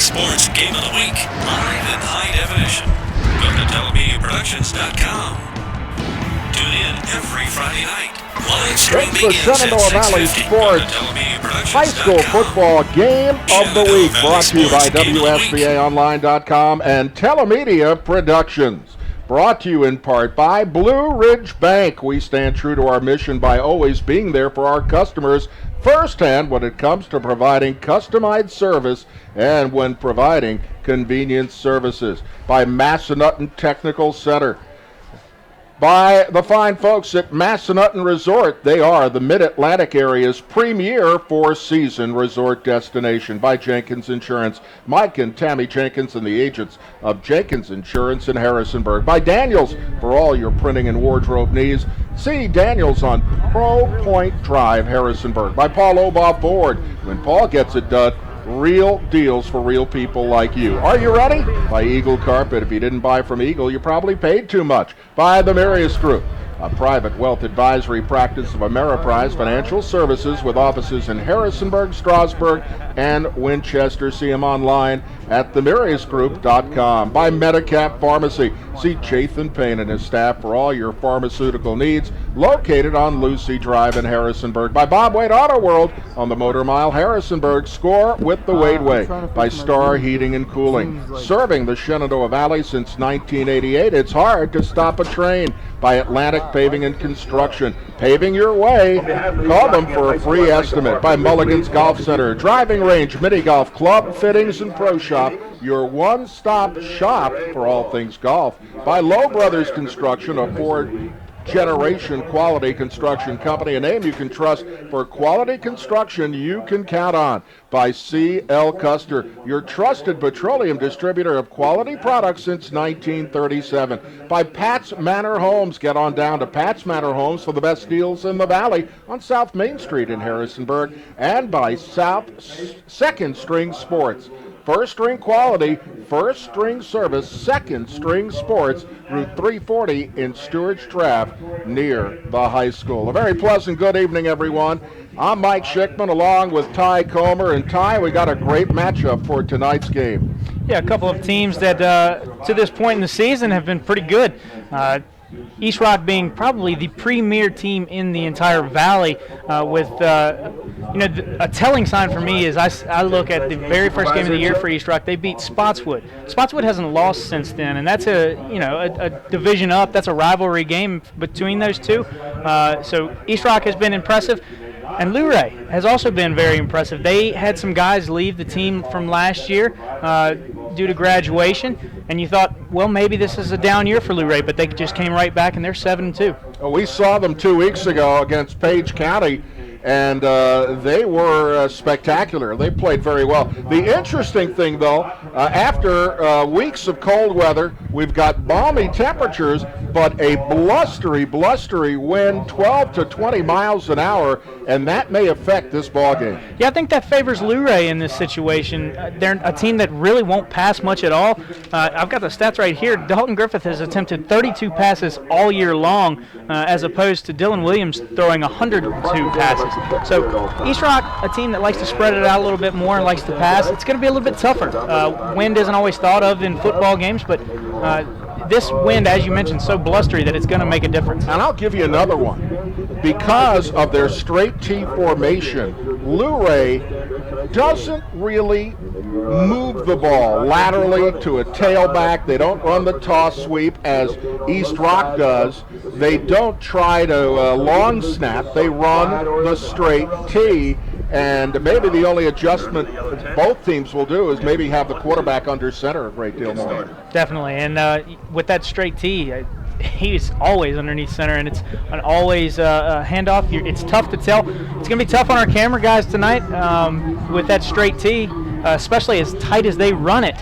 Sports Game of the Week, live in high definition. Go to telemediaproductions.com. Tune in every Friday night. Live stream It's the begins at Shenandoah Valley 6:50. Go to Sports telemediaproductions.com. High School Football Game of the Week, brought to you by WSBAOnline.com and Telemedia Productions. Brought to you in part by Blue Ridge Bank. We stand true to our mission by always being there for our customers firsthand when it comes to providing customized service and when providing convenience services. By Massanutten Technical Center. By the fine folks at Massanutten Resort. They are the Mid-Atlantic area's premier four-season resort destination. By Jenkins Insurance. Mike and Tammy Jenkins and the agents of Jenkins Insurance in Harrisonburg. By Daniels for all your printing and wardrobe needs. See Daniels on Pro Point Drive, Harrisonburg. By Paul Obaugh Ford. When Paul gets it done, real deals for real people like you. Are you ready? By Eagle Carpet. If you didn't buy from Eagle, you probably paid too much. By the Marius Group, a private wealth advisory practice of Ameriprise Financial Services with offices in Harrisonburg, Strasburg, and Winchester. See them online at themariusgroup.com. By Medicap Pharmacy. See Jathan Payne and his staff for all your pharmaceutical needs, located on Lucy Drive in Harrisonburg. By Bob Wade Auto World on the Motor Mile, Harrisonburg. Score with the Wade Way. By Star Heating and Cooling. Serving the Shenandoah Valley since 1988, it's hard to stop a train. By Atlantic Paving and Construction. Paving your way. Call them for a free estimate. By Mulligan's Golf Center. Driving Range, Mini Golf Club, Fittings, and Pro Shop. Your one-stop shop for all things golf. By Lowe Brothers Construction, a four-generation quality construction company, a name you can trust for quality construction you can count on. By C.L. Custer, your trusted petroleum distributor of quality products since 1937. By Pat's Manor Homes. Get on down to Pat's Manor Homes for the best deals in the valley on South Main Street in Harrisonburg. And by Second String Sports. First string quality, first string service, Second String Sports, Route 340 in Stewart's Draft near the high school. A very pleasant good evening, everyone. I'm Mike Schickman along with Ty Comer. And Ty, we got a great matchup for tonight's game. Yeah, a couple of teams that to this point in the season have been pretty good. East Rock being probably the premier team in the entire valley, with a telling sign for me is I look at the very first game of the year for East Rock. They beat Spotswood. Spotswood hasn't lost since then, and that's a division up. That's a rivalry game between those two. So East Rock has been impressive. And Luray has also been very impressive. They had some guys leave the team from last year due to graduation, and you thought, well, maybe this is a down year for Luray, but they just came right back, and they're 7-2. Well, we saw them 2 weeks ago against Page County, and they were spectacular. They played very well. The interesting thing, though, after weeks of cold weather, we've got balmy temperatures, but a blustery wind, 12 to 20 miles an hour, and that may affect this ball game. Yeah, I think that favors Luray in this situation. They're a team that really won't pass much at all. I've got the stats right here. Dalton Griffith has attempted 32 passes all year long, as opposed to Dylan Williams throwing 102 passes. So East Rock, a team that likes to spread it out a little bit more and likes to pass, it's going to be a little bit tougher. Wind isn't always thought of in football games, but this wind, as you mentioned, so blustery that it's going to make a difference. And I'll give you another one. Because of their straight T formation, Luray doesn't really move the ball laterally to a tailback. They don't run the toss sweep as East Rock does. They don't try to long snap. They run the straight T. And maybe the only adjustment both teams will do is maybe have the quarterback under center a great deal more. Definitely. And with that straight T, he's always underneath center, and it's an always handoff. It's tough to tell. It's going to be tough on our camera guys tonight with that straight T, especially as tight as they run it.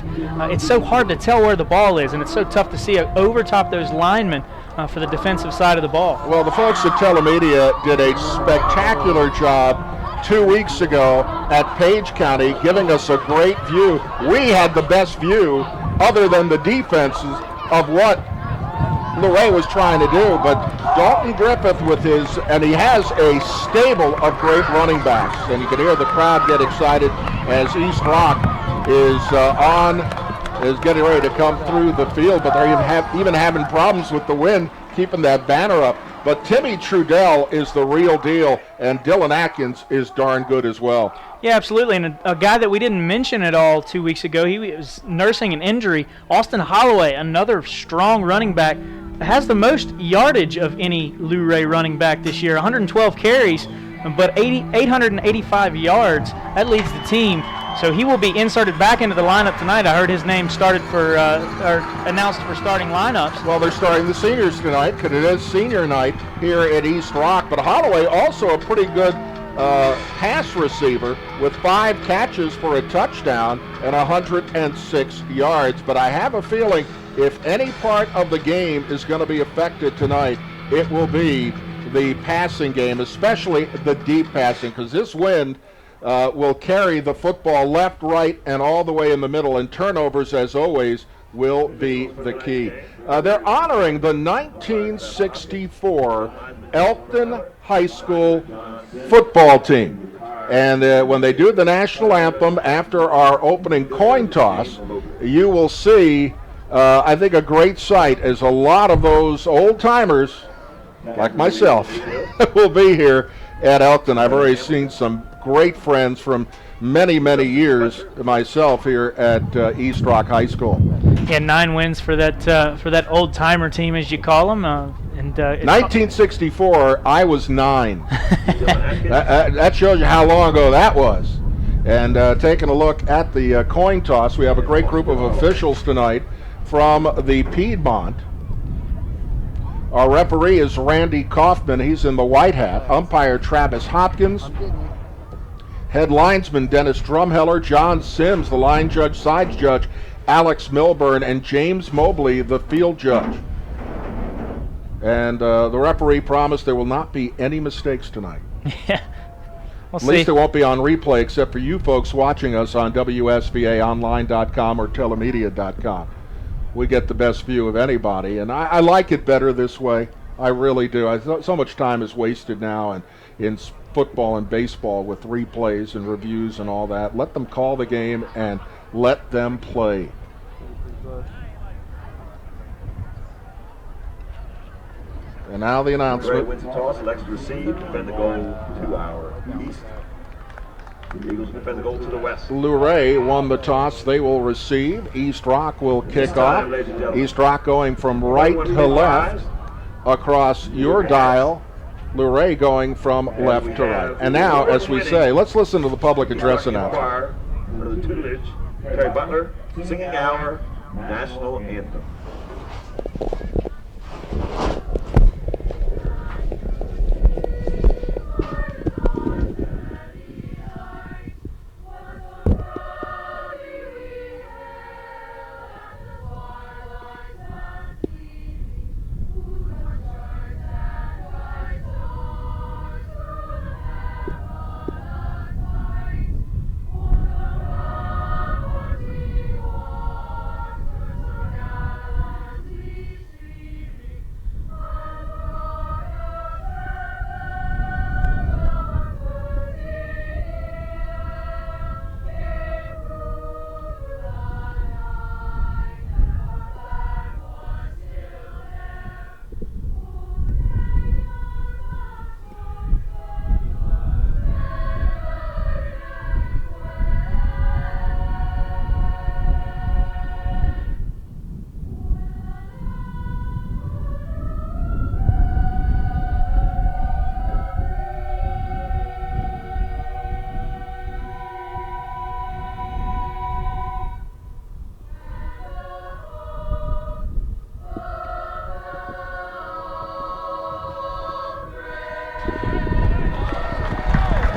It's so hard to tell where the ball is, and it's so tough to see over top those linemen for the defensive side of the ball. Well, the folks at Telemedia did a spectacular job 2 weeks ago at Page County, giving us a great view. We had the best view, other than the defenses, of what Luray was trying to do, but Dalton Griffith and he has a stable of great running backs, and you can hear the crowd get excited as East Rock is getting ready to come through the field, but they're even having problems with the wind keeping that banner up. But Timmy Trudell is the real deal, and Dylan Atkins is darn good as well. Yeah, absolutely. And a guy that we didn't mention at all 2 weeks ago, he was nursing an injury. Austin Holloway, another strong running back, has the most yardage of any Luray running back this year, 112 carries, but 885 yards. That leads the team. So he will be inserted back into the lineup tonight. I heard his name started for or announced for starting lineups. Well, they're starting the seniors tonight because it is senior night here at East Rock. But Holloway also a pretty good pass receiver with 5 catches for a touchdown and 106 yards. But I have a feeling if any part of the game is going to be affected tonight, it will be the passing game, especially the deep passing, because this wind will carry the football left, right, and all the way in the middle, and turnovers, as always, will be the key. They're honoring the 1964 Elkton High School football team. And when they do the national anthem after our opening coin toss, you will see, I think, a great sight as a lot of those old-timers, like myself, will be here at Elkton. I've already seen some great friends from many, many years myself here at East Rock High School. Yeah, 9 wins for that old timer team, as you call them. 1964, I was 9. That shows you how long ago that was. And taking a look at the coin toss, we have a great group of officials tonight from the Piedmont. Our referee is Randy Kaufman. He's in the white hat. Umpire Travis Hopkins. Head linesman Dennis Drumheller. John Sims, the line judge, sides judge Alex Milburn, and James Mobley, the field judge. And the referee promised there will not be any mistakes tonight. Yeah. At least it won't be on replay except for you folks watching us on WSVAonline.com or telemedia.com. We get the best view of anybody, and I like it better this way. I really do. So much time is wasted now in football and baseball with replays and reviews and all that. Let them call the game and let them play. And now the announcement. Luray wins the toss, elects to receive, defend the goal to our east. The Eagles defend the goal to the west. Luray won the toss. They will receive. East Rock will kick off. East Rock going from right to left across your dial. Luray going from left to right. And now, as we say, let's listen to the public address announcement. Under the tutelage, Terry Butler, singing our national anthem.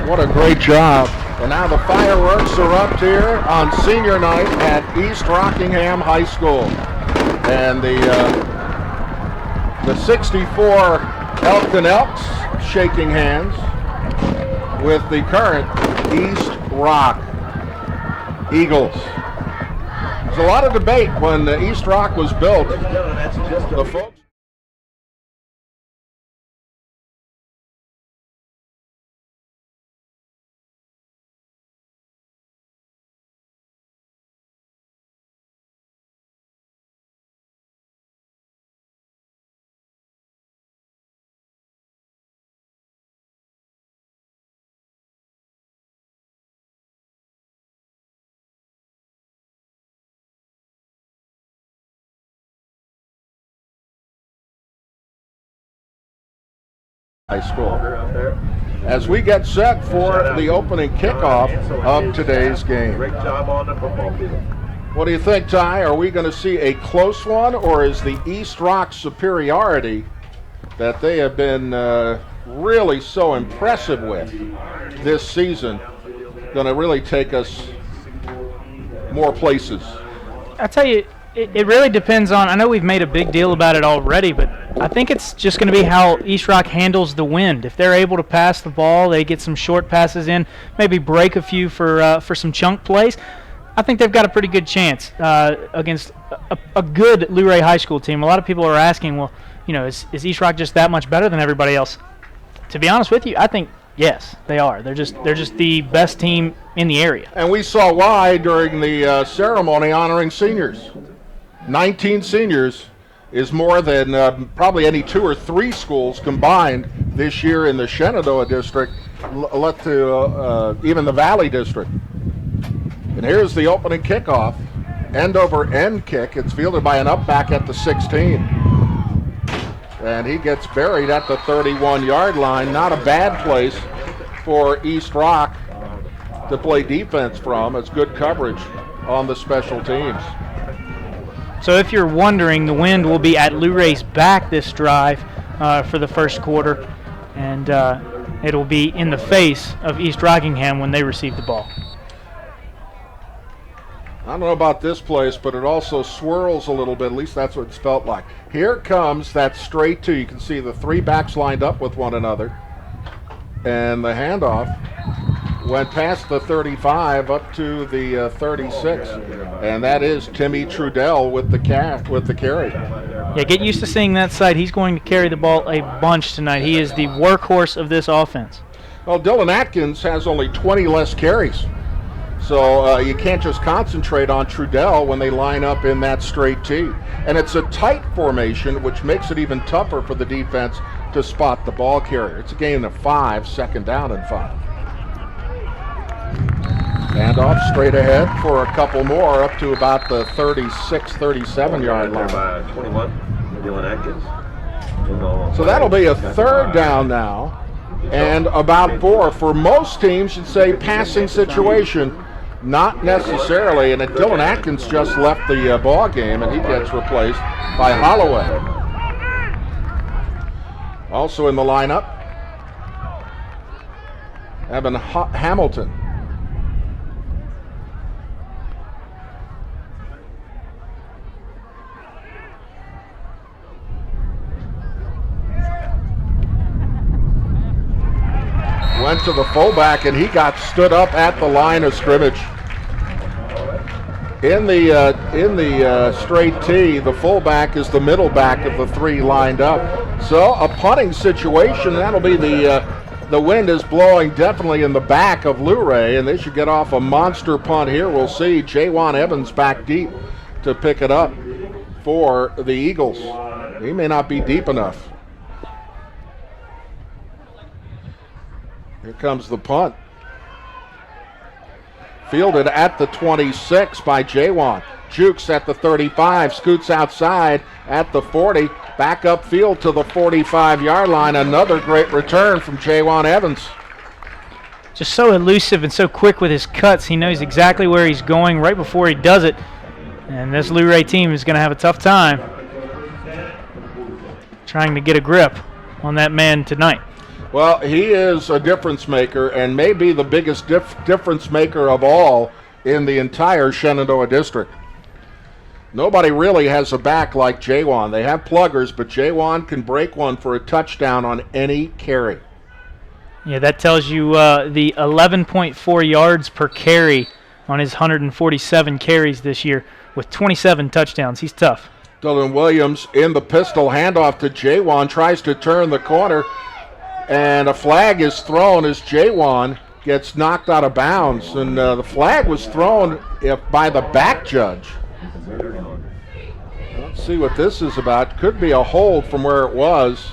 What a great job. And now the fireworks are up here on senior night at East Rockingham High School. And the 64 Elkton Elks shaking hands with the current East Rock Eagles. There's a lot of debate when East Rock was built. The folks High School. Out there. As we get set for the opening kickoff of today's game. Great job on the football field. What do you think, Ty? Are we going to see a close one, or is the East Rock superiority that they have been really so impressive with this season going to really take us more places? I tell you, it really depends on, I know we've made a big deal about it already, but I think it's just going to be how East Rock handles the wind. If they're able to pass the ball, they get some short passes in, maybe break a few for some chunk plays, I think they've got a pretty good chance against a good Luray High School team. A lot of people are asking, well, you know, is East Rock just that much better than everybody else? To be honest with you, I think yes, they are. They're just the best team in the area. And we saw why during the ceremony honoring seniors. 19 seniors is more than probably any 2 or 3 schools combined this year in the Shenandoah district, even the Valley district. And here's the opening kickoff, end over end kick. It's fielded by an up back at the 16. And he gets buried at the 31-yard line. Not a bad place for East Rock to play defense from. It's good coverage on the special teams. So if you're wondering, the wind will be at Luray's back this drive for the first quarter, and it'll be in the face of East Rockingham when they receive the ball. I don't know about this place, but it also swirls a little bit. At least that's what it's felt like. Here comes that straight 2. You can see the 3 backs lined up with one another. And the handoff went past the 35 up to the 36. And that is Timmy Trudell with the carry. Yeah, get used to seeing that side. He's going to carry the ball a bunch tonight. He is the workhorse of this offense. Well, Dylan Atkins has only 20 less carries. So you can't just concentrate on Trudell when they line up in that straight T. And it's a tight formation, which makes it even tougher for the defense to spot the ball carrier. It's a gain of 5, second down and 5. Handoff straight ahead for a couple more up to about the 36, 37-yard line. By 21, Dylan Atkins. So that'll be a third down now and about 4. For most teams, you'd say passing situation. Not necessarily, and Dylan Atkins just left the ball game, and he gets replaced by Holloway. Also in the lineup, Evan Hamilton. Went to the fullback, and he got stood up at the line of scrimmage. In the straight T, the fullback is the middle back of the 3 lined up. So a punting situation. That'll be the wind is blowing definitely in the back of Luray, and they should get off a monster punt here. We'll see. Jaywan Evans back deep to pick it up for the Eagles. He may not be deep enough. Here comes the punt. Fielded at the 26 by Jaywan. Jukes at the 35, scoots outside at the 40, back upfield to the 45-yard line. Another great return from Jaywan Evans. Just so elusive and so quick with his cuts. He knows exactly where he's going right before he does it. And this Luray team is going to have a tough time trying to get a grip on that man tonight. Well, he is a difference maker and may be the biggest difference maker of all in the entire Shenandoah district. Nobody really has a back like Jaywan. They have pluggers, but Jaywan can break one for a touchdown on any carry. Yeah, that tells you the 11.4 yards per carry on his 147 carries this year with 27 touchdowns. He's tough. Dylan Williams in the pistol, handoff to Jaywan, tries to turn the corner. And a flag is thrown as Jaywan gets knocked out of bounds. And the flag was thrown by the back judge. Let's see what this is about. Could be a hold from where it was.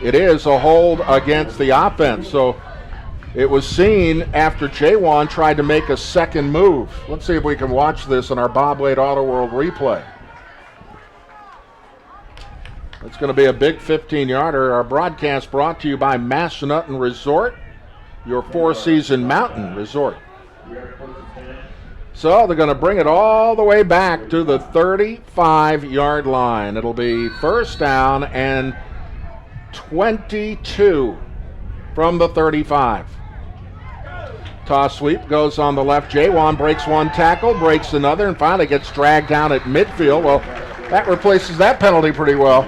It is a hold against the offense. So it was seen after Jaywan tried to make a second move. Let's see if we can watch this in our Bob Wade Auto World replay. It's going to be a big 15-yarder. Our broadcast brought to you by Massanutten Resort, your four-season mountain resort. So they're going to bring it all the way back to the 35-yard line. It'll be first down and 22 from the 35. Toss sweep goes on the left. Jawan breaks one tackle, breaks another, and finally gets dragged down at midfield. Well, that replaces that penalty pretty well.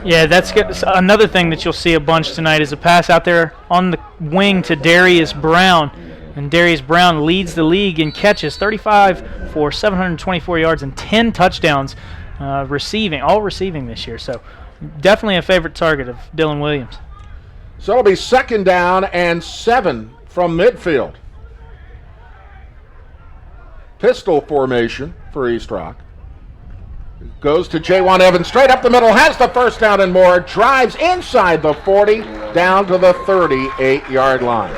Yeah, that's good. Another thing that you'll see a bunch tonight is a pass out there on the wing to Darius Brown. And Darius Brown leads the league in catches, 35 for 724 yards and 10 touchdowns receiving this year. So definitely a favorite target of Dylan Williams. So it'll be second down and 7 from midfield. Pistol formation for East Rock. Goes to Jawan Evans, straight up the middle, has the first down and more, drives inside the 40, down to the 38-yard line.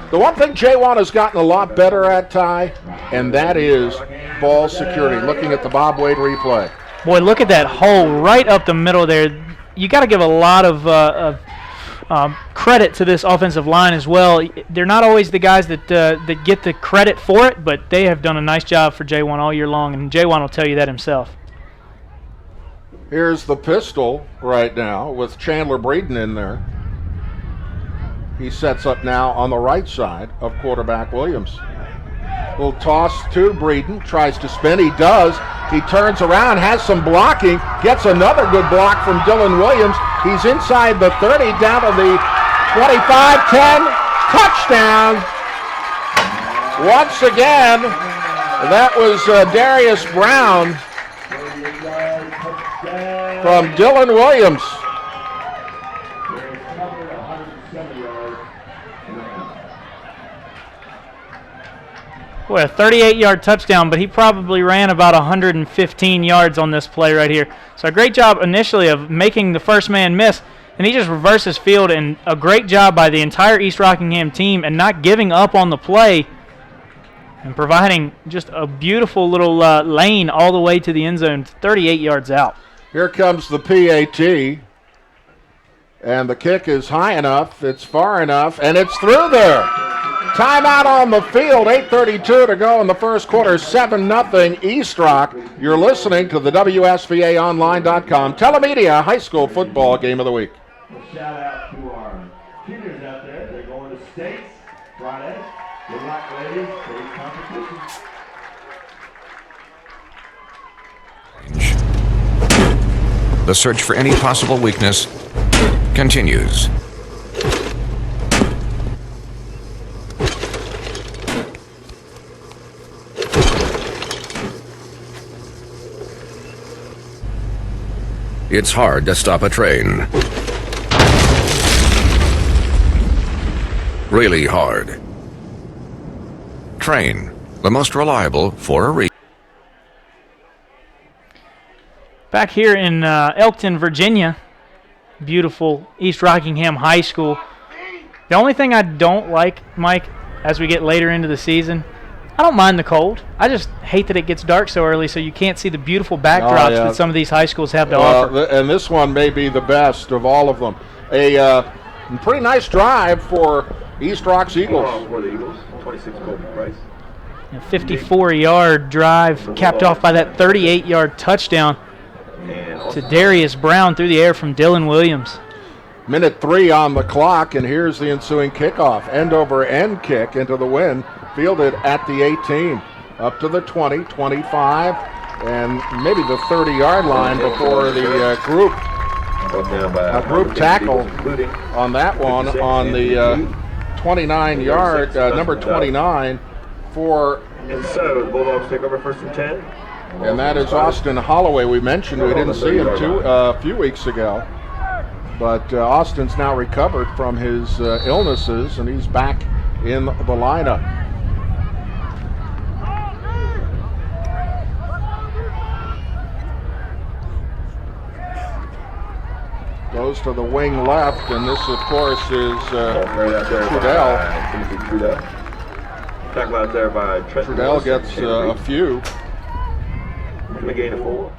The one thing Jawan has gotten a lot better at, Ty, and that is ball security. Looking at the Bob Wade replay. Boy, look at that hole right up the middle there. You got to give a lot of credit to this offensive line as well. They're not always the guys that get the credit for it, but they have done a nice job for J1 all year long, and J1 will tell you that himself. Here's the pistol right now with Chandler Breeden in there. He sets up now on the right side of quarterback Williams. Little toss to Breeden, tries to spin, he does. He turns around, has some blocking, gets another good block from Dylan Williams. He's inside the 30, down to the 25-10, touchdown. Once again, that was Darius Brown from Dylan Williams. Boy, a 38-yard touchdown, but he probably ran about 115 yards on this play right here. So a great job initially of making the first man miss, and he just reverses field, and a great job by the entire East Rockingham team and not giving up on the play and providing just a beautiful little lane all the way to the end zone, 38 yards out. Here comes the PAT, and the kick is high enough, it's far enough, and it's through there. Timeout on the field, 8:32 to go in the first quarter, 7-0 East Rock. You're listening to the WSVAOnline.com Telemedia High School Football Game of the Week. Shout out to our juniors out there. They're going to states Friday. Good luck, ladies. State competition. The search for any possible weakness continues. It's hard to stop a train. Really hard. Train, the most reliable for a reason. Back here in Elkton, Virginia, beautiful East Rockingham High School. The only thing I don't like, Mike, as we get later into the season, I don't mind the cold. I just hate that it gets dark so early so you can't see the beautiful backdrops that some of these high schools have to offer. And this one may be the best of all of them. A pretty nice drive for East Rock's Eagles. For the Eagles, 26 Colby Price. A 54-yard drive capped off by that 38-yard touchdown to Darius Brown through the air from Dylan Williams. Minute 3 on the clock, and here's the ensuing kickoff. End-over-end kick into the wind, fielded at the 18, up to the 20, 25, and maybe the 30-yard line before the group tackle on that one on the 29-yard, number 29 for... And so the Bulldogs take over first and 10. And that is Austin Holloway. We mentioned we didn't see him a few weeks ago. But Austin's now recovered from his illnesses, and he's back in the lineup. Goes to the wing left, and this, of course, is Trudell. Tackle out there by Trent. Trudell gets a few. Second and gain of 4.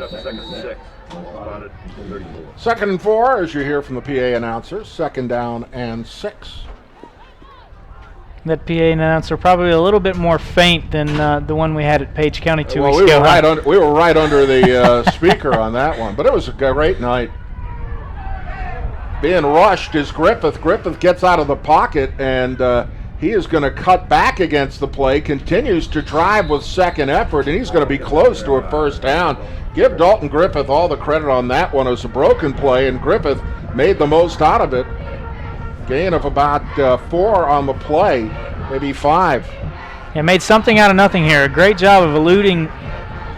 Second and 6. Spotted 34. 2nd and 4, as you hear from the PA announcers. 2nd down and 6. That PA announcer probably a little bit more faint than the one we had at Page County 2 weeks we ago. We were right under the speaker on that one, but it was a great night. Being rushed is Griffith. Griffith gets out of the pocket, and he is going to cut back against the play, continues to drive with second effort, and he's going to be close to a first down. Give Dalton Griffith all the credit on that one. It was a broken play, and Griffith made the most out of it. Gain of about 4 on the play, maybe 5. Yeah, made something out of nothing here. A great job of eluding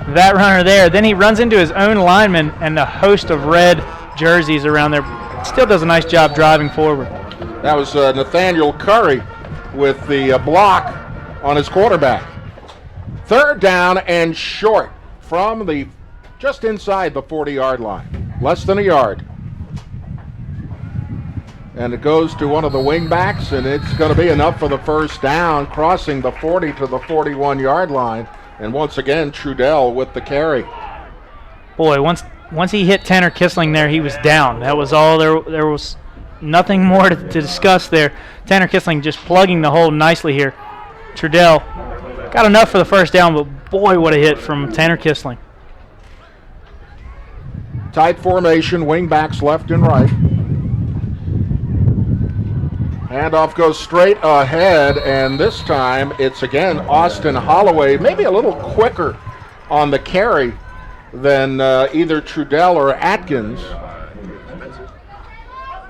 that runner there. Then he runs into his own lineman and a host of red jerseys around there. Still does a nice job driving forward. That was Nathaniel Curry with the block on his quarterback. 3rd down and short from just inside the 40-yard line. Less than a yard. And it goes to one of the wingbacks, and it's going to be enough for the first down, crossing the 40 to the 41-yard line. And once again, Trudell with the carry. Boy, once he hit Tanner Kissling there, he was down. That was all. There was nothing more to discuss there. Tanner Kissling just plugging the hole nicely here. Trudell got enough for the first down, but boy, what a hit from Tanner Kissling. Tight formation, wingbacks left and right. Handoff goes straight ahead, and this time it's again Austin Holloway, maybe a little quicker on the carry than either Trudell or Atkins.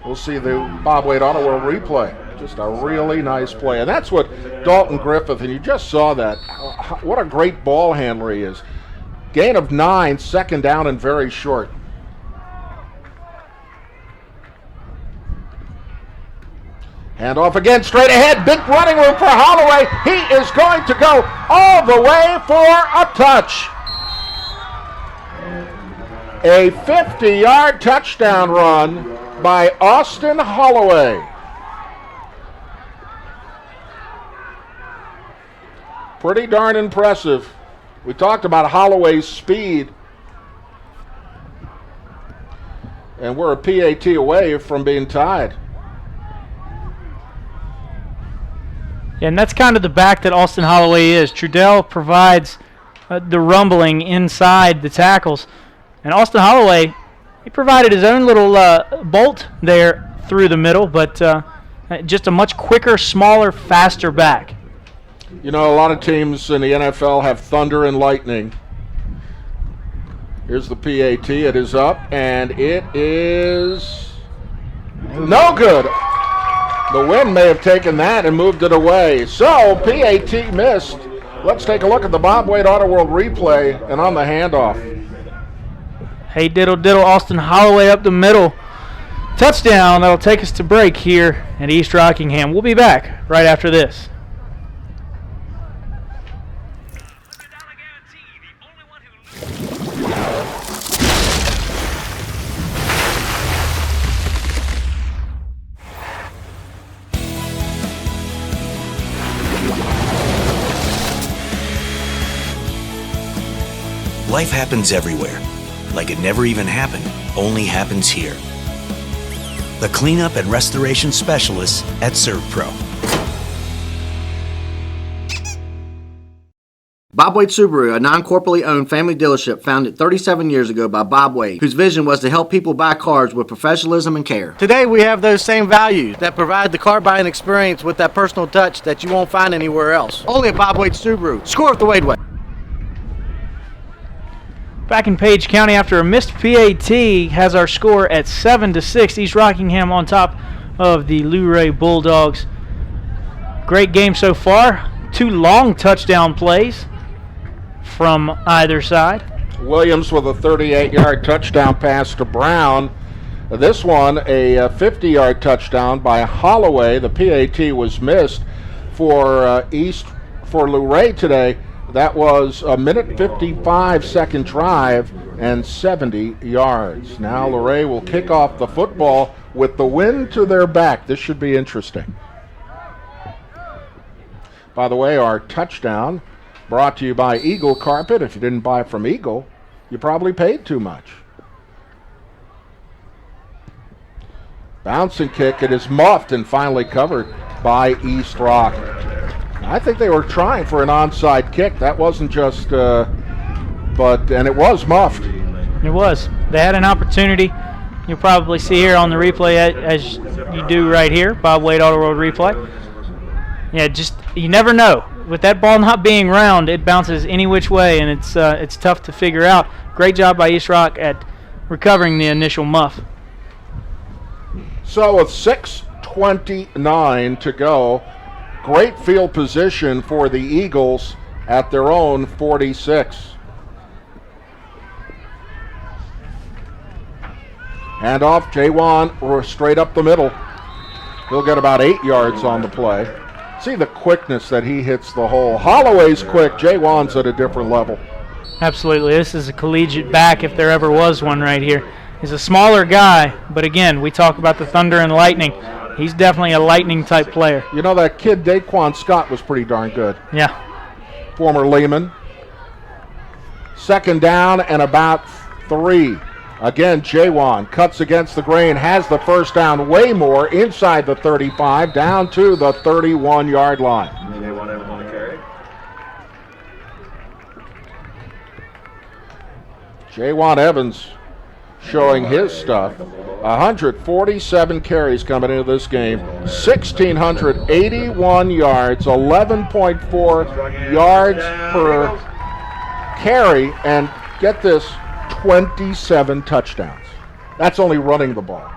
We'll see the Bob Wade Auto World replay. Just a really nice play, and that's what Dalton Griffith, and you just saw that. What a great ball handler he is. Gain of 9, 2nd down and very short. Handoff again, straight ahead, big running room for Holloway. He is going to go all the way for a touch. A 50-yard touchdown run by Austin Holloway. Pretty darn impressive. We talked about Holloway's speed. And we're a PAT away from being tied. Yeah, and that's kind of the back that Austin Holloway is. Trudell provides the rumbling inside the tackles. And Austin Holloway, he provided his own little bolt there through the middle, but just a much quicker, smaller, faster back. You know, a lot of teams in the NFL have thunder and lightning. Here's the PAT. It is up, and it is no good. The wind may have taken that and moved it away. So, PAT missed. Let's take a look at the Bob Wade Auto World replay and on the handoff. Hey, diddle, diddle, Austin Holloway up the middle. Touchdown. That'll take us to break here at East Rockingham. We'll be back right after this. Life happens everywhere. Like it never even happened, only happens here. The cleanup and restoration specialists at ServPro. Bob Wade Subaru, a non-corporately owned family dealership founded 37 years ago by Bob Wade, whose vision was to help people buy cars with professionalism and care. Today we have those same values that provide the car buying experience with that personal touch that you won't find anywhere else. Only at Bob Wade Subaru. Score with the Wade way. Back in Page County after a missed PAT has our score at 7-6. East Rockingham on top of the Luray Bulldogs. Great game so far. 2 long touchdown plays from either side. Williams with a 38-yard touchdown pass to Brown. This one, a 50-yard touchdown by Holloway. The PAT was missed for Luray today. That was a 1:55 drive and 70 yards. Now Luray will kick off the football with the wind to their back. This should be interesting. By the way, our touchdown brought to you by Eagle Carpet. If you didn't buy from Eagle, you probably paid too much. Bouncing kick, it is muffed and finally covered by East Rock. I think they were trying for an onside kick. That wasn't just, and it was muffed. It was. They had an opportunity. You'll probably see here on the replay as you do right here, Bob Wade Auto Road replay. Yeah, just you never know. With that ball not being round, it bounces any which way, and it's tough to figure out. Great job by East Rock at recovering the initial muff. So with 6:29 to go, great field position for the Eagles at their own 46. Handoff, Jaywan straight up the middle. He'll get about 8 yards on the play. See the quickness that he hits the hole. Holloway's quick, Jaywan's at a different level. Absolutely. This is a collegiate back if there ever was one right here. He's a smaller guy, but again, we talk about the thunder and lightning. He's definitely a lightning type player. You know, that kid Daquan Scott was pretty darn good. Yeah. Former Lehman. Second down and about 3. Again, Jaywan cuts against the grain, has the first down way more inside the 35, down to the 31-yard line. Jaywan Evans on the carry. Jaywan Evans showing his stuff. 147 carries coming into this game, 1,681 yards, 11.4 yards per carry, and get this, 27 touchdowns. That's only running the ball.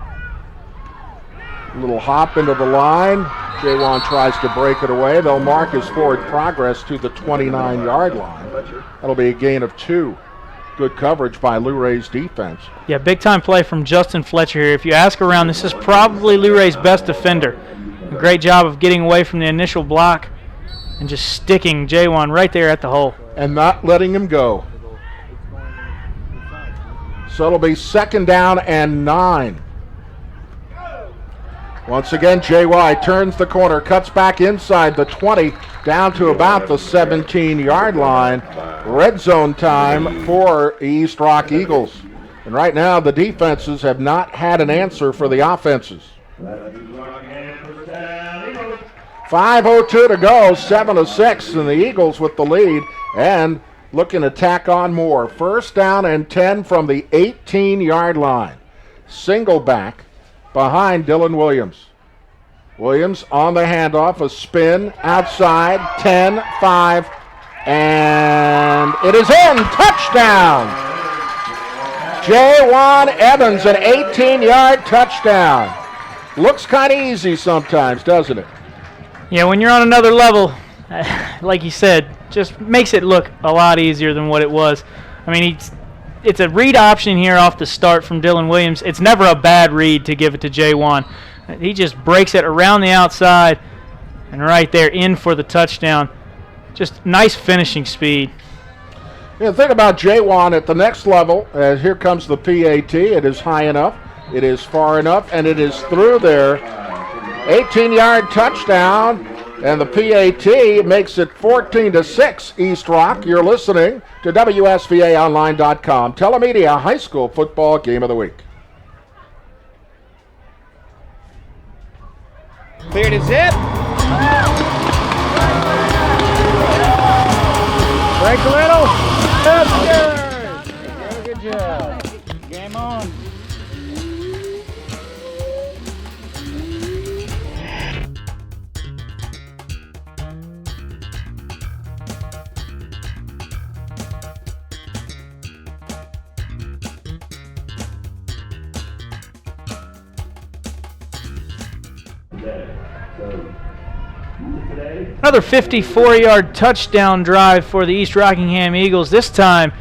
A little hop into the line. Jaywan tries to break it away. They'll mark his forward progress to the 29-yard line. That'll be a gain of 2. Good coverage by Luray's defense. Yeah, big-time play from Justin Fletcher here. If you ask around, this is probably Luray's best defender. A great job of getting away from the initial block and just sticking Jaywan right there at the hole. And not letting him go. So it'll be second down and 9. Once again, JY turns the corner, cuts back inside the 20, down to about the 17-yard line. Red zone time for East Rock Eagles. And right now, the defenses have not had an answer for the offenses. 5:02 to go, 7-6, and the Eagles with the lead and looking to tack on more. First down and 10 from the 18-yard line. Single back behind Dylan Williams. Williams on the handoff, a spin outside, 10, 5, and it is in. Touchdown! Jaywan Evans, an 18-yard touchdown. Looks kind of easy sometimes, doesn't it? Yeah, when you're on another level, like you said, just makes it look a lot easier than what it was. I mean, it's a read option here off the start from Dylan Williams. It's never a bad read to give it to Jaywan. He just breaks it around the outside and right there in for the touchdown. Just nice finishing speed. Yeah, think about Jaywan at the next level. As here comes the PAT. It is high enough, it is far enough, and it is through there. 18-yard touchdown, and the PAT makes it 14-6 East Rock. You're listening to WSVAOnline.com. Telemedia High School Football Game of the Week. Clear to zip. Break a little. That's good. Good job. Game on. Another 54-yard touchdown drive for the East Rockingham Eagles. This time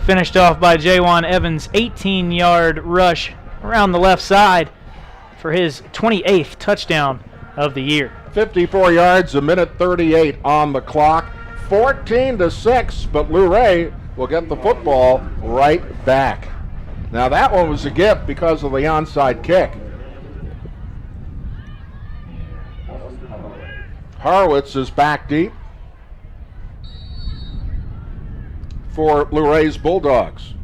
finished off by Jaywan Evans' 18-yard rush around the left side for his 28th touchdown of the year. 54 yards, a minute 38 on the clock. 14-6, but Luray will get the football right back. Now that one was a gift because of the onside kick. Harwitz is back deep for Luray's Bulldogs.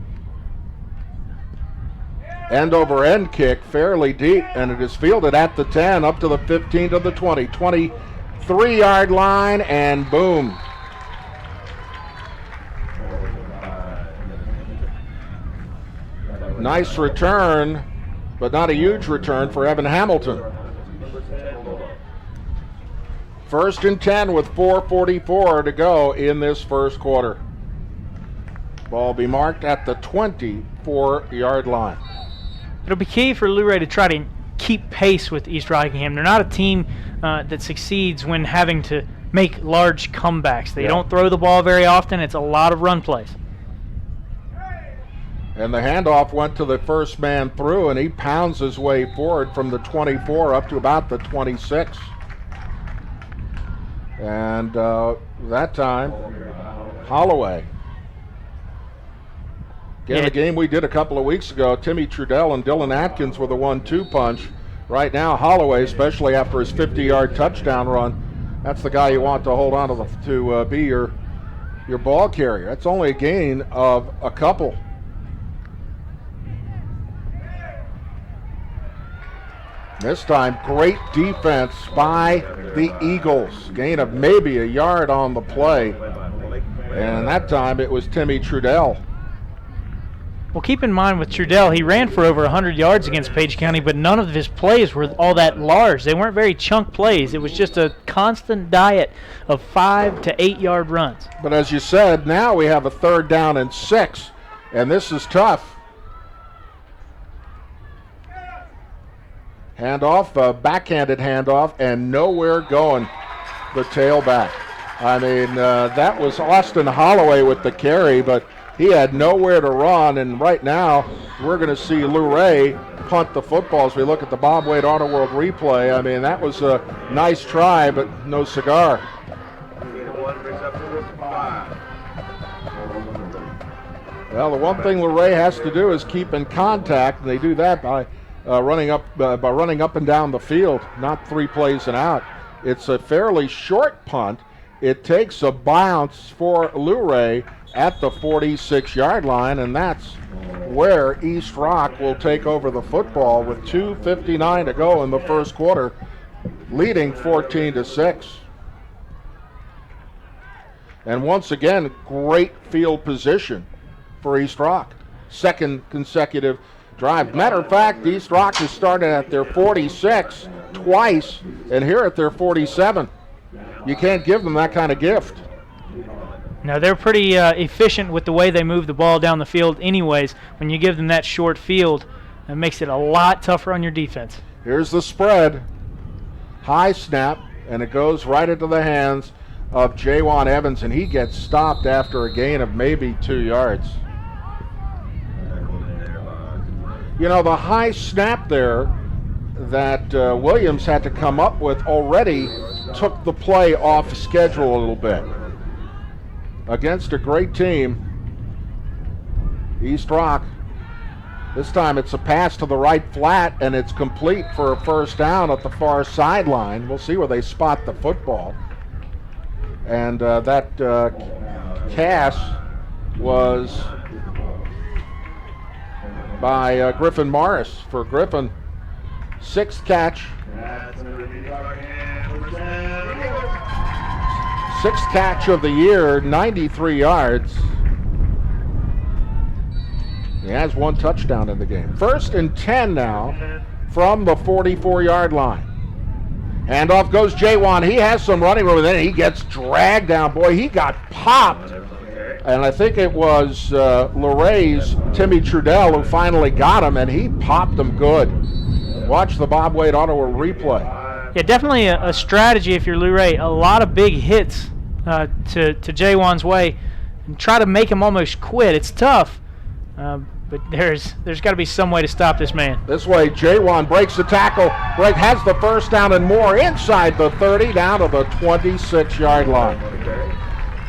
end-over-end kick fairly deep, and it is fielded at the 10, up to the 15, to the 20, 23-yard line, and boom. Nice return, but not a huge return for Evan Hamilton. 1st and 10 with 4:44 to go in this first quarter. Ball will be marked at the 24-yard line. It'll be key for Luray to try to keep pace with East Rockingham. They're not a team that succeeds when having to make large comebacks. They don't throw the ball very often. It's a lot of run plays. And the handoff went to the first man through, and he pounds his way forward from the 24 up to about the 26. And that time, Holloway. Again, the game we did a couple of weeks ago, Timmy Trudell and Dylan Atkins were the 1-2 punch. Right now, Holloway, especially after his 50-yard touchdown run, that's the guy you want to hold on to be your ball carrier. That's only a gain of a couple. This time, great defense by the Eagles. Gain of maybe a yard on the play. And that time it was Timmy Trudell. Well, keep in mind with Trudell, he ran for over 100 yards against Page County, but none of his plays were all that large. They weren't very chunk plays. It was just a constant diet of 5 to 8 yard runs. But as you said, now we have a 3rd down and 6, and this is tough. Handoff, backhanded handoff, and nowhere going the tailback. I mean, that was Austin Holloway with the carry, but he had nowhere to run, and right now we're going to see Luray punt the football as we look at the Bob Wade Auto World replay. I mean, that was a nice try, but no cigar. Well, the one thing Luray has to do is keep in contact, and they do that by running up and down the field, not 3 plays and out. It's a fairly short punt. It takes a bounce for Luray at the 46-yard line, and that's where East Rock will take over the football with 2:59 to go in the first quarter, leading 14-6. And once again, great field position for East Rock. 2nd consecutive drive. Matter of fact, East Rock has started at their 46 twice, and here at their 47. You can't give them that kind of gift. No, they're pretty efficient with the way they move the ball down the field anyways. When you give them that short field, it makes it a lot tougher on your defense. Here's the spread. High snap, and it goes right into the hands of Jawan Evans, and he gets stopped after a gain of maybe 2 yards. You know, the high snap there that Williams had to come up with already took the play off schedule a little bit. Against a great team, East Rock. This time it's a pass to the right flat, and it's complete for a 1st down at the far sideline. We'll see where they spot the football. And that pass was by Griffin Morris. For Griffin, 6th catch. 6th catch of the year, 93 yards. He has 1 touchdown in the game. 1st and 10 now from the 44-yard line. Handoff goes Jawan. He has some running room, and then he gets dragged down. Boy, he got popped. And I think it was Luray's Timmy Trudell who finally got him, and he popped him good. Watch the Bob Wade Auto World replay. Yeah, definitely a strategy if you're Luray. A lot of big hits to Jawan's way, and try to make him almost quit. It's tough, but there's got to be some way to stop this man. This way, Jawan breaks the tackle, has the 1st down and more inside the 30, down to the 26-yard line.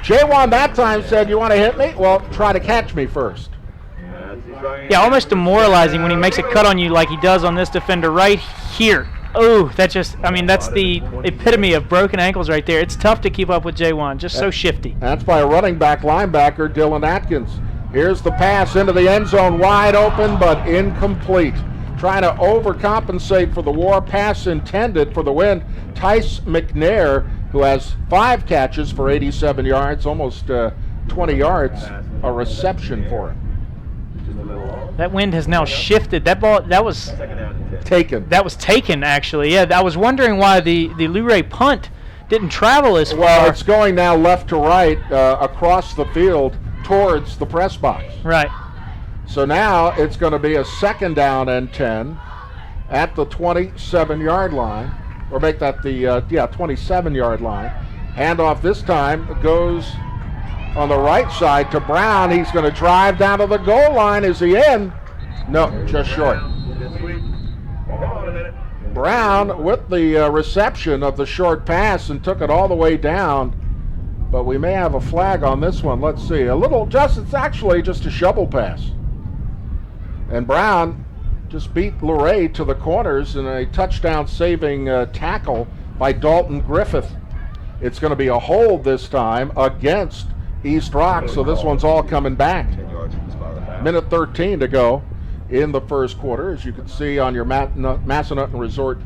Jawan that time said, "You want to hit me? Well, try to catch me first." Yeah, almost demoralizing when he makes a cut on you like he does on this defender right here. Oh, that's the epitome of broken ankles right there. It's tough to keep up with Jawan, just so shifty. That's by a running back linebacker, Dylan Atkins. Here's the pass into the end zone, wide open, but incomplete. Trying to overcompensate for the WAR. Pass intended for the win. Tice McNair, who has 5 catches for 87 yards, almost 20 yards, a reception for him. That wind has now shifted. That ball, that was taken. That was taken, actually. Yeah, I was wondering why the Luray punt didn't travel as far. Well, it's going now left to right across the field towards the press box. Right. So now it's going to be a 2nd down and 10 at the 27-yard line, or make that the 27-yard line. Handoff this time goes on the right side to Brown. He's going to drive down to the goal line. Is he in? No, just short. Brown with the reception of the short pass and took it all the way down. But we may have a flag on this one. Let's see. It's actually just a shovel pass. And Brown just beat Luray to the corners in a touchdown-saving tackle by Dalton Griffith. It's going to be a hold this time against East Rock, so this one's all coming back. Minute 13 to go in the first quarter, as you can see on your Massanutten Resort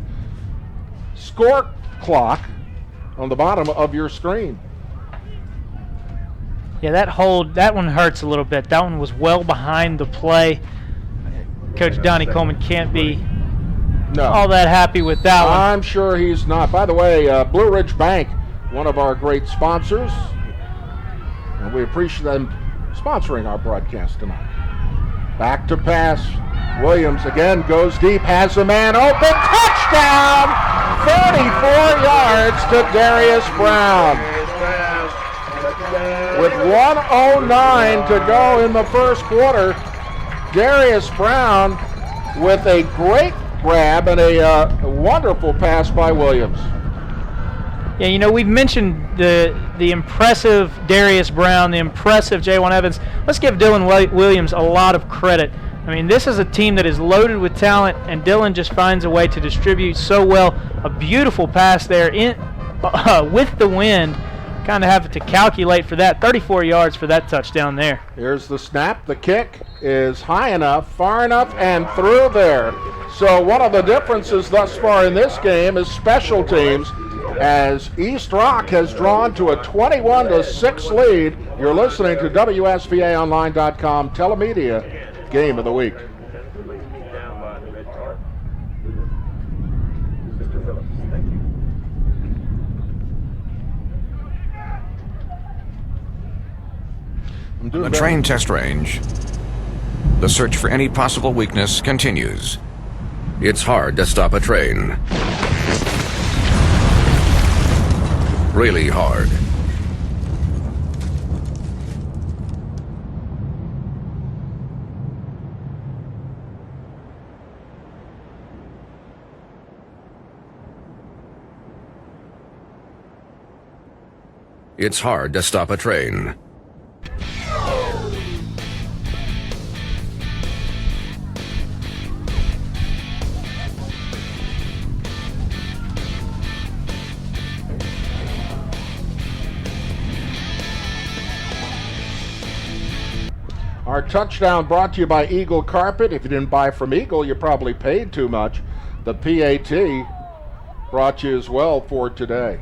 score clock on the bottom of your screen. Yeah, that hold, that one hurts a little bit. That one was well behind the play. Coach Donnie Coleman can't be all that happy with that one. I'm sure he's not. By the way, Blue Ridge Bank, one of our great sponsors, and we appreciate them sponsoring our broadcast tonight. Back to pass. Williams again goes deep, has a man open. Touchdown! 34 yards to Darius Brown. With 1:09 to go in the first quarter, Darius Brown with a great grab and a wonderful pass by Williams. Yeah, you know, we've mentioned the impressive Darius Brown, the impressive J1 Evans. Let's give Dylan Williams a lot of credit. I mean, this is a team that is loaded with talent, and Dylan just finds a way to distribute so well. A beautiful pass there with the wind. Kind of have to calculate for that. 34 yards for that touchdown there. Here's the snap. The kick is high enough, far enough, and through there. So one of the differences thus far in this game is special teams, as East Rock has drawn to a 21-6 lead. You're listening to WSVAOnline.com Telemedia Game of the Week. On the train test range, the search for any possible weakness continues. It's hard to stop a train. Really hard. It's hard to stop a train. Our touchdown brought to you by Eagle Carpet. If you didn't buy from Eagle, you probably paid too much. The PAT brought you as well for today.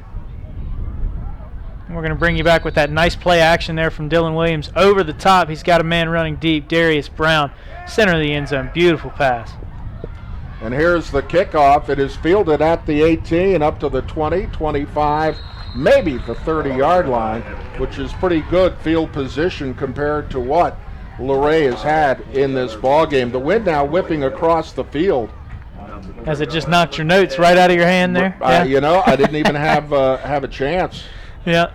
We're going to bring you back with that nice play action there from Dylan Williams. Over the top, he's got a man running deep. Darius Brown, center of the end zone. Beautiful pass. And here's the kickoff. It is fielded at the 18, up to the 20, 25, maybe the 30-yard line, which is pretty good field position compared to what Luray has had in this ball game. The wind now whipping across the field. Has it just knocked your notes right out of your hand there? You know, I didn't even have a chance. Yeah.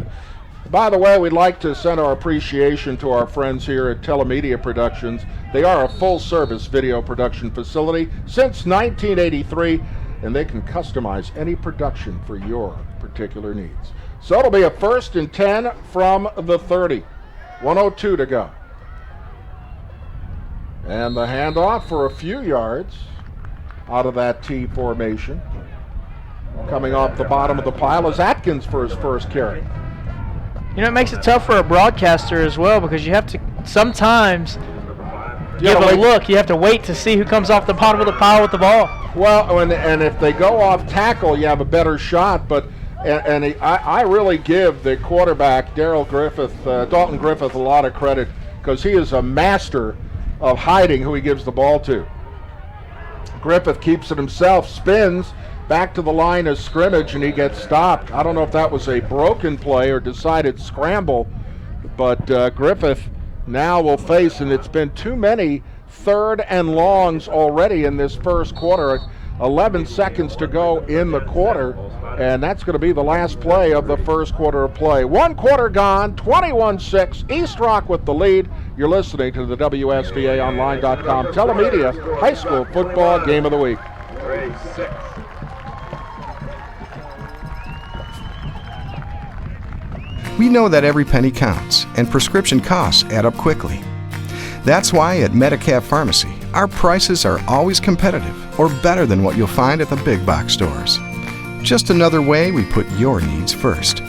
By the way, we'd like to send our appreciation to our friends here at Telemedia Productions. They are a full-service video production facility since 1983, and they can customize any production for your particular needs. So it'll be a 1st and 10 from the 30. 1:02 to go. And the handoff for a few yards out of that T formation. Coming off the bottom of the pile is Atkins for his first carry. You know, it makes it tough for a broadcaster as well, because you have to sometimes give a look. You have to wait to see who comes off the bottom of the pile with the ball. Well, and if they go off tackle, you have a better shot. But I really give the quarterback, Dalton Griffith, a lot of credit because he is a master of hiding who he gives the ball to. Griffith keeps it himself, spins back to the line of scrimmage, and he gets stopped. I don't know if that was a broken play or decided scramble, but Griffith now will face, and it's been too many third and longs already in this first quarter. 11 seconds to go in the quarter, and that's going to be the last play of the first quarter of play. 1 quarter gone, 21-6, East Rock with the lead. You're listening to the WSVAOnline.com Telemedia High School Football Game of the Week. 3-6. We know that every penny counts, and prescription costs add up quickly. That's why at Medicab Pharmacy, our prices are always competitive or better than what you'll find at the big box stores. Just another way we put your needs first.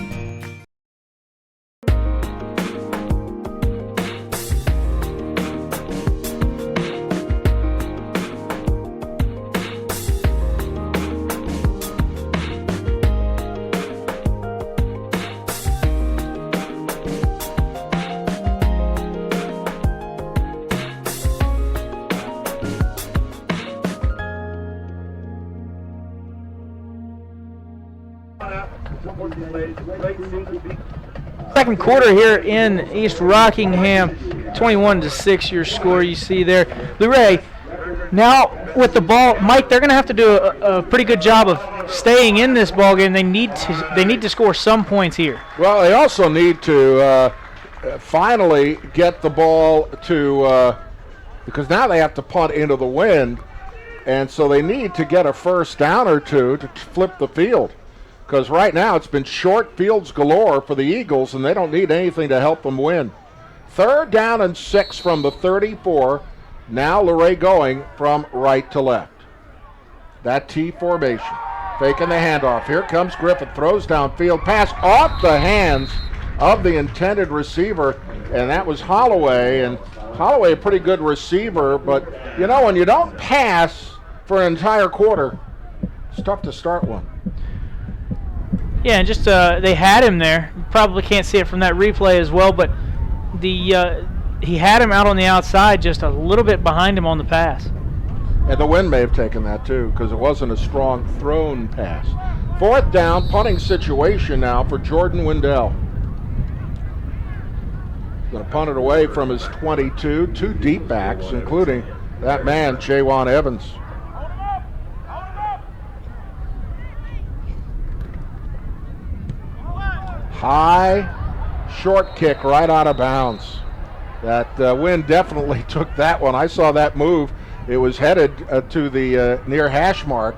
Second quarter here in East Rockingham, 21-6 your score you see there. Luray, now with the ball, Mike, they're going to have to do a pretty good job of staying in this ball game. They need to score some points here. Well, they also need to finally get the ball to because now they have to punt into the wind, and so they need to get a first down or two to flip the field. Because right now it's been short fields galore for the Eagles, and they don't need anything to help them win. 3rd down and 6 from the 34. Now Luray going from right to left. That T formation. Faking the handoff. Here comes Griffith. Throws downfield. Pass off the hands of the intended receiver, and that was Holloway. And Holloway, a pretty good receiver, but you know, when you don't pass for an entire quarter, it's tough to start one. Yeah, and just they had him there. You probably can't see it from that replay as well, but he had him out on the outside, just a little bit behind him on the pass. And the wind may have taken that too, because it wasn't a strong thrown pass. 4th down, punting situation now for Jordan Wendell. Going to punt it away from his 22. 2 deep backs, including that man, Jaywan Evans. High, short kick right out of bounds. That wind definitely took that one. I saw that move. It was headed to the near hash mark.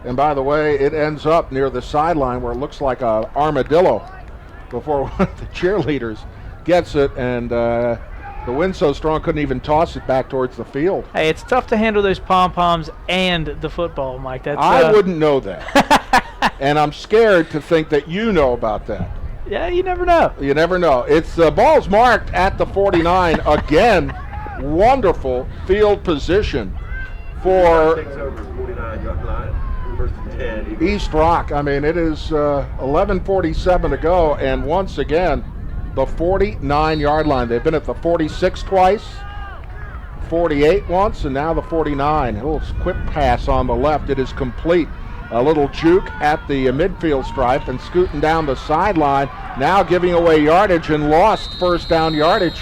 And by the way, it ends up near the sideline where it looks like an armadillo before one of the cheerleaders gets it. And the wind's so strong, couldn't even toss it back towards the field. Hey, it's tough to handle those pom-poms and the football, Mike. I wouldn't know that. And I'm scared to think that you know about that. Yeah, you never know. You never know. It's ball's marked at the 49. Again, wonderful field position for East Rock. I mean, it is 11:47 to go, and once again, the 49-yard line. They've been at the 46 twice, 48 once, and now the 49. A little quick pass on the left. It is complete. A little juke at the midfield stripe and scooting down the sideline. Now giving away yardage and lost first down yardage.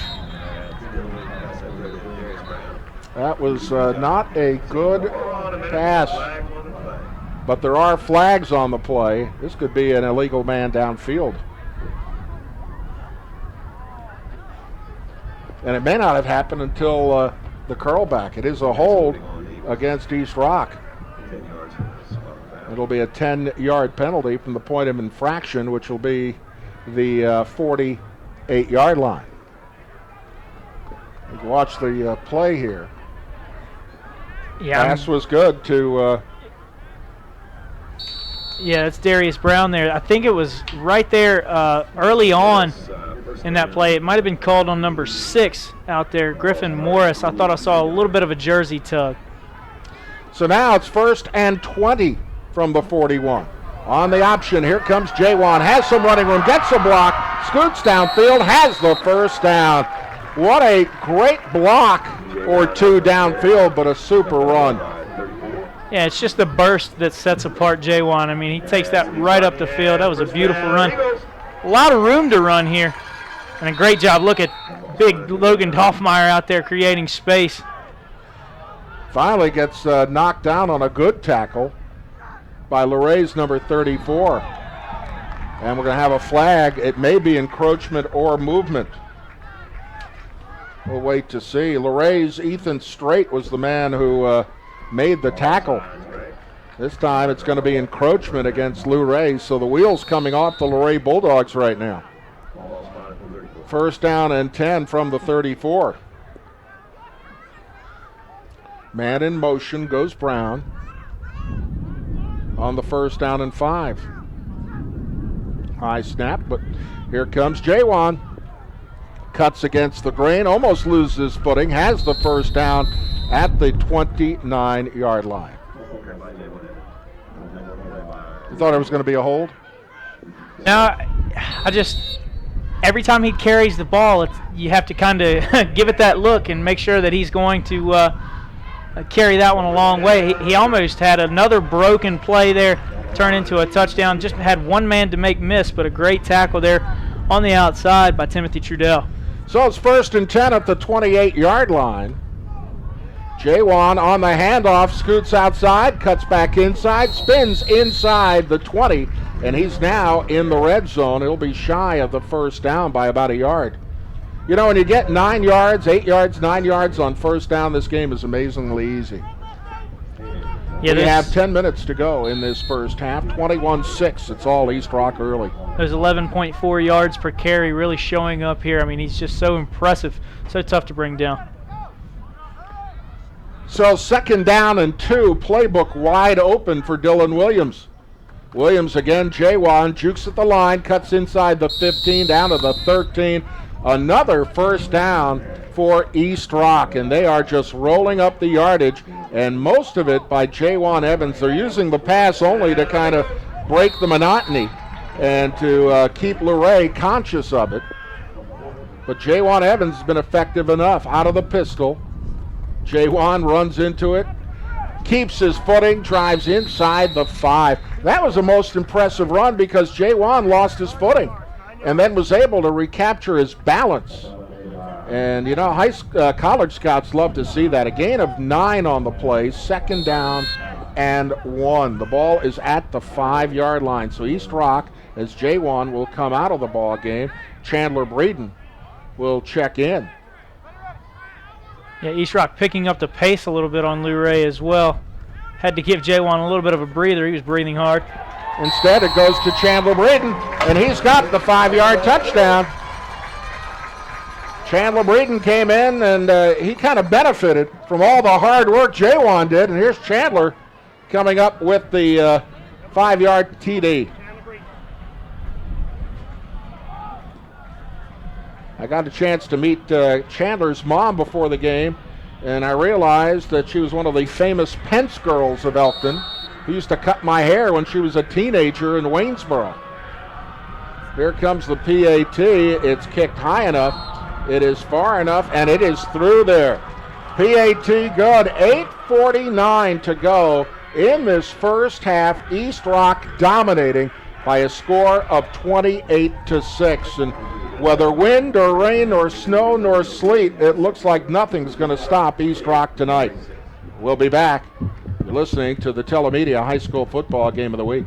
That was not a good pass. But there are flags on the play. This could be an illegal man downfield. And it may not have happened until the curlback. It is a hold against East Rock. It'll be a 10-yard penalty from the point of infraction, which will be the 48-yard line. You can watch the play here. Yeah, Pass was good to... yeah, it's Darius Brown there. I think it was right there early on in that play. It might have been called on number 6 out there, Griffin Morris. I thought I saw a little bit of a jersey tug. So now it's 1st and 20 from the 41. On the option, here comes Jawan, has some running room, gets a block, scoots downfield, has the first down. What a great block or two downfield, but a super run. Yeah, it's just the burst that sets apart Jawan. I mean, he takes that right up the field. That was a beautiful run. A lot of room to run here. And a great job. Look at big Logan Hoffmeyer out there creating space. Finally gets knocked down on a good tackle by Luray's number 34. And we're going to have a flag. It may be encroachment or movement. We'll wait to see. Luray's Ethan Strait was the man who made the tackle. This time it's going to be encroachment against Luray. So the wheels coming off the Luray Bulldogs right now. 1st down and 10 from the 34. Man in motion goes Brown on the 1st down and 5. High snap, but here comes Jawan. Cuts against the grain, almost loses his footing, has the first down at the 29-yard line. You thought it was going to be a hold? No, every time he carries the ball, you have to kind of give it that look and make sure that he's going to carry that one a long way. He almost had another broken play there turn into a touchdown. Just had one man to make miss, but a great tackle there on the outside by Timothy Trudell. So it's 1st and 10 at the 28-yard line. Jawan on the handoff, scoots outside, cuts back inside, spins inside the 20, and he's now in the red zone. He'll be shy of the first down by about a yard. You know, when you get 9 yards, 8 yards, 9 yards on first down, this game is amazingly easy. Yeah, we have 10 minutes to go in this first half. 21-6. It's all East Rock early. There's 11.4 yards per carry really showing up here. I mean, he's just so impressive, so tough to bring down. So 2nd down and 2, playbook wide open for Dylan Williams. Williams again, Jawan jukes at the line, cuts inside the 15 down to the 13. Another first down for East Rock, and they are just rolling up the yardage, and most of it by Jawan Evans. They're using the pass only to kind of break the monotony and to keep Luray conscious of it. But Jawan Evans has been effective enough out of the pistol. Jawan runs into it, keeps his footing, drives inside the 5. That was the most impressive run because Jawan lost his footing and then was able to recapture his balance. And, you know, college scouts love to see that. A gain of 9 on the play, 2nd down and 1. The ball is at the 5-yard line. So East Rock, as Jawan will come out of the ball game, Chandler Breeden will check in. Yeah, East Rock picking up the pace a little bit on Luray as well. Had to give Jawan a little bit of a breather. He was breathing hard. Instead, it goes to Chandler Breeden, and he's got the 5-yard touchdown. Chandler Breeden came in, and he kind of benefited from all the hard work Jawan did. And here's Chandler coming up with the 5-yard TD. I got a chance to meet Chandler's mom before the game, and I realized that she was one of the famous Pence girls of Elkton, who used to cut my hair when she was a teenager in Waynesboro. Here comes the PAT. It's kicked high enough. It is far enough, and it is through there. PAT good. 8:49 to go in this first half. East Rock dominating by a score of 28-6. And whether wind or rain or snow nor sleet, it looks like nothing's going to stop East Rock tonight. We'll be back. You're listening to the Telemedia High School Football Game of the Week.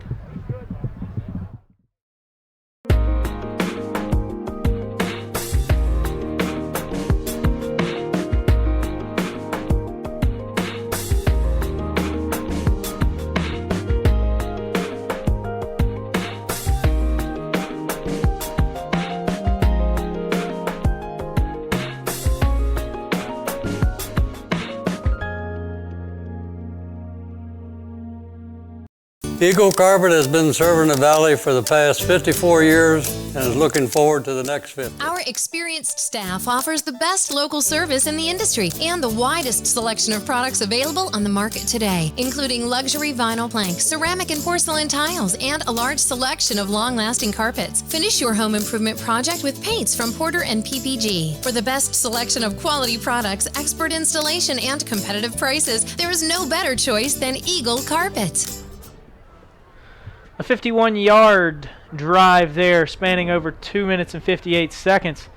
Eagle Carpet has been serving the Valley for the past 54 years and is looking forward to the next 50. Our experienced staff offers the best local service in the industry and the widest selection of products available on the market today, including luxury vinyl planks, ceramic and porcelain tiles, and a large selection of long-lasting carpets. Finish your home improvement project with paints from Porter and PPG. For the best selection of quality products, expert installation, and competitive prices, there is no better choice than Eagle Carpet. A 51-yard drive there, spanning over 2 minutes and 58 seconds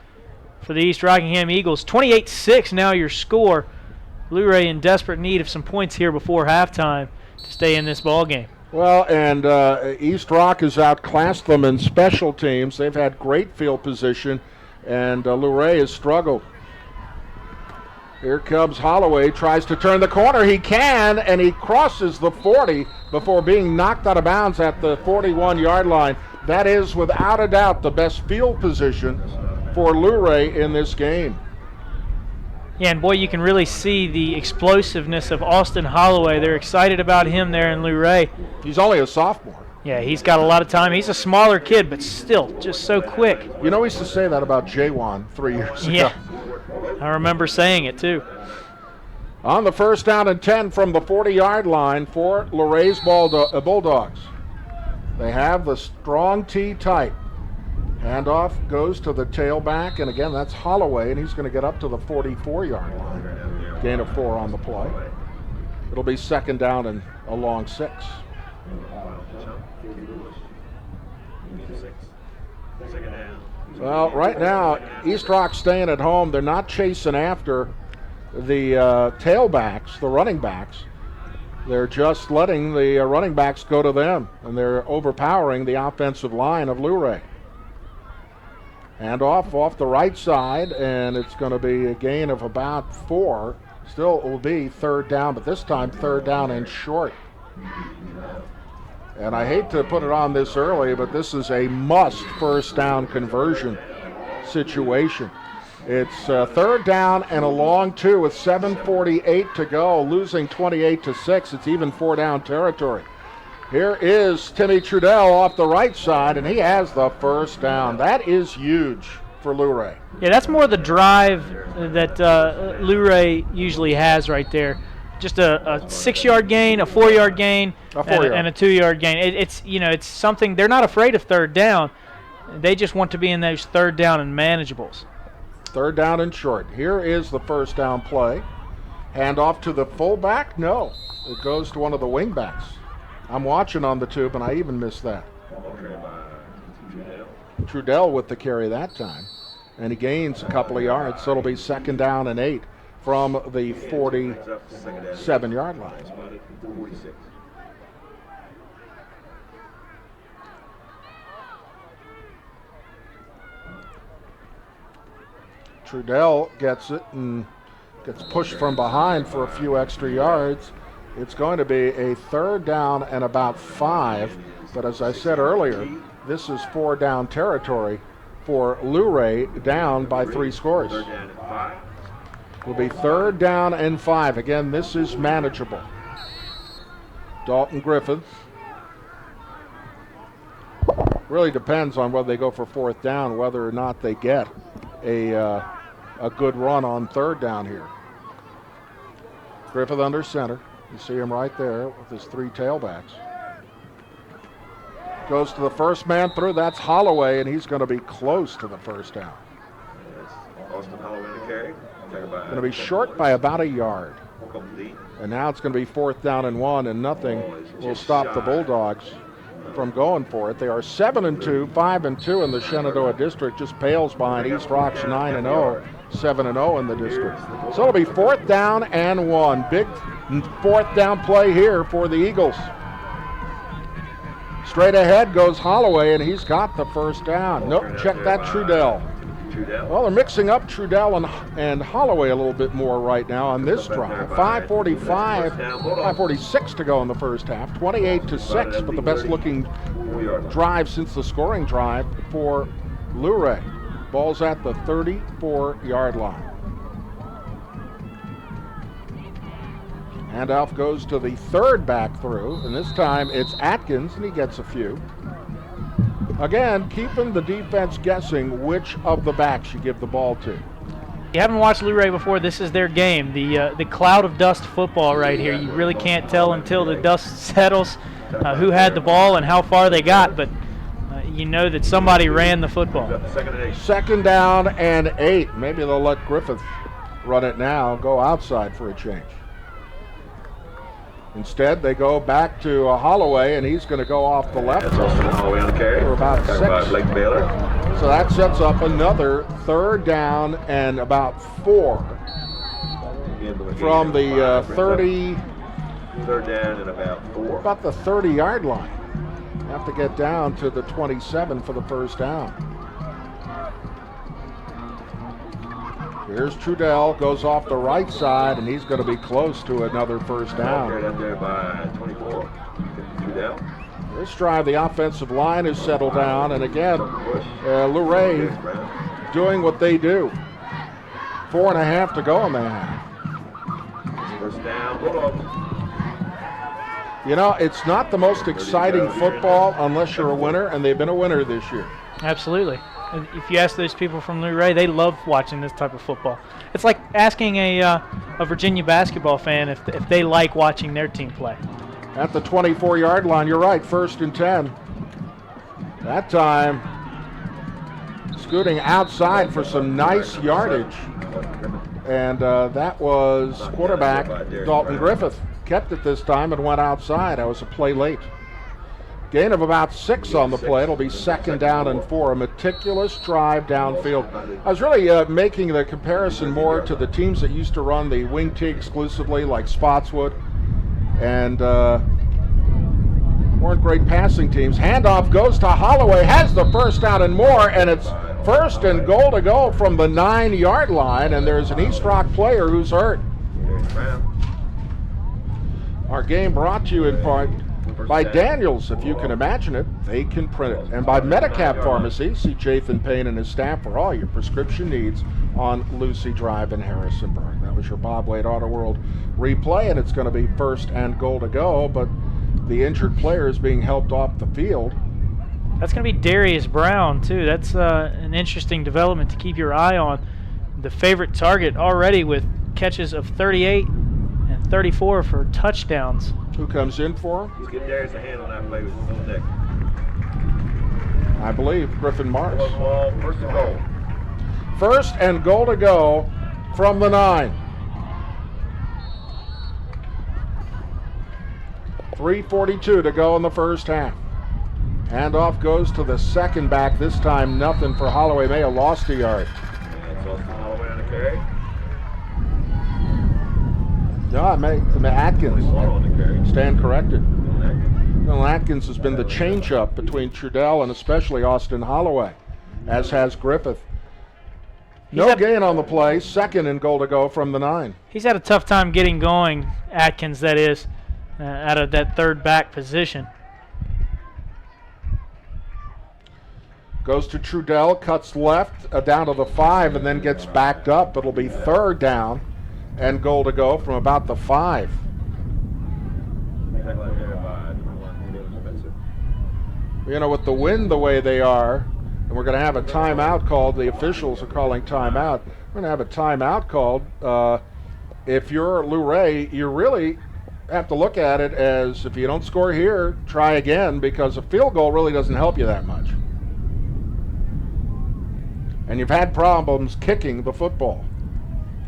for the East Rockingham Eagles. 28-6 now your score. Blue-Ray in desperate need of some points here before halftime to stay in this ball game. Well, and East Rock has outclassed them in special teams. They've had great field position, and Luray has struggled. Here comes Holloway, tries to turn the corner. He can, and he crosses the 40 before being knocked out of bounds at the 41-yard line. That is, without a doubt, the best field position for Luray in this game. Yeah, and boy, you can really see the explosiveness of Austin Holloway. They're excited about him there in Luray. He's only a sophomore. Yeah, he's got a lot of time. He's a smaller kid, but still just so quick. You know, we used to say that about Jaywan 3 years ago. Yeah, I remember saying it too. On the first down and 10 from the 40-yard line for Luray's Bulldogs. They have the strong tee tight. Handoff goes to the tailback, and again, that's Holloway, and he's going to get up to the 44-yard line. Gain of 4 on the play. It'll be second down and a long 6. Well, right now, East Rock staying at home. They're not chasing after the tailbacks, the running backs. They're just letting the running backs go to them, and they're overpowering the offensive line of Luray. And off the right side, and it's going to be a gain of about 4. Still, it will be third down, but this time third down and short. And I hate to put it on this early, but this is a must first down conversion situation. It's third down and a long 2 with 7:48 to go, losing 28-6. It's even 4-down territory. Here is Timmy Trudell off the right side, and he has the first down. That is huge for Luray. Yeah, that's more the drive that Luray usually has right there. Just a 6-yard gain, a 4-yard gain, and a 2-yard gain. It's something they're not afraid of third down. They just want to be in those third down and manageables. Third down and short. Here is the first down play. Hand off to the fullback? No. It goes to one of the wing backs. I'm watching on the tube, and I even missed that. Trudell with the carry that time. And he gains a couple of yards, so it'll be second down and 8 from the 47-yard line. Trudell gets it and gets pushed from behind for a few extra yards. It's going to be a third down and about 5, but as I said earlier, this is 4-down territory for Luray, down by 3 scores. Will be third down and 5. Again, this is manageable. Dalton Griffith. Really depends on whether they go for fourth down, whether or not they get a good run on third down here. Griffith under center. You see him right there with his 3 tailbacks. Goes to the first man through. That's Holloway, and he's going to be close to the first down. Austin Holloway to carry. Going to be short by about a yard. And now it's going to be fourth down and 1, and nothing will stop the Bulldogs from going for it. They are 7-2, 5-2 in the Shenandoah District, just pales behind East Rock's 9-0, 7-0 in the district. So it'll be fourth down and 1. Big fourth down play here for the Eagles. Straight ahead goes Holloway, and he's got the first down. Nope, check that Trudell. Well, they're mixing up Trudell and Holloway a little bit more right now on this drive. 5:46 to go in the first half. 28-6, but the best looking drive since the scoring drive for Luray. Ball's at the 34-yard line. Handoff goes to the third back through, and this time it's Atkins, and he gets a few. Again, keeping the defense guessing which of the backs you give the ball to. You haven't watched Luray before, this is their game. The cloud of dust football right here. You really can't tell until the dust settles who had the ball and how far they got, but you know that somebody ran the football. Second down and 8. Maybe they'll let Griffith run it now, go outside for a change. Instead, they go back to Holloway, and he's going to go off the left Holloway on the carry. for about 6. Blake Baylor. So that sets up another third down and about 4 from the 30. Third down and about 4. About the 30-yard line. Have to get down to the 27 for the first down. Here's Trudell, goes off the right side, and he's going to be close to another first down. Carried up there by 24. Trudell. This drive, the offensive line is settled down, and again, Luray doing what they do. 4.5 to go in the half. First down, Bulldogs. You know, it's not the most exciting football unless you're a winner, and they've been a winner this year. Absolutely. And if you ask those people from Luray, they love watching this type of football. It's like asking a Virginia basketball fan if they like watching their team play. At the 24-yard line, you're right, 1st and 10. That time, scooting outside for some nice yardage. And that was quarterback Dalton Griffith. Kept it this time and went outside. That was a play late. Gain of about 6 on the play. It'll be 2nd down and 4. A meticulous drive downfield. I was really making the comparison more to the teams that used to run the wing tee exclusively, like Spotswood, and weren't great passing teams. Handoff goes to Holloway, has the first down and more, and it's 1st and goal to go from the 9-yard line, and there's an East Rock player who's hurt. Our game brought to you in part by Daniels, if you can imagine it, they can print it. And by Medicap Pharmacy, see Jathan Payne and his staff for all your prescription needs on Lucy Drive in Harrisonburg. That was your Bob Wade Auto World replay, and it's going to be 1st and goal to go, but the injured player is being helped off the field. That's going to be Darius Brown, too. That's an interesting development to keep your eye on. The favorite target already with catches of 38 and 34 for touchdowns. Who comes in for him? He's getting Darius a hand on that play with his own neck. I believe Griffin Marks. 1st and goal. 1st and goal to go from the 9. 3:42 to go in the first half. Handoff goes to the second back. This time nothing for Holloway. May have lost a yard. And it's Austin Holloway on the carry. No, Atkins. Stand corrected. Well, Atkins has been the change-up between Trudell and especially Austin Holloway, as has Griffith. No gain on the play. 2nd and goal to go from the 9. He's had a tough time getting going, Atkins, that is, out of that third back position. Goes to Trudell, cuts left down to the 5, and then gets backed up. It'll be 3rd down and goal to go from about the 5. You know, with the wind the way they are, and we're going to have a timeout called. The officials are calling timeout. We're going to have a timeout called. If you're Luray, you really have to look at it as if you don't score here, try again, because a field goal really doesn't help you that much. And you've had problems kicking the football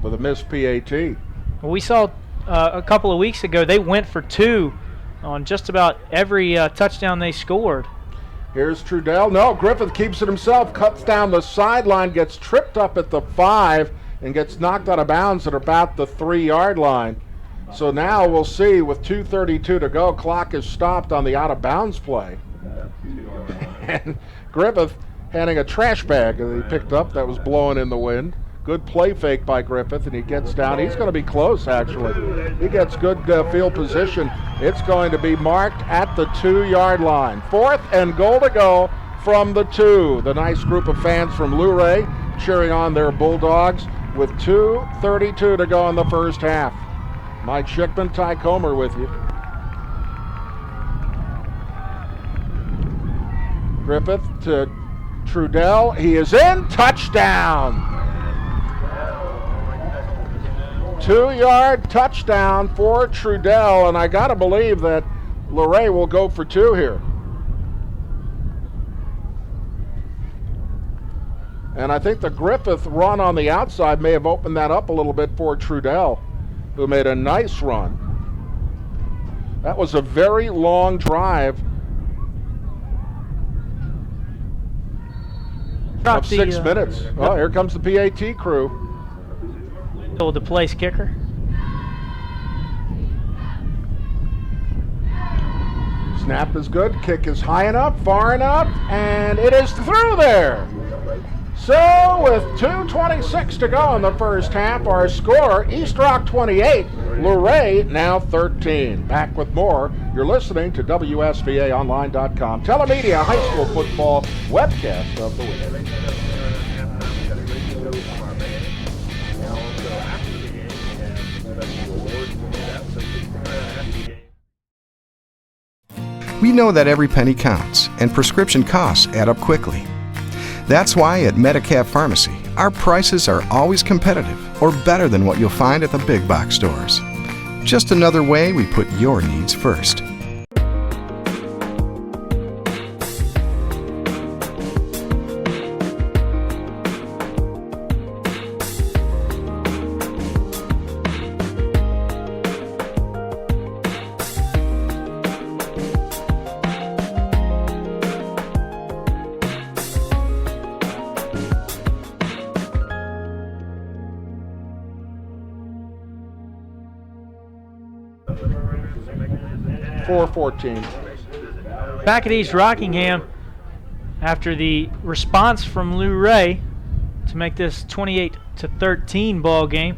with a missed PAT. Well, we saw a couple of weeks ago they went for 2 on just about every touchdown they scored. Here's Trudell. No, Griffith keeps it himself, cuts down the sideline, gets tripped up at the 5, and gets knocked out of bounds at about the 3-yard line. So now we'll see with 2:32 to go, clock is stopped on the out-of-bounds play. And Griffith handing a trash bag that he picked up that was blowing in the wind. Good play fake by Griffith, and he gets down. He's going to be close, actually. He gets good field position. It's going to be marked at the 2-yard line. 4th and goal to go from the 2. The nice group of fans from Luray cheering on their Bulldogs with 2:32 to go in the first half. Mike Schickman, Ty Comer with you. Griffith to Trudell. He is in. Touchdown. 2-yard touchdown for Trudell, and I got to believe that Luray will go for 2 here. And I think the Griffith run on the outside may have opened that up a little bit for Trudell, who made a nice run. That was a very long drive of 6 minutes. Oh, here comes the PAT crew. The place kicker. Snap is good. Kick is high enough, far enough, and it is through there. So with 2:26 to go in the first half, our score, East Rock 28, Luray now 13. Back with more. You're listening to WSVAOnline.com, Telemedia High School Football webcast of the week. We know that every penny counts, and prescription costs add up quickly. That's why at Medicab Pharmacy, our prices are always competitive or better than what you'll find at the big box stores. Just another way we put your needs first. Back at East Rockingham, after the response from Luray to make this 28-13 ball game.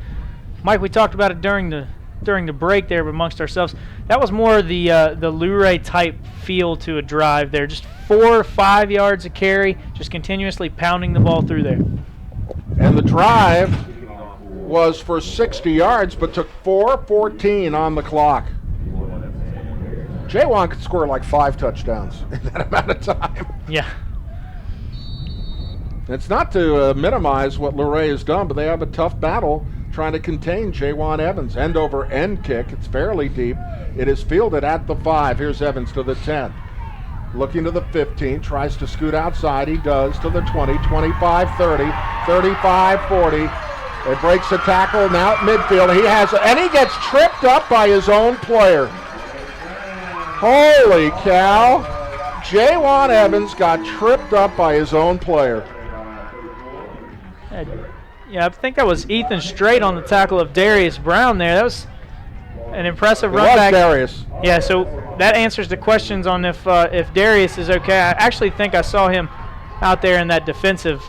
Mike, we talked about it during the break there amongst ourselves. That was more the Luray type feel to a drive there. Just 4 or 5 yards of carry, just continuously pounding the ball through there. And the drive was for 60 yards, but took 4:14 on the clock. J1 could score like 5 touchdowns in that amount of time. Yeah. It's not to minimize what Luray has done, but they have a tough battle trying to contain J1 Evans. End over end kick. It's fairly deep. It is fielded at the 5. Here's Evans to the 10. Looking to the 15. Tries to scoot outside. He does to the 20, 25, 30, 35, 40. It breaks the tackle now at midfield. And he gets tripped up by his own player. Holy cow. J1 Evans got tripped up by his own player. Yeah, I think that was Ethan Strait on the tackle of Darius Brown there. That was an impressive run back. Darius. Yeah, so that answers the questions on if Darius is okay. I actually think I saw him out there in that defensive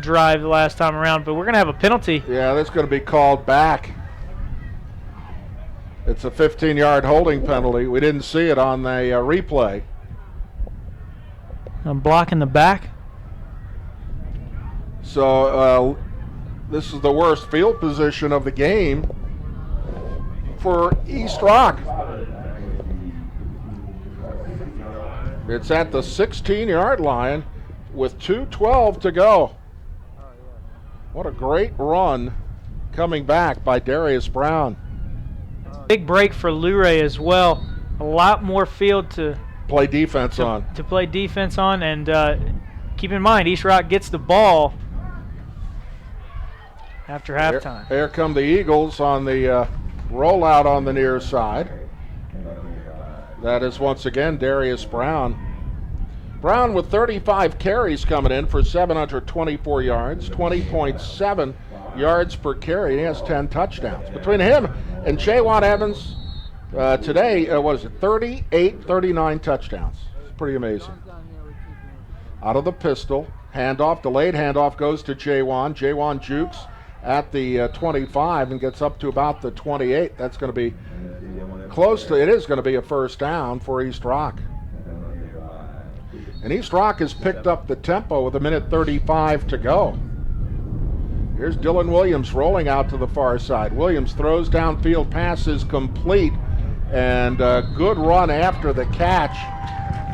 drive the last time around, but we're going to have a penalty. Yeah, that's going to be called back. It's a 15-yard holding penalty. We didn't see it on the replay. I'm blocking the back. So this is the worst field position of the game for East Rock. It's at the 16-yard line with 2:12 to go. What a great run coming back by Darius Brown. Big break for Luray as well. A lot more field to play defense on. To play defense on, and keep in mind, East Rock gets the ball after halftime. There come the Eagles on the rollout on the near side. That is once again Darius Brown. Brown with 35 carries coming in for 724 yards, 20.7 yards per carry. He has 10 touchdowns. Between him and J1 Evans today, 39 touchdowns. It's pretty amazing. Out of the pistol, handoff, delayed handoff goes to J1. J1 jukes at the 25 and gets up to about the 28. That's going to be close to, it is going to be a first down for East Rock. And East Rock has picked up the tempo with 1:35 to go. Here's Dylan Williams rolling out to the far side. Williams throws downfield, pass is complete, and a good run after the catch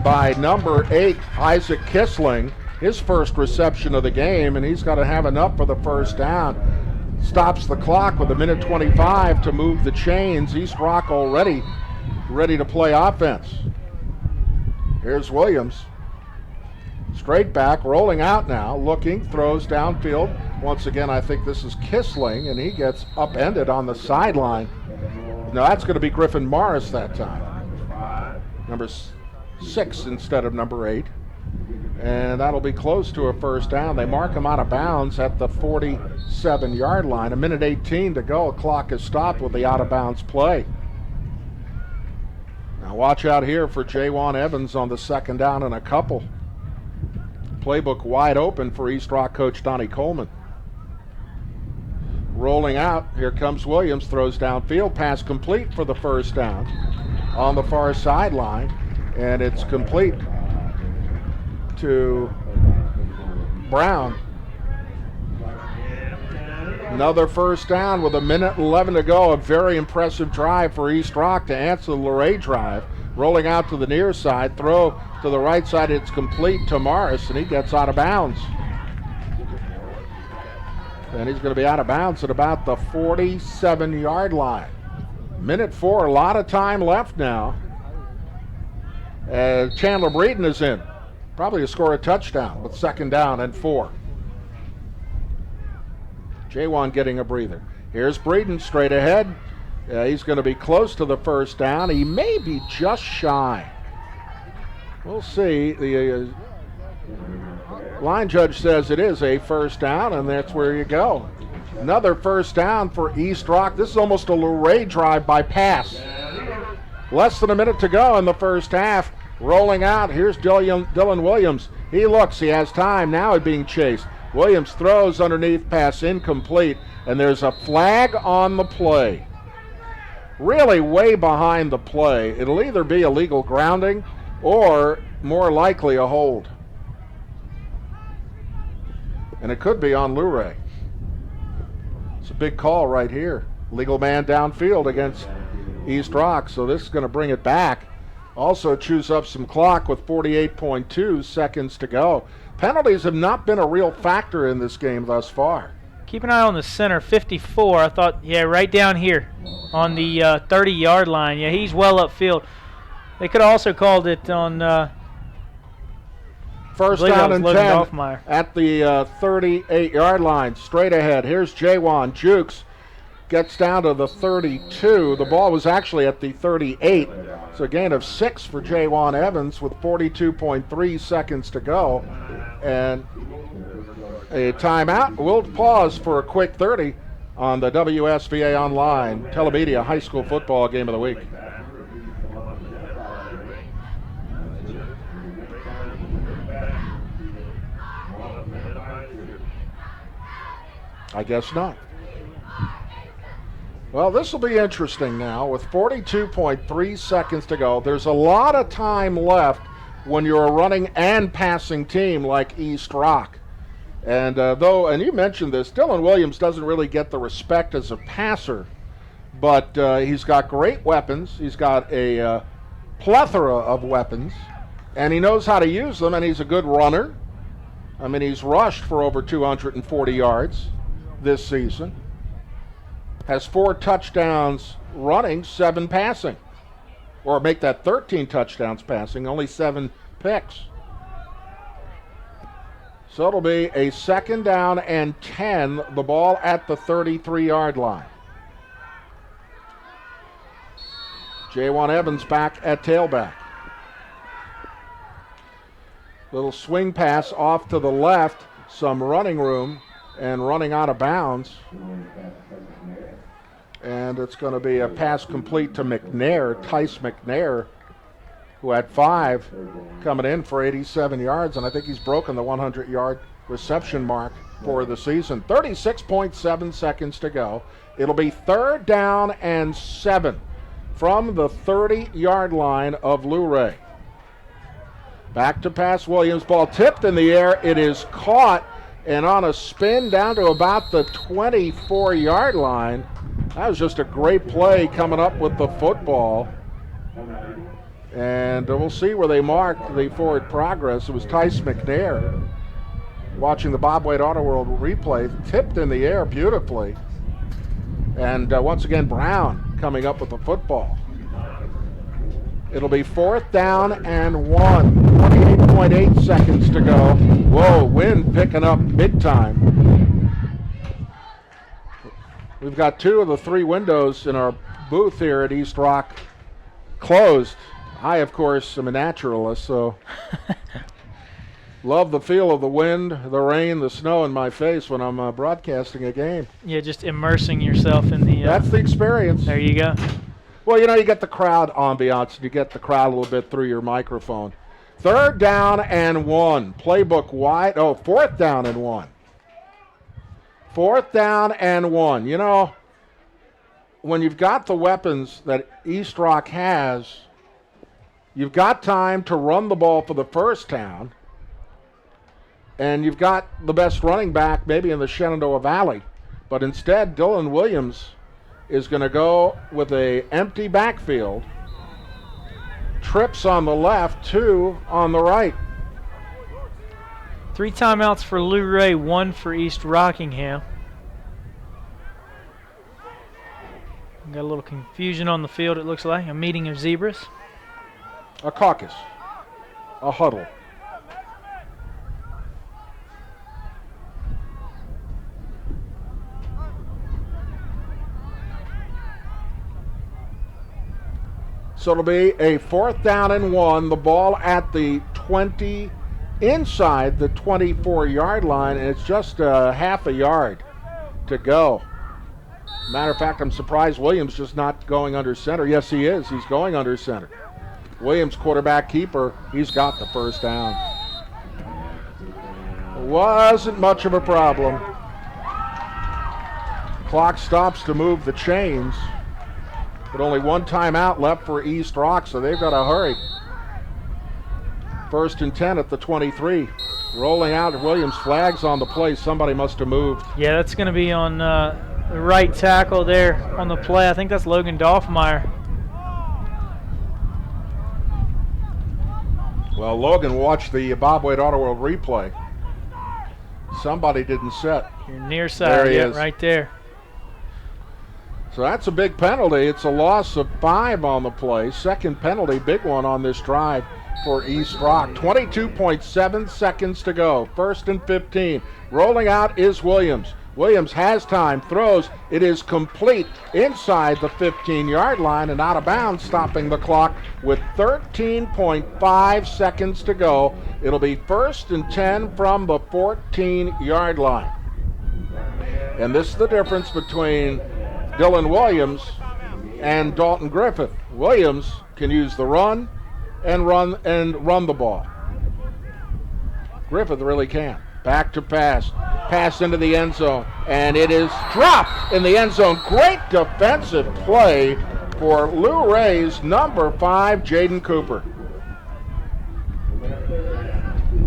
by number 8, Isaac Kissling. His first reception of the game, and he's got to have enough for the first down. Stops the clock with 1:25 to move the chains. East Rock already ready to play offense. Here's Williams. Straight back, rolling out now, looking, throws downfield. Once again, I think this is Kissling, and he gets upended on the sideline. Now that's going to be Griffin Morris that time. Number 6 instead of number 8. And that'll be close to a first down. They mark him out of bounds at the 47-yard line. 1:18 to go. Clock is stopped with the out-of-bounds play. Now watch out here for Jaywan Evans on the second down and a couple. Playbook wide open for East Rock coach Donnie Coleman. Rolling out, here comes Williams, throws downfield, pass complete for the first down on the far sideline, and it's complete to Brown. Another first down with 1:11 to go. A very impressive drive for East Rock to answer the Luray drive. Rolling out to the near side, throw to the right side, it's complete to Morris, and he gets out of bounds. And he's going to be out of bounds at about the 47-yard line. 1:04, a lot of time left now. Chandler Breeden is in. Probably to score a touchdown with second down and 4. Jaywan getting a breather. Here's Breeden straight ahead. He's going to be close to the first down. He may be just shy. We'll see. The line judge says it is a first down, and that's where you go. Another first down for East Rock. This is almost a Luray drive by pass. Less than a minute to go in the first half. Rolling out, here's Dylan Williams. He looks, he has time, now he's being chased. Williams throws underneath, pass incomplete, and there's a flag on the play. Really way behind the play. It'll either be illegal grounding or more likely a hold. And it could be on Luray. It's a big call right here. Legal man downfield against East Rock, so this is going to bring it back. Also chews up some clock with 48.2 seconds to go. Penalties have not been a real factor in this game thus far. Keep an eye on the center, 54. I thought, yeah, right down here on the 30-yard line. Yeah, he's well upfield. They could have also called it on first down and 10 at the 38-yard line. Straight ahead. Here's Jaywan. Jukes gets down to the 32. The ball was actually at the 38. So a gain of 6 for Jaywan Evans with 42.3 seconds to go. And a timeout. We'll pause for a quick 30 on the WSVA Online Telemedia High School Football Game of the Week. I guess not. Well, this will be interesting now with 42.3 seconds to go. There's a lot of time left when you're a running and passing team like East Rock. And and you mentioned this, Dylan Williams doesn't really get the respect as a passer, but he's got great weapons. He's got a plethora of weapons, and he knows how to use them, and he's a good runner. I mean, he's rushed for over 240 yards this season. Has 4 touchdowns running, 7 passing. Or make that 13 touchdowns passing, only 7 picks. So it'll be a second down and 10, the ball at the 33-yard line. Jaywan Evans back at tailback. Little swing pass off to the left, some running room, and running out of bounds. And it's going to be a pass complete to McNair, Tice McNair, who had 5 coming in for 87 yards, and I think he's broken the 100-yard reception mark for the season. 36.7 seconds to go. It'll be third down and 7 from the 30-yard line of Luray. Back to pass Williams. Ball tipped in the air. It is caught and on a spin down to about the 24-yard line. That was just a great play coming up with the football. And we'll see where they mark the forward progress. It was Tice McNair, watching the Bob Wade Auto World replay, tipped in the air beautifully. And once again, Brown coming up with the football. It'll be 4th down and 1. 28.8 seconds to go. Whoa, wind picking up big time. We've got 2 of the 3 windows in our booth here at East Rock closed. I, of course, am a naturalist, so love the feel of the wind, the rain, the snow in my face when I'm broadcasting a game. Yeah, just immersing yourself in the... That's the experience. There you go. Well, you know, you get the crowd ambiance, and you get the crowd a little bit through your microphone. 3rd down and 1. Playbook wide. Oh, 4th down and 1. 4th down and 1. You know, when you've got the weapons that East Rock has, you've got time to run the ball for the first down, and you've got the best running back maybe in the Shenandoah Valley. But instead, Dylan Williams is going to go with a empty backfield. Trips on the left, 2 on the right. 3 timeouts for Lou Ray, 1 for East Rockingham. Got a little confusion on the field, it looks like. A meeting of zebras. A caucus. A huddle. So it'll be a 4th down and 1. The ball at the 20, inside the 24-yard line, and it's just half a yard to go. Matter of fact, I'm surprised Williams just not going under center. Yes, he is. He's going under center. Williams, quarterback keeper, he's got the first down. Wasn't much of a problem. Clock stops to move the chains. But only 1 timeout left for East Rock, so they've got to hurry. 1st and 10 at the 23. Rolling out, Williams flags on the play. Somebody must have moved. Yeah, that's going to be on the right tackle there on the play. I think that's Logan Dolfmeyer. Well, Logan watched the Bob Wade Auto World replay. Somebody didn't set. Your near side, there he is. Right there. So that's a big penalty. It's a loss of 5 on the play. Second penalty, big one on this drive for East Rock. 22.7 seconds to go. 1st and 15. Rolling out is Williams. Williams has time, throws. It is complete inside the 15-yard line and out of bounds, stopping the clock with 13.5 seconds to go. It'll be 1st and 10 from the 14-yard line. And this is the difference between Dylan Williams and Dalton Griffith. Williams can use the run run the ball. Griffith really can't. Back to pass. Pass into the end zone. And it is dropped in the end zone. Great defensive play for Lou Ray's number 5, Jaden Cooper.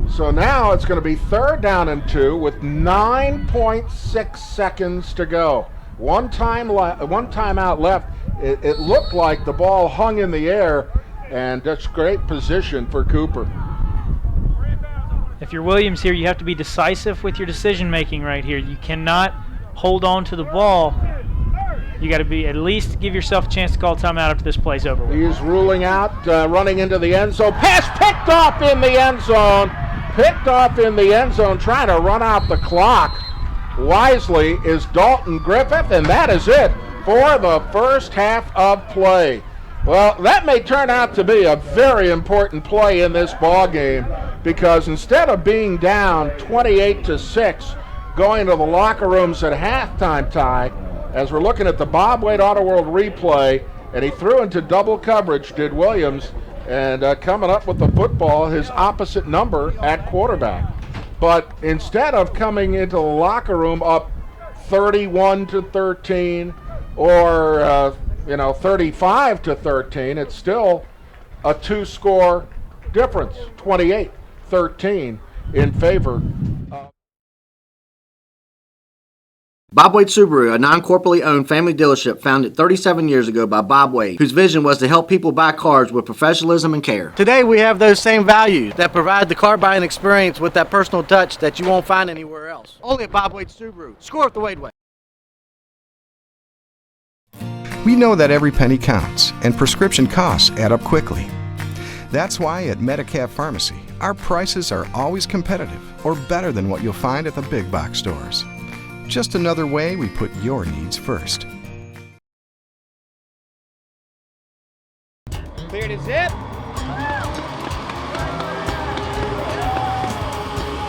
So now it's going to be 3rd down and 2 with 9.6 seconds to go. One time out left. It looked like the ball hung in the air, and that's great position for Cooper. If you're Williams here, you have to be decisive with your decision making right here. You cannot hold on to the ball. You got to be at least give yourself a chance to call timeout after this play's over. He's ruling out, running into the end zone. Pass picked off in the end zone. Picked off in the end zone, trying to run out the clock. Wisely is Dalton Griffith, and that is it for the first half of play. Well, that may turn out to be a very important play in this ball game, because instead of being down 28-6, going to the locker rooms at halftime tie, as we're looking at the Bob Wade Auto World replay, and he threw into double coverage, did Williams, and coming up with the football, his opposite number at quarterback. But instead of coming into the locker room up 31-13 or 35-13, it's still a 2-score difference, 28-13 in favor Bob Wade Subaru, a non-corporately owned family dealership founded 37 years ago by Bob Wade, whose vision was to help people buy cars with professionalism and care. Today we have those same values that provide the car buying experience with that personal touch that you won't find anywhere else. Only at Bob Wade Subaru. Score it the Wade way. We know that every penny counts, and prescription costs add up quickly. That's why at Medicab Pharmacy, our prices are always competitive or better than what you'll find at the big box stores. Just another way we put your needs first. Clear to zip.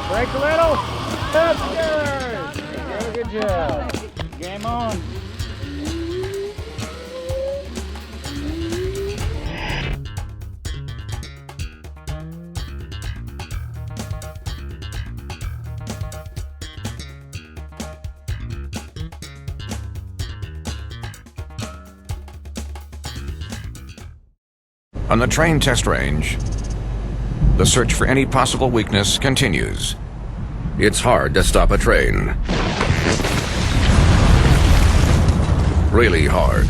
Break a little. That's good. Good job. Game on. On the train test range, the search for any possible weakness continues. It's hard to stop a train. Really hard.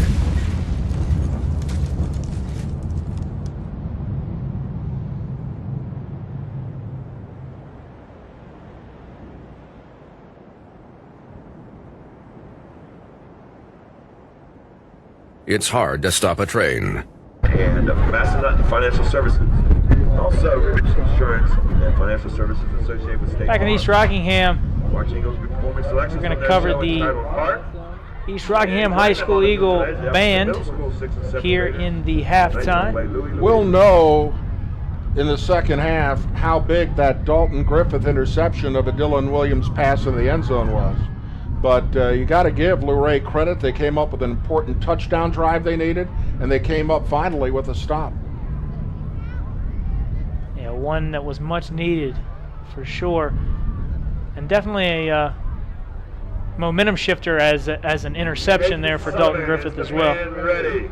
It's hard to stop a train. And Massanutten Financial Services. Also, Rich Insurance and Financial Services associated with State Back in East Rockingham, Watch Eagles be performing selections we're going from to their cover show entitled the Heart. East Rockingham High School Eagle Band here in the halftime. We'll know in the second half how big that Dalton Griffith interception of a Dylan Williams pass in the end zone was. But you got to give Luray credit. They came up with an important touchdown drive they needed, and they came up finally with a stop. Yeah, one that was much needed for sure, and definitely a momentum shifter as an interception there for Dalton Griffith as well. Ready.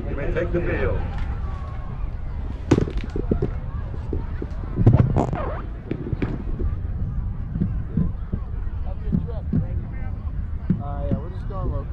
You may take the field. Yeah, we're just going low.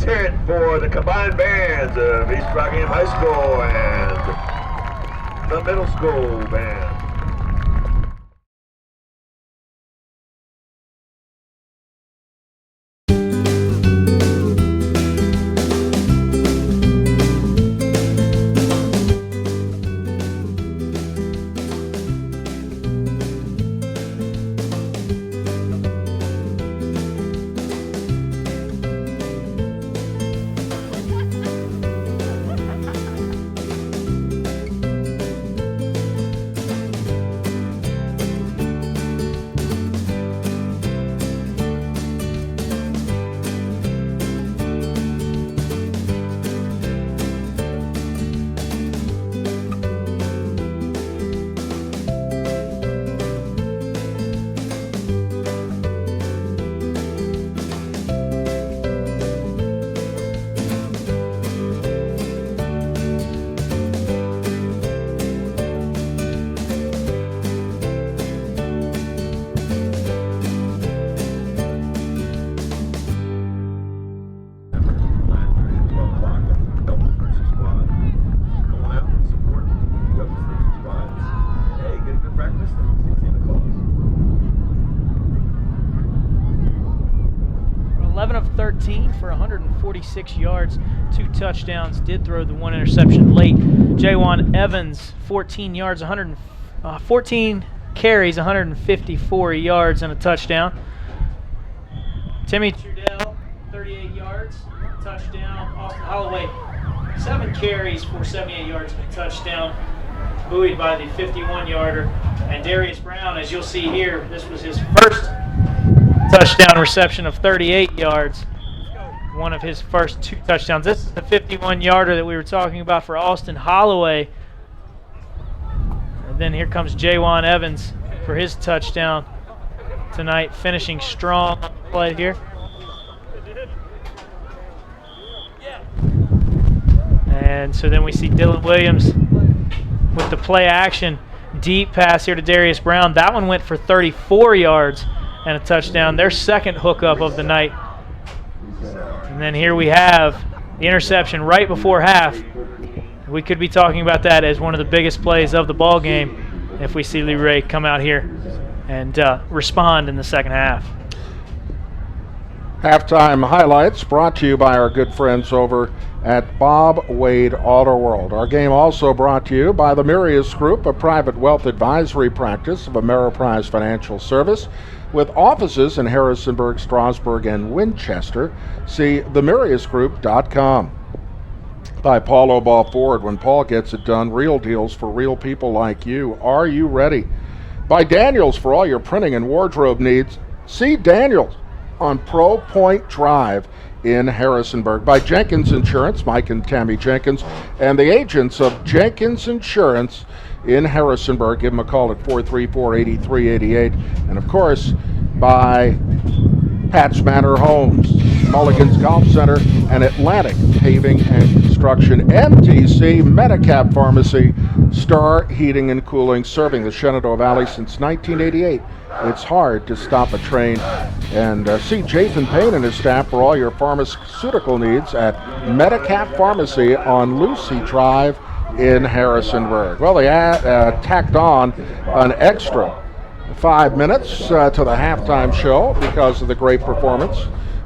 Let's hear it for the combined bands of East Rockingham High School and the middle school band. For 146 yards, 2 touchdowns, did throw the 1 interception late. Jawan Evans, 14 yards, 14 carries, 154 yards and a touchdown. Timmy Trudell, 38 yards, touchdown. Austin Holloway, 7 carries for 78 yards and a touchdown, buoyed by the 51-yarder. And Darius Brown, as you'll see here, this was his first touchdown reception of 38 yards. One of his first 2 touchdowns. This is the 51-yarder that we were talking about for Austin Holloway. And then here comes Jawan Evans for his touchdown tonight, finishing strong on the play here. And so then we see Dylan Williams with the play action. Deep pass here to Darius Brown. That one went for 34 yards and a touchdown. Their second hookup of the night. And then here we have the interception right before half. We could be talking about that as one of the biggest plays of the ball game if we see Lee Ray come out here and respond in the second half. Halftime highlights brought to you by our good friends over at Bob Wade Auto World. Our game also brought to you by the Mirius Group, a private wealth advisory practice of Ameriprise Financial Service, with offices in Harrisonburg, Strasburg, and Winchester. See themiriusgroup.com. By Paul O'Ball Ford. When Paul gets it done, real deals for real people like you. Are you ready? By Daniels for all your printing and wardrobe needs. See Daniels on Pro Point Drive in Harrisonburg. By Jenkins Insurance, Mike and Tammy Jenkins, and the agents of Jenkins Insurance in Harrisonburg. Give them a call at 434-8388. And of course, by Pat's Manor Homes, Mulligan's Golf Center, and Atlantic Paving and Construction. MTC, Medicap Pharmacy, Star Heating and Cooling, serving the Shenandoah Valley since 1988. It's hard to stop a train. And see Jason Payne and his staff for all your pharmaceutical needs at Medicap Pharmacy on Lucy Drive in Harrisonburg. Well, they tacked on an extra 5 minutes to the halftime show because of the great performance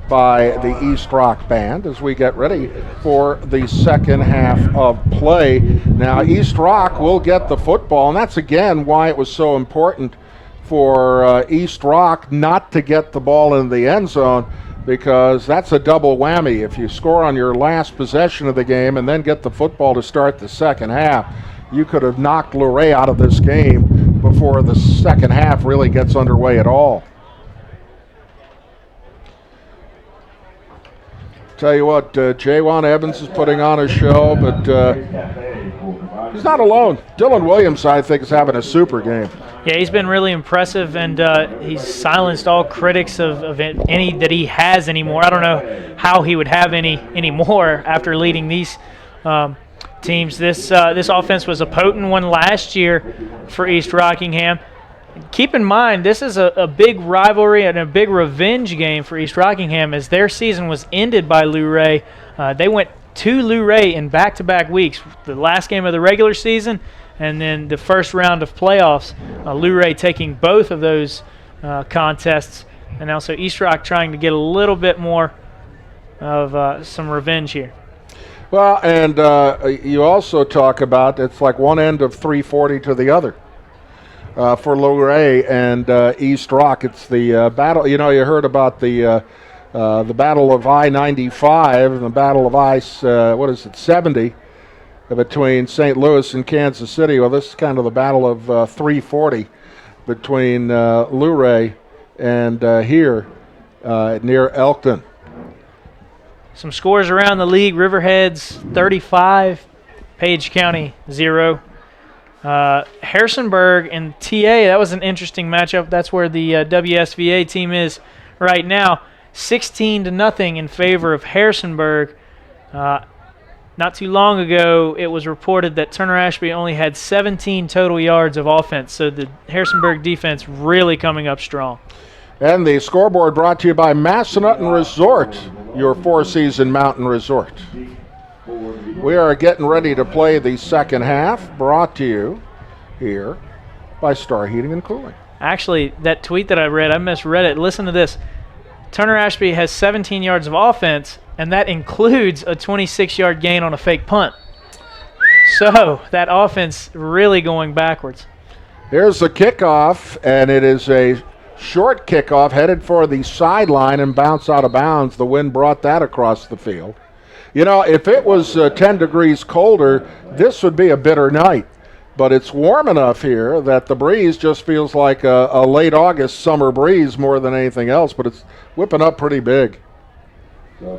by the East Rock Band as we get ready for the second half of play. Now, East Rock will get the football, and that's again why it was so important for East Rock not to get the ball in the end zone, because that's a double whammy. If you score on your last possession of the game and then get the football to start the second half, you could have knocked Luray out of this game before the second half really gets underway at all. Tell you what, Jawan Evans is putting on a show, but he's not alone. Dylan Williams, I think, is having a super game. Yeah, he's been really impressive, and he's silenced all critics of any that he has anymore. I don't know how he would have any more after leading these teams. This offense was a potent one last year for East Rockingham. keep in mind, this is a big rivalry and a big revenge game for East Rockingham, as their season was ended by Luray. They went to Luray in back-to-back weeks, the last game of the regular season and then the first round of playoffs. Luray taking both of those contests, and also East Rock trying to get a little bit more of some revenge here. Well, and you also talk about it's like one end of 340 to the other. For Luray and East Rock, it's the battle. You know, you heard about the battle of I-95 and the battle of I-70 between St. Louis and Kansas City. Well, this is kind of the battle of 340 between Luray and here near Elkton. Some scores around the league: Riverhead's 35, Page County 0. Harrisonburg and TA, that was an interesting matchup. That's where the WSVA team is right now. 16-0 in favor of Harrisonburg. Not too long ago, it was reported that Turner Ashby only had 17 total yards of offense, so the Harrisonburg defense really coming up strong. And the scoreboard brought to you by Massanutten Resort, your four-season mountain resort. We are getting ready to play the second half, brought to you here by Star Heating and Cooling. Actually, that tweet that I read, I misread it. Listen to this. Turner Ashby has 17 yards of offense, and that includes a 26-yard gain on a fake punt. So that offense really going backwards. Here's the kickoff, and it is a short kickoff headed for the sideline and bounce out of bounds. The wind brought that across the field. You know, if it was 10 degrees colder, this would be a bitter night. But it's warm enough here that the breeze just feels like a late August summer breeze more than anything else, but it's whipping up pretty big.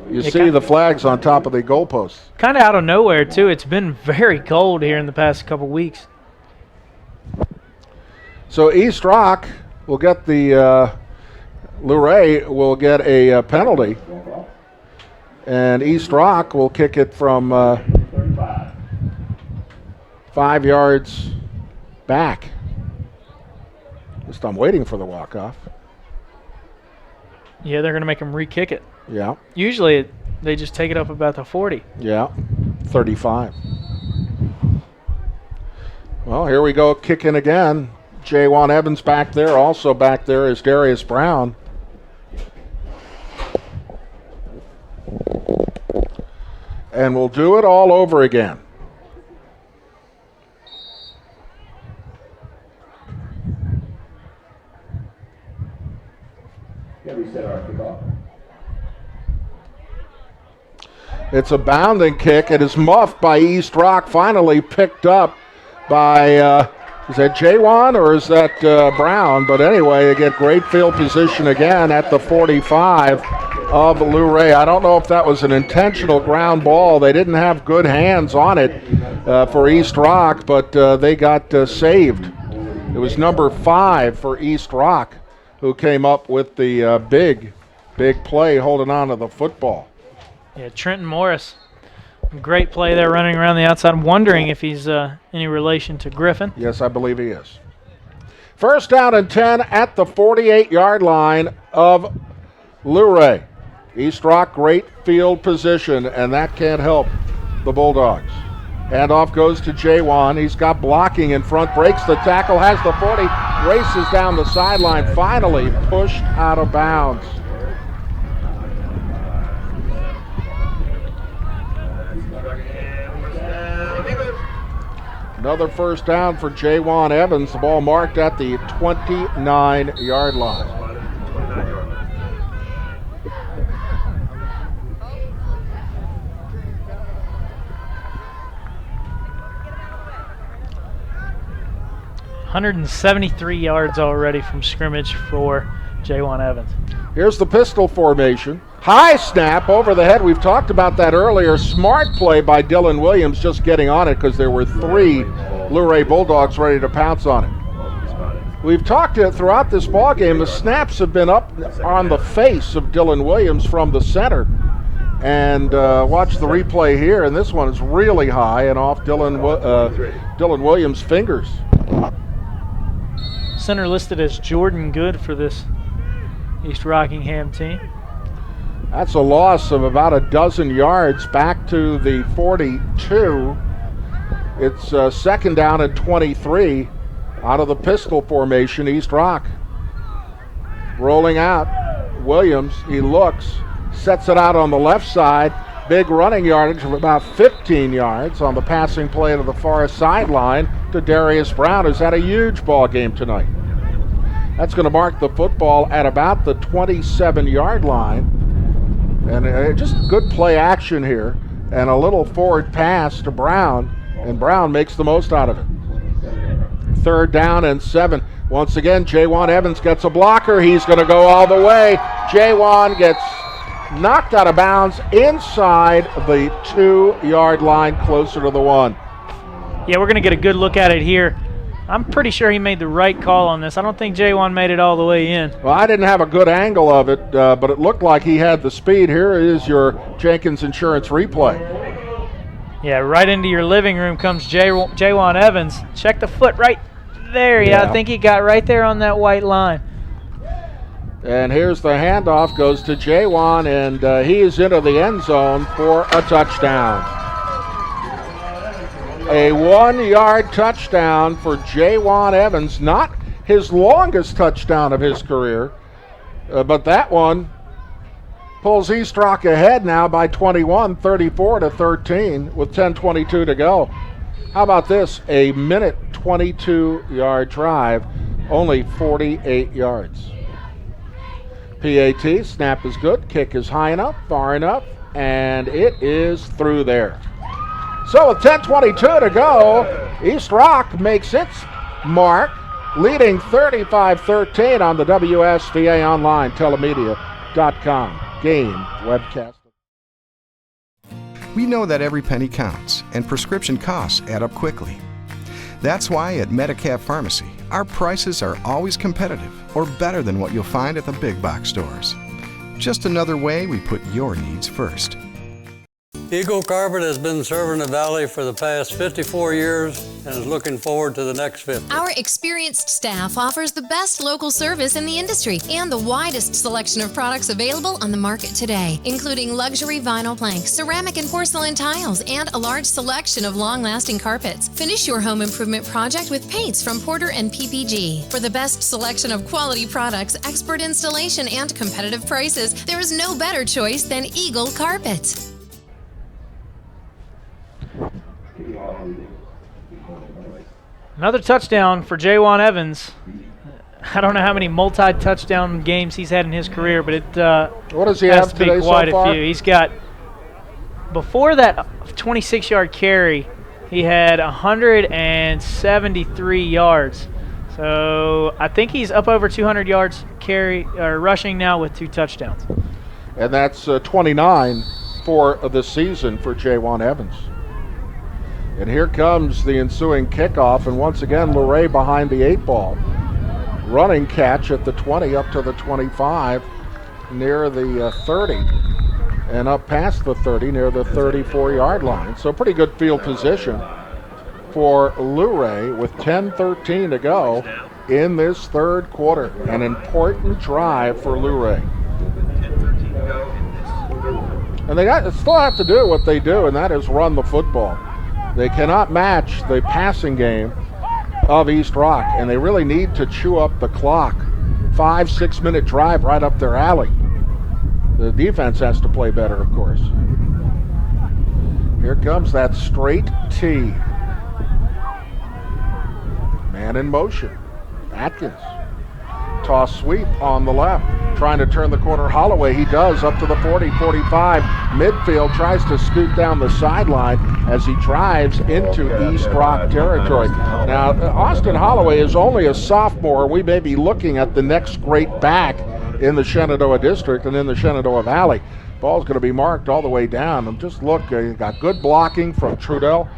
You see the flags on top of the goalposts. Kind of out of nowhere, too. It's been very cold here in the past couple weeks. So East Rock will get the Luray will get a penalty. And East Rock will kick it from 5 yards back. Just I'm waiting for the walk-off. Yeah, they're going to make them re-kick it. Yeah. Usually they just take it up about the 40. Yeah, 35. Well, here we go, kicking again. Jaywan Evans back there. Also back there is Darius Brown. And we'll do it all over again. It's a bounding kick. It is muffed by East Rock, finally picked up by, is that Jaywan or is that Brown? But anyway, they get great field position again at the 45 of Luray. I don't know if that was an intentional ground ball. They didn't have good hands on it for East Rock, but they got saved. It was number 5 for East Rock who came up with the big play holding on to the football. Yeah, Trenton Morris. Great play there running around the outside. I'm wondering if he's any relation to Griffin. Yes, I believe he is. First down and 10 at the 48-yard line of Luray. East Rock, great field position, and that can't help the Bulldogs. Handoff goes to Jaywan. He's got blocking in front, breaks the tackle, has the 40, races down the sideline, finally pushed out of bounds. Another first down for Jaywan Evans. The ball marked at the 29-yard line. .173 yards already from scrimmage for Jaywan Evans. Here's the pistol formation. High snap over the head. We've talked about that earlier. Smart play by Dylan Williams, just getting on it because there were 3 Luray Bulldogs ready to pounce on it. We've talked it throughout this ball game. The snaps have been up on the face of Dylan Williams from the center. And watch the replay here, and this one is really high and off Dylan Williams' fingers. center listed as Jordan Good for this East Rockingham team. That's a loss of about a dozen yards back to the 42. It's second down and 23 out of the pistol formation, East Rock. Rolling out, Williams, he looks, sets it out on the left side. Big running yardage of about 15 yards on the passing play to the far sideline to Darius Brown, who's had a huge ball game tonight. That's going to mark the football at about the 27-yard line. And just good play action here. And a little forward pass to Brown, and Brown makes the most out of it. Third down and 7. Once again, Jaywan Evans gets a blocker. He's going to go all the way. Jaywan gets knocked out of bounds inside the 2-yard line, closer to the 1. Yeah, we're going to get a good look at it here. I'm pretty sure he made the right call on this. I don't think Jaywan made it all the way in. Well, I didn't have a good angle of it, but it looked like he had the speed. Here is your Jenkins Insurance replay. Yeah, right into your living room comes Jaywan Evans. Check the foot right there. Yeah, I think he got right there on that white line. And here's the handoff, goes to Jaywan, and he is into the end zone for a touchdown. A 1-yard touchdown for Jaywan Evans. Not his longest touchdown of his career, but that one pulls East Rock ahead now by 21, 34-13 with 10:22 to go. How about this? A minute 22-yard drive, only 48 yards. PAT, snap is good, kick is high enough, far enough, and it is through there. So with 10:22 to go, East Rock makes its mark, leading 35-13 on the WSVA Online Telemedia.com game webcast. We know that every penny counts, and prescription costs add up quickly. That's why at Medicab Pharmacy, our prices are always competitive or better than what you'll find at the big box stores. Just another way we put your needs first. Eagle Carpet has been serving the Valley for the past 54 years and is looking forward to the next 50. Our experienced staff offers the best local service in the industry and the widest selection of products available on the market today, including luxury vinyl planks, ceramic and porcelain tiles, and a large selection of long-lasting carpets. Finish your home improvement project with paints from Porter and PPG. For the best selection of quality products, expert installation, and competitive prices, there is no better choice than Eagle Carpet. Another touchdown for Jaywan Evans. I don't know how many multi-touchdown games he's had in his career, but it what does he have to be today quite so far? a few. He's got, before that 26-yard carry, he had 173 yards. So I think he's up over 200 yards rushing now with 2 touchdowns. And that's 29 for the season for Jaywan Evans. And here comes the ensuing kickoff, and once again, Luray behind the 8 ball. Running catch at the 20 up to the 25, near the 30, and up past the 30 near the 34-yard line. So pretty good field position for Luray with 10:13 to go in this third quarter. An important drive for Luray. And they still have to do what they do, and that is run the football. They cannot match the passing game of East Rock, and they really need to chew up the clock. 5-6 minute drive right up their alley. The defense has to play better, of course. Here comes that straight T. Man in motion. Atkins. Toss sweep on the left. Trying to turn the corner. Holloway, he does, up to the 40, 45. Midfield, tries to scoot down the sideline as he drives into East Rock territory. Now, Austin Holloway is only a sophomore. We may be looking at the next great back in the Shenandoah District and in the Shenandoah Valley. Ball's going to be marked all the way down. And just look, you got good blocking from Trudell.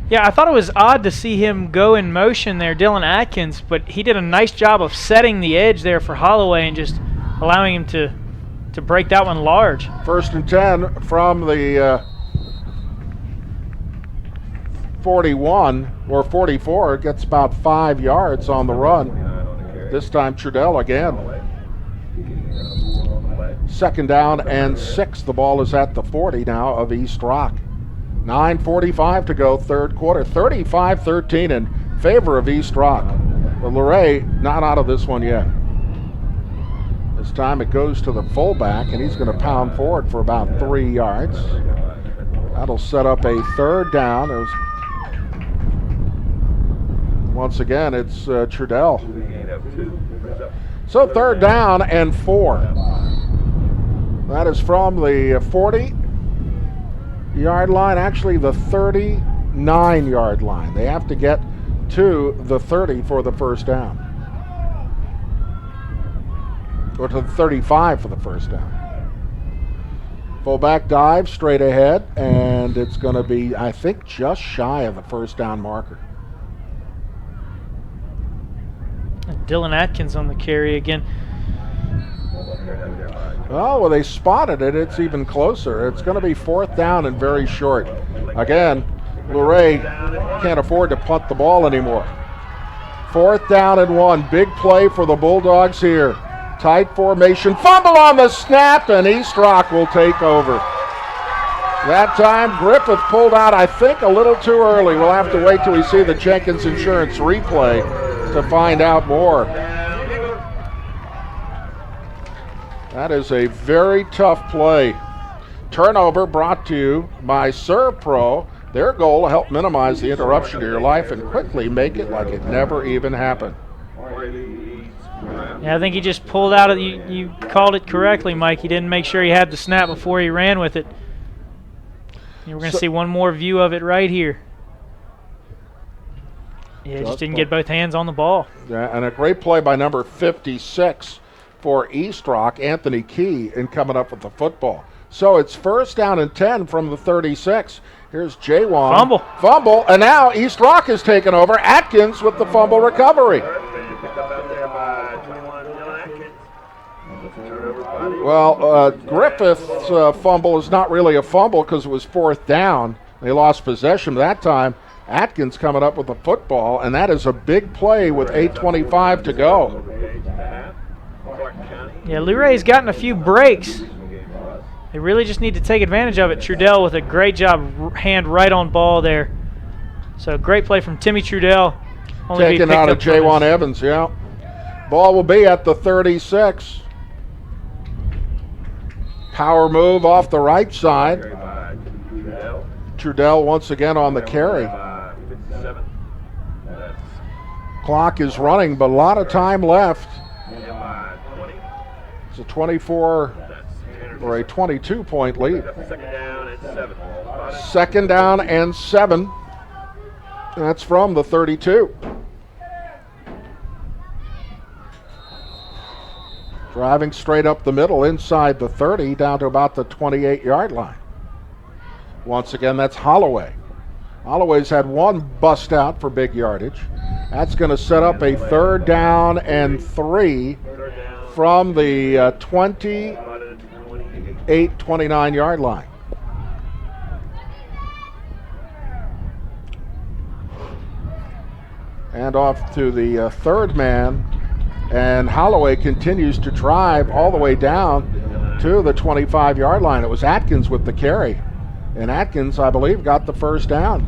Yeah, I thought it was odd to see him go in motion there, Dylan Atkins, but he did a nice job of setting the edge there for Holloway and just allowing him to break that one large. 1st and 10 from the 41 or 44, gets about 5 yards on the run. This time Trudell again. 2nd down and 6. The ball is at the 40 now of East Rock. 9:45 to go, 3rd quarter. 35-13 in favor of East Rock. But Luray not out of this one yet. This time it goes to the fullback, and he's going to pound forward for about 3 yards. That'll set up a 3rd down. Once again, it's Trudell. So 3rd down and 4. That is from the 40-yard line, actually the 39-yard line. They have to get to the 30 for the 1st down. Or to the 35 for the 1st down. Fullback dive straight ahead, and it's going to be, I think, just shy of the 1st down marker. Dylan Atkins on the carry again. Oh, well, they spotted it. It's even closer. It's going to be 4th down and very short. Again, Luray can't afford to punt the ball anymore. 4th down and 1. Big play for the Bulldogs here. Tight formation. Fumble on the snap, and East Rock will take over. That time, Griffith pulled out, I think, a little too early. We'll have to wait till we see the Jenkins Insurance replay to find out more. That is a very tough play. Turnover brought to you by ServPro. Their goal to help minimize the interruption to your life and quickly make it like it never even happened. Yeah, I think he just pulled out of you called it correctly, Mike. He didn't make sure he had the snap before he ran with it. We're going to see one more view of it right here. Yeah, just didn't get both hands on the ball. Yeah, and a great play by number 56 for East Rock, Anthony Key, in coming up with the football. So it's 1st down and 10 from the 36. Here's Jawan. Fumble, and now East Rock has taken over. Atkins with the fumble recovery. Well, Griffith's fumble is not really a fumble because it was 4th down. They lost possession that time. Atkins coming up with the football, and that is a big play with 8:25 to go. Yeah, Luray's gotten a few breaks. They really just need to take advantage of it. Trudell with a great job, hand right on ball there. So great play from Timmy Trudell. Taken out of Jawan Evans, yeah. Ball will be at the 36. Power move off the right side. Trudell once again on the carry. Clock is running, but a lot of time left. It's a 24 or a 22-point lead. 2nd down and 7. That's from the 32. Driving straight up the middle inside the 30 down to about the 28-yard line. Once again, that's Holloway. Holloway's had one bust out for big yardage. That's going to set up a 3rd down and 3 from the 29-yard line. And off to the 3rd man. And Holloway continues to drive all the way down to the 25-yard line. It was Atkins with the carry. And Atkins, I believe, got the 1st down.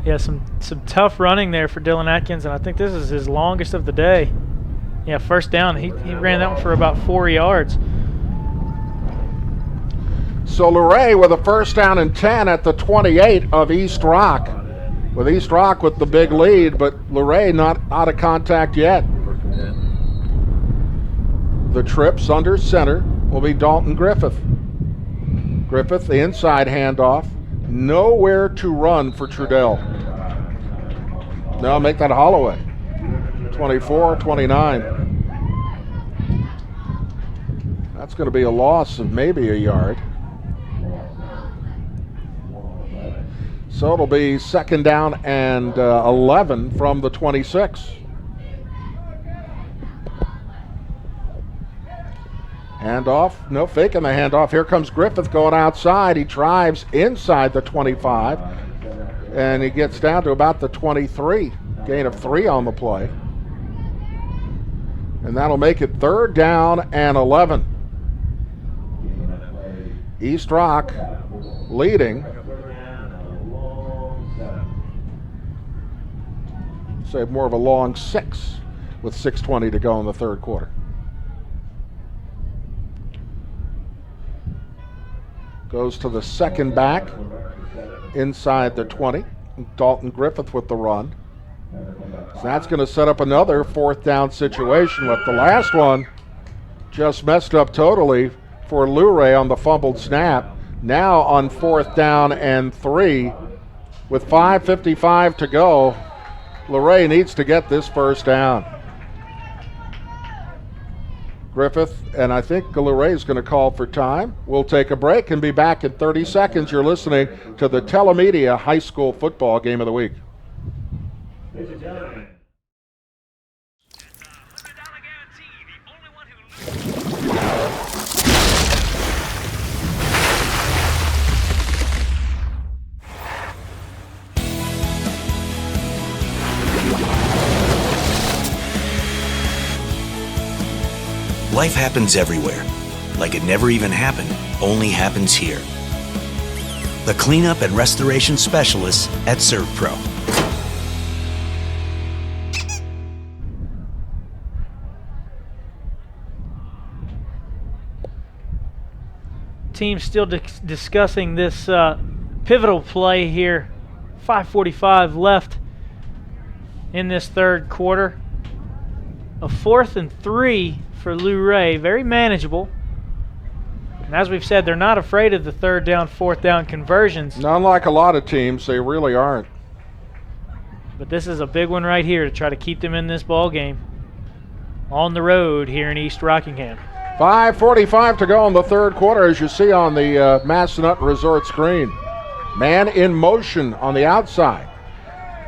Yeah, some tough running there for Dylan Atkins, and I think this is his longest of the day. Yeah, 1st down. He ran that one for about 4 yards. So Luray with a 1st down and 10 at the 28 of East Rock. With East Rock with the big lead, but Luray not out of contact yet. The trips under center will be Dalton Griffith. Griffith, the inside handoff. Nowhere to run for Trudell. Now make that Holloway. 24-29. That's going to be a loss of maybe a yard. So it'll be 2nd down and 11 from the 26. Handoff, no faking the handoff. Here comes Griffith going outside. He drives inside the 25, and he gets down to about the 23. Gain of 3 on the play. And that'll make it 3rd down and 11. East Rock leading. Say more of a long 6 with 6:20 to go in the 3rd quarter. Goes to the second back inside the 20. Dalton Griffith with the run. So that's going to set up another 4th down situation, with the last one just messed up totally for Luray on the fumbled snap. Now on 4th down and 3 with 5:55 to go. Luray needs to get this first down. Griffith, and I think Luray is going to call for time. We'll take a break and be back in 30 seconds. You're listening to the Telemedia High School Football Game of the Week. Ladies and gentlemen. Life happens everywhere. Like it never even happened, only happens here. The cleanup and restoration specialists at ServPro. Team still discussing this pivotal play here. 5:45 left in this 3rd quarter. A 4th and 3 for Luray, very manageable. And as we've said, they're not afraid of the 3rd down, 4th down conversions. Not unlike a lot of teams, they really aren't. But this is a big one right here to try to keep them in this ball game. On the road here in East Rockingham. 5:45 to go in the 3rd quarter, as you see on the Massanutten Resort screen. Man in motion on the outside.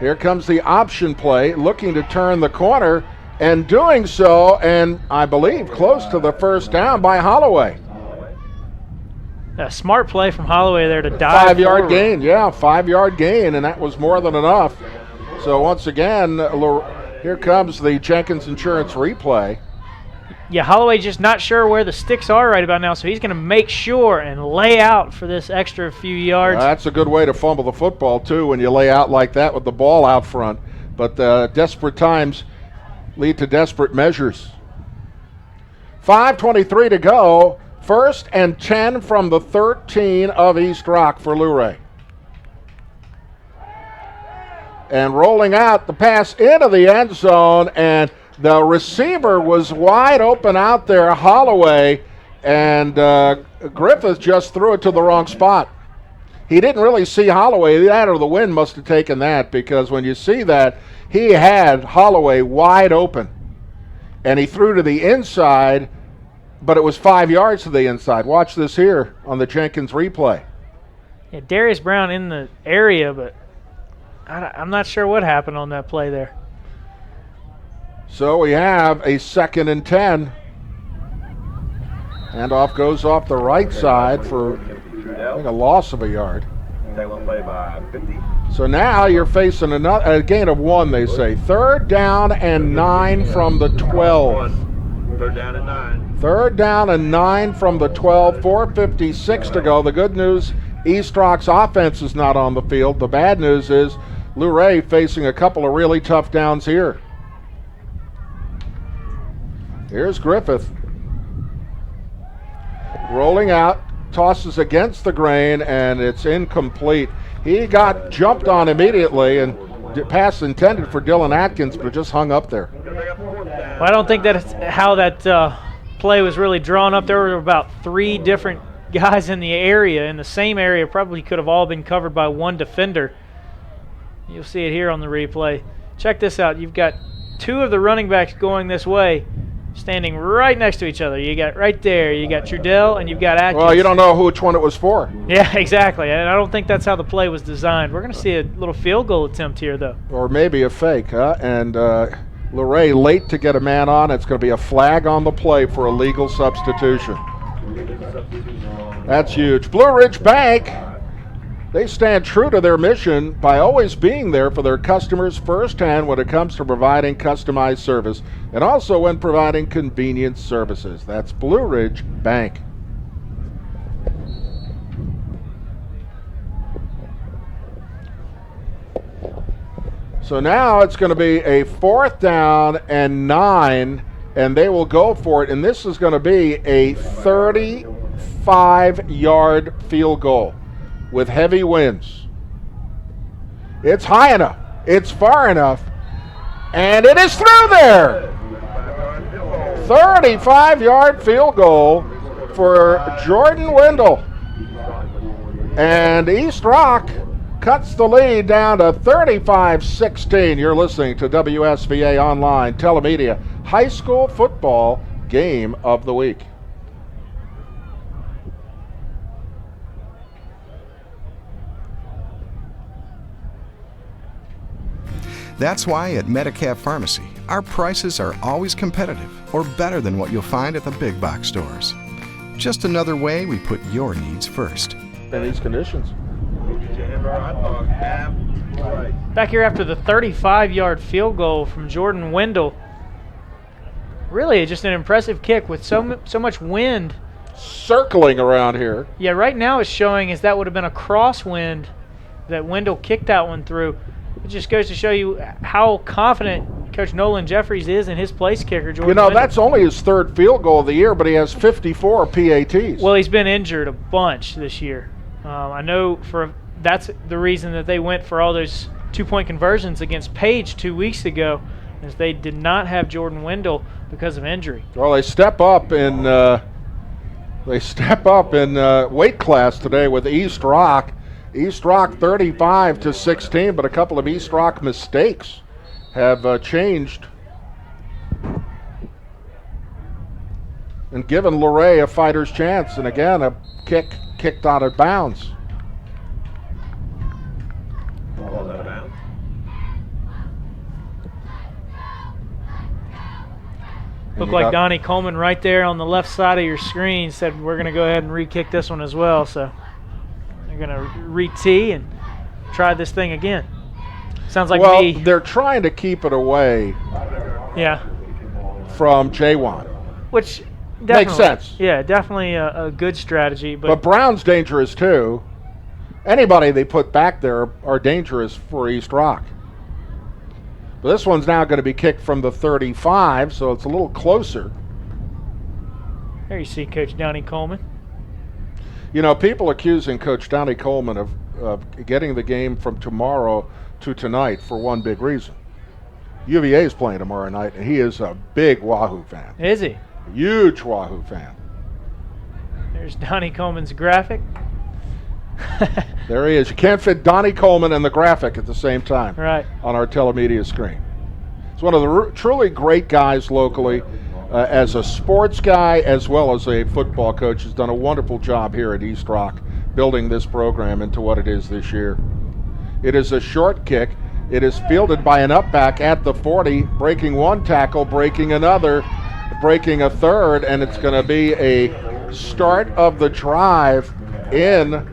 Here comes the option play, looking to turn the corner, and doing so, and I believe close to the first down by Holloway. A smart play from Holloway there to dive 5-yard gain, yeah, 5-yard gain, and that was more than enough. So once again, here comes the Jenkins Insurance replay. Yeah, Holloway just not sure where the sticks are right about now, so he's going to make sure and lay out for this extra few yards. That's a good way to fumble the football, too, when you lay out like that with the ball out front. But desperate times lead to desperate measures. 5:23 to go. 1st and 10 from the 13 of East Rock for Luray. And rolling out the pass into the end zone, and the receiver was wide open out there, Holloway, and Griffith just threw it to the wrong spot. He didn't really see Holloway. That or the wind must have taken that, because when you see that, he had Holloway wide open. And he threw to the inside, but it was 5 yards to the inside. Watch this here on the Jenkins replay. Yeah, Darius Brown in the area, but I'm not sure what happened on that play there. So we have a 2nd and 10. Handoff goes off the right side for, I think, a loss of a yard. So now you're facing a gain of 1, they say. 3rd down and 9 from the 12. 3rd down and 9. 3rd down and 9 from the 12. 4:56 to go. The good news, East Rock's offense is not on the field. The bad news is Luray facing a couple of really tough downs here. Here's Griffith. Rolling out, tosses against the grain, and it's incomplete. He got jumped on immediately, and pass intended for Dylan Atkins, but just hung up there. Well, I don't think that's how that play was really drawn up. There were about 3 different guys in the area, in the same area. Probably could have all been covered by one defender. You'll see it here on the replay. Check this out. You've got 2 of the running backs going this way, standing right next to each other. You got right there, you got Trudell and you've got Atkins. Well, you don't know which one it was for. Yeah, exactly. And I don't think that's how the play was designed. We're going to see a little field goal attempt here, though. Or maybe a fake, huh? And Luray late to get a man on. It's going to be a flag on the play for a legal substitution. That's huge. Blue Ridge Bank, they stand true to their mission by always being there for their customers firsthand when it comes to providing customized service and also when providing convenience services. That's Blue Ridge Bank. So now it's going to be a 4th down and 9, and they will go for it, and this is going to be a 35-yard field goal with heavy winds. It's high enough, it's far enough, and it is through there. 35-yard field goal for Jordan Wendell. And East Rock cuts the lead down to 35-16. You're listening to WSVA Online Telemedia High School Football Game of the Week. That's why at Medicap Pharmacy, our prices are always competitive or better than what you'll find at the big box stores. Just another way we put your needs first. In these conditions. Back here after the 35-yard field goal from Jordan Wendell. Really just an impressive kick with so much wind. Circling around here. Yeah, right now it's showing as that would have been a crosswind that Wendell kicked that one through. It just goes to show you how confident Coach Nolan Jeffries is in his place kicker, Jordan Wendell. That's only his 3rd field goal of the year, but he has 54 PATs. Well, he's been injured a bunch this year. I know that's the reason that they went for all those 2-point conversions against Page 2 weeks ago, is they did not have Jordan Wendell because of injury. Well, they step up in weight class today with East Rock. East Rock 35-16, but a couple of East Rock mistakes have changed and given Luray a fighter's chance. And again, a kicked out of bounds. Looked like Donnie Coleman right there on the left side of your screen said we're going to go ahead and re-kick this one as well. So they're going to re-tee and try this thing again. Sounds like me. They're trying to keep it away. Yeah. From J1. Which makes sense. Yeah, definitely a good strategy. But Brown's dangerous too. Anybody they put back there are dangerous for East Rock. But this one's now going to be kicked from the 35, so it's a little closer. There you see Coach Donnie Coleman. People accusing Coach Donnie Coleman of getting the game from tomorrow to tonight for one big reason. UVA is playing tomorrow night, and he is a big Wahoo fan. Is he? Huge Wahoo fan. There's Donnie Coleman's graphic. There he is. You can't fit Donnie Coleman and the graphic at the same time. Right. On our telemedia screen. He's one of the truly great guys locally. As a sports guy as well as a football coach, has done a wonderful job here at East Rock building this program into what it is this year. It is a short kick. It is fielded by an upback at the 40, breaking one tackle, breaking another, breaking a third, and it's going to be a start of the drive in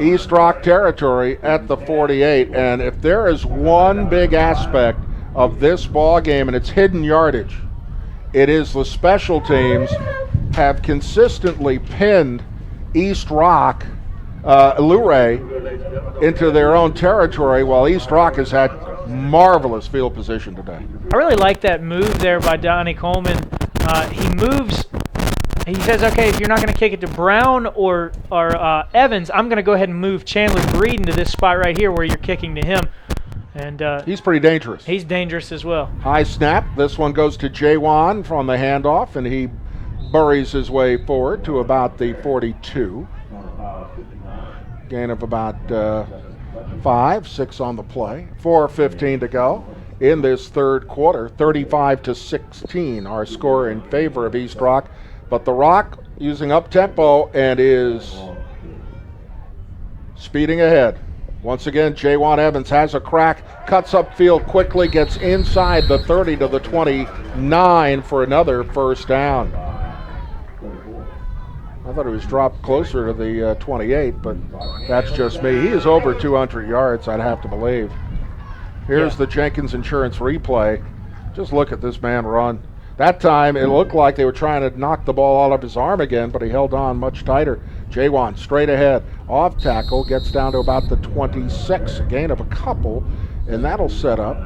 East Rock territory at the 48. And if there is one big aspect of this ball game, and it's hidden yardage, it is the special teams have consistently pinned East Rock, Luray, into their own territory, while East Rock has had marvelous field position today. I really like that move there by Donnie Coleman. He moves. He says, okay, if you're not going to kick it to Brown or Evans, I'm going to go ahead and move Chandler Breed into this spot right here where you're kicking to him. And he's pretty dangerous. He's dangerous as well. High snap. This one goes to Jaywan from the handoff, and he buries his way forward to about the 42. Gain of about 5-6 on the play. 4:15 to go in this third quarter. 35-16, our score in favor of East Rock. But the Rock using up tempo and is speeding ahead. Once again, Jaywan Evans has a crack, cuts upfield quickly, gets inside the 30 to the 29 for another first down. I thought he was dropped closer to the 28, but that's just me. He is over 200 yards, I'd have to believe. Here's the Jenkins Insurance replay. Just look at this man run. That time, it looked like they were trying to knock the ball out of his arm again, but he held on much tighter. Jaywan straight ahead, off tackle, gets down to about the 26, a gain of a couple, and that'll set up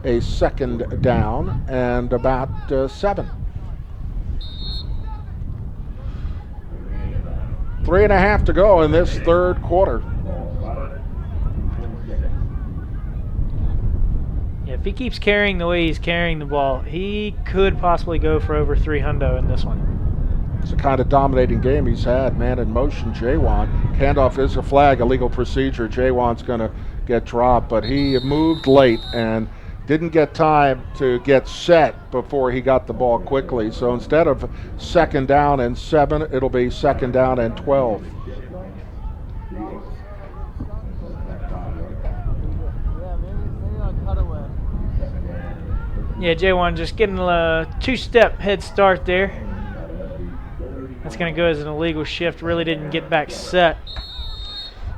a second down and about 7. 3.5 to go in this third quarter. Yeah, if he keeps carrying the way he's carrying the ball, he could possibly go for over 300 in this one. It's the kind of dominating game he's had. Man in motion, Jaywan. Handoff is a flag, illegal procedure. Jaywan's going to get dropped, but he moved late and didn't get time to get set before he got the ball quickly. So instead of second down and 7, it'll be second down and 12. Yeah, Jaywan just getting a 2-step head start there. That's going to go as an illegal shift. Really didn't get back set.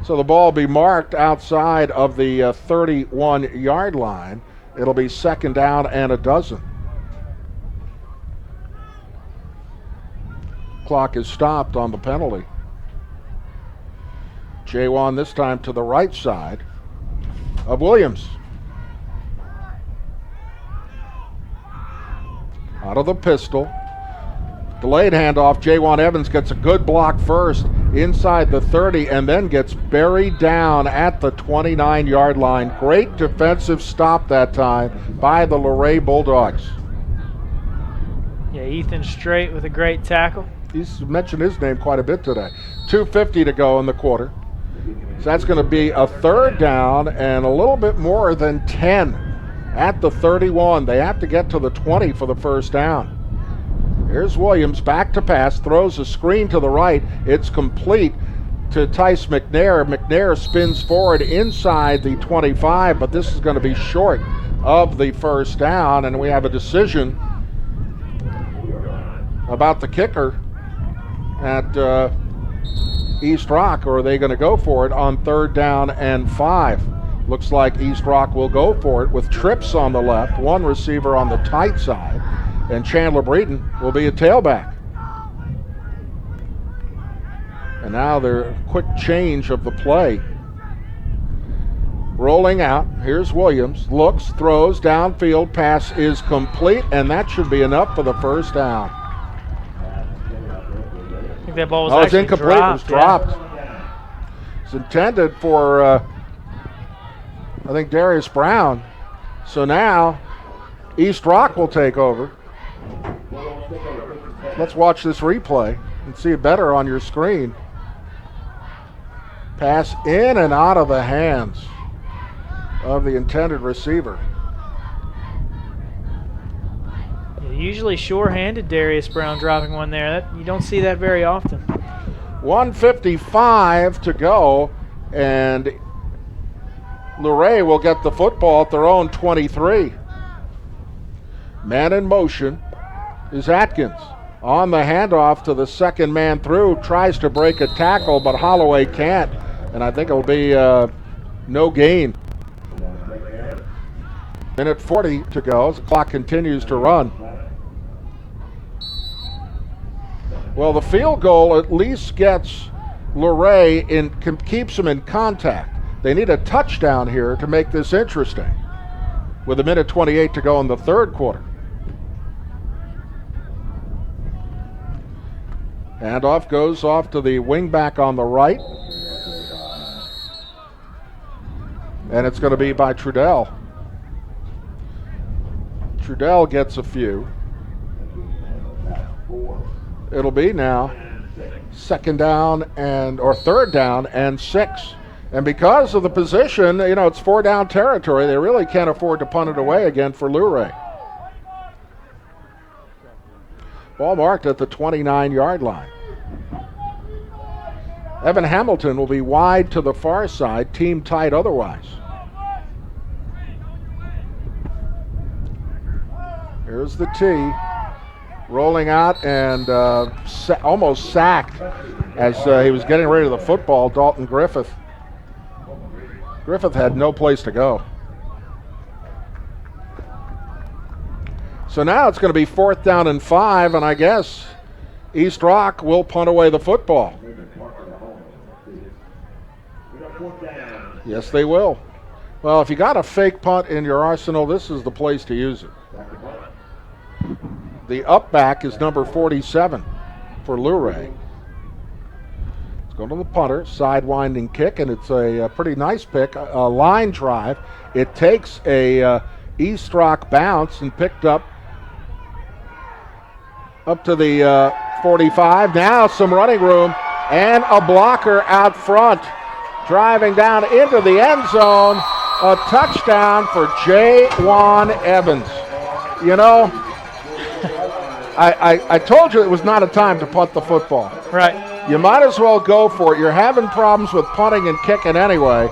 So the ball will be marked outside of the 31-yard line. It'll be second down and a dozen. Clock is stopped on the penalty. Jaywan this time to the right side of Williams. Out of the pistol. Delayed handoff. Jaywan Evans gets a good block first inside the 30 and then gets buried down at the 29-yard line. Great defensive stop that time by the Luray Bulldogs. Yeah, Ethan Strait with a great tackle. He's mentioned his name quite a bit today. 2:50 to go in the quarter. So that's going to be a third down and a little bit more than 10 at the 31. They have to get to the 20 for the first down. Here's Williams, back to pass, throws a screen to the right. It's complete to Tice McNair. McNair spins forward inside the 25, but this is going to be short of the first down, and we have a decision about the kicker at East Rock, or are they going to go for it on third down and 5? Looks like East Rock will go for it with trips on the left, one receiver on the tight side, and Chandler Breeden will be a tailback. And now their quick change of the play. Rolling out, here's Williams, looks, throws, downfield, pass is complete, and that should be enough for the first down. I think that ball was it's incomplete. Dropped, it was dropped. It's intended for, I think, Darius Brown. So now East Rock will take over. Let's watch this replay and see it better on your screen. Pass in and out of the hands of the intended receiver. Usually sure-handed Darius Brown dropping one there. You don't see that very often. 1:55 to go, and Luray will get the football at their own 23. Man in motion is Atkins. On the handoff to the second man through, tries to break a tackle, but Holloway can't, and I think it'll be no gain. Minute 40 to go as the clock continues to run. Well, the field goal at least gets Luray keeps them in contact. They need a touchdown here to make this interesting, with a minute 28 to go in the third quarter. Handoff goes off to the wingback on the right. And it's going to be by Trudell. Trudell gets a few. It'll be now third down and 6. And because of the position, it's 4-down territory. They really can't afford to punt it away again for Luray. Ball marked at the 29-yard line. Evan Hamilton will be wide to the far side, team tight otherwise. Here's the tee, rolling out and almost sacked as he was getting ready to the football, Dalton Griffith. Griffith had no place to go. So now it's going to be 4th down and 5, and I guess East Rock will punt away the football. Yes, they will. Well, if you got a fake punt in your arsenal, this is the place to use it. The up back is number 47 for Luray. It's going to the punter, sidewinding kick, and it's a pretty nice pick, a line drive. It takes a East Rock bounce and picked up to the 45. Now some running room and a blocker out front. Driving down into the end zone. A touchdown for J.Juan Evans. You know, I told you it was not a time to punt the football. Right. You might as well go for it. You're having problems with punting and kicking anyway,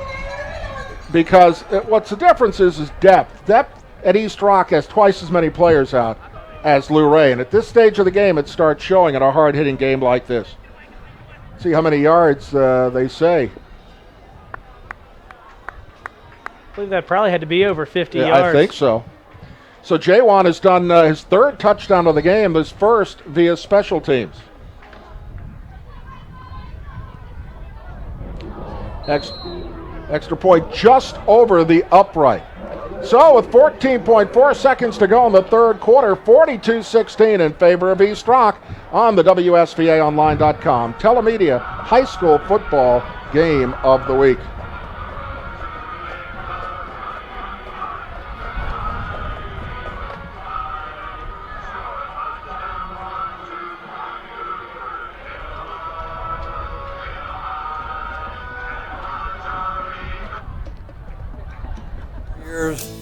because what's the difference is depth. Depth at East Rock has twice as many players out as Luray, and at this stage of the game it starts showing in a hard-hitting game like this. See how many yards they say. I believe that probably had to be over 50 yards. I think so. So J.Juan has done his 3rd touchdown of the game, his first via special teams. Extra point just over the upright. So with 14.4 seconds to go in the 3rd quarter, 42-16 in favor of East Rock on the WSVAOnline.com Telemedia High School Football Game of the Week.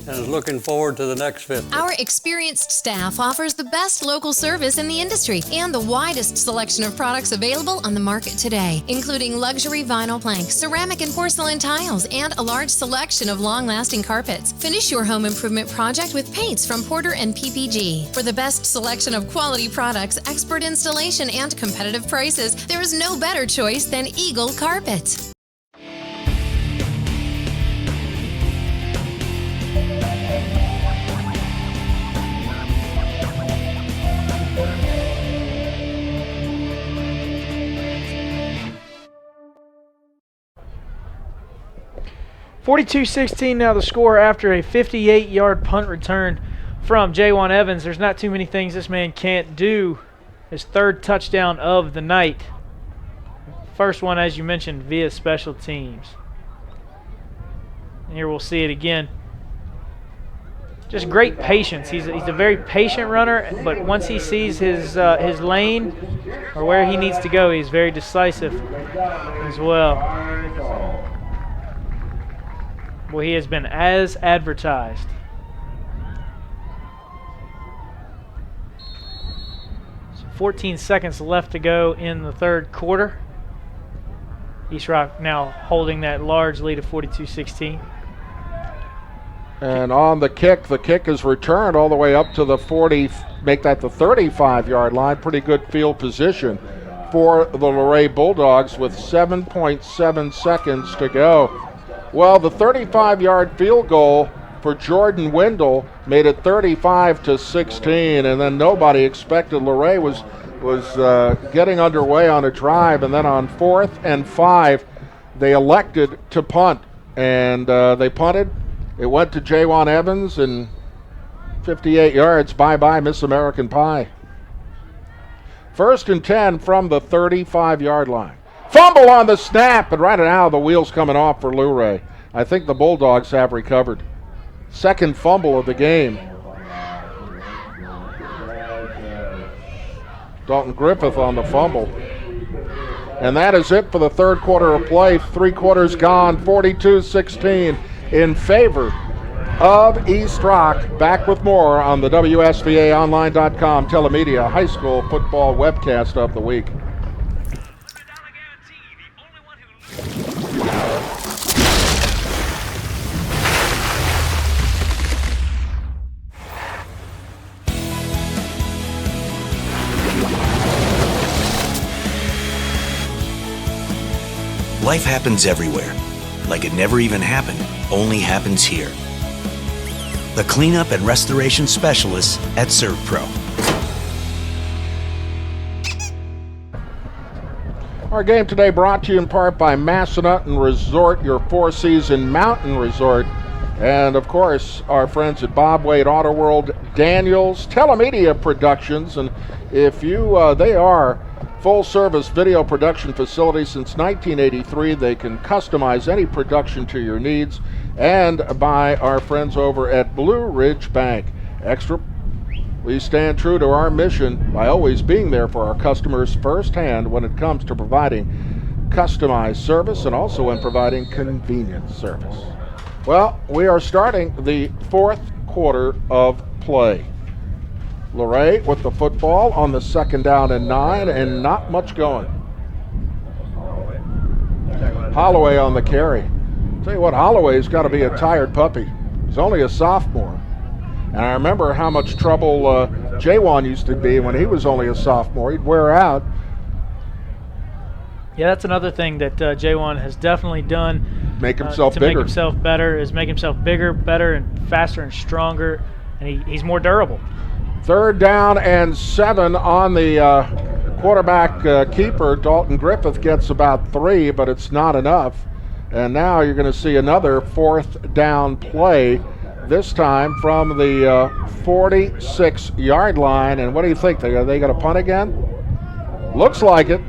And is looking forward to the next 50. Our experienced staff offers the best local service in the industry and the widest selection of products available on the market today, including luxury vinyl planks, ceramic and porcelain tiles, and a large selection of long-lasting carpets. Finish your home improvement project with paints from Porter and PPG. For the best selection of quality products, expert installation, and competitive prices, there is no better choice than Eagle Carpet. (42-16) now the score after a 58-yard punt return from J.Juan Evans. There's not too many things this man can't do. His 3rd touchdown of the night. First one, as you mentioned, via special teams. And here we'll see it again. Just great patience. He's a very patient runner, but once he sees his lane or where he needs to go, he's very decisive as well. Well, he has been as advertised. So 14 seconds left to go in the 3rd quarter. East Rock now holding that large lead of 42-16. And on the kick is returned all the way up to the 40, make that the 35-yard line. Pretty good field position for the Luray Bulldogs with 7.7 seconds to go. Well, the 35-yard field goal for Jordan Wendell made it 35-16, and then nobody expected Luray was getting underway on a drive, and then on 4th and 5, they elected to punt, and they punted. It went to J.Juan Evans, and 58 yards. Bye-bye, Miss American Pie. 1st and 10 from the 35-yard line. Fumble on the snap, and right now the wheels coming off for Luray. I think the Bulldogs have recovered. 2nd fumble of the game. Dalton Griffith on the fumble. And that is it for the 3rd quarter of play. 3 quarters gone, 42-16 in favor of East Rock. Back with more on the WSVAOnline.com Telemedia High School Football Webcast of the Week. Life happens everywhere. Like it never even happened, only happens here. The cleanup and restoration specialists at ServPro. Our game today brought to you in part by Massanutten Resort, your four-season mountain resort. And, of course, our friends at Bob Wade Auto World, Daniels, Telemedia Productions. And if you, they are full-service video production facility since 1983. They can customize any production to your needs. And by our friends over at Blue Ridge Bank. Extra, we stand true to our mission by always being there for our customers firsthand when it comes to providing customized service and also in providing convenient service. Well, we are starting the fourth quarter of play. Luray with the football on the 2nd down and 9, and not much going. Holloway on the carry. Tell you what, Holloway's got to be a tired puppy. He's only a sophomore. And I remember how much trouble J1 used to be when he was only a sophomore. He'd wear out. Yeah, that's another thing that J1 has definitely done. Make himself to bigger. Make himself better, is make himself bigger, better, and faster and stronger. And he's more durable. 3rd down and 7 on the quarterback keeper. Dalton Griffith gets about 3, but it's not enough. And now you're going to see another 4th down play, this time from the 46-yard line. And what do you think? Are they going to punt again? Looks like it.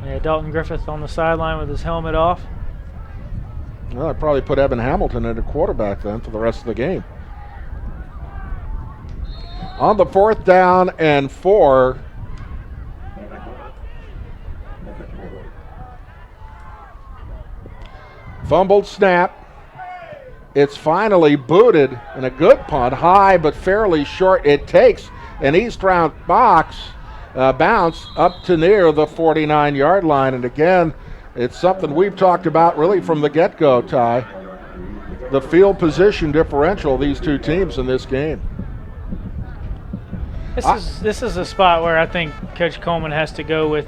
Yeah, Dalton Griffith on the sideline with his helmet off. Well, I'd probably put Evan Hamilton at a quarterback then for the rest of the game. On the 4th down and 4. Fumbled snap. It's finally booted, and a good punt, high but fairly short. It takes an East Round bounce up to near the 49-yard line. And again, it's something we've talked about really from the get-go, Ty. The field position differential, these two teams in this game. This is a spot where I think Coach Coleman has to go with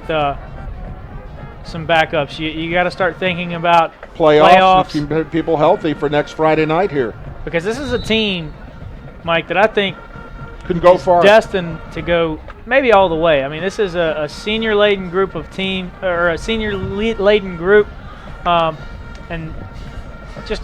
some backups. You got to start thinking about playoffs. Keep people healthy for next Friday night here. Because this is a team, Mike, that I think can go far, destined to go maybe all the way. I mean, this is a senior-laden group of team, or a senior-laden group, and just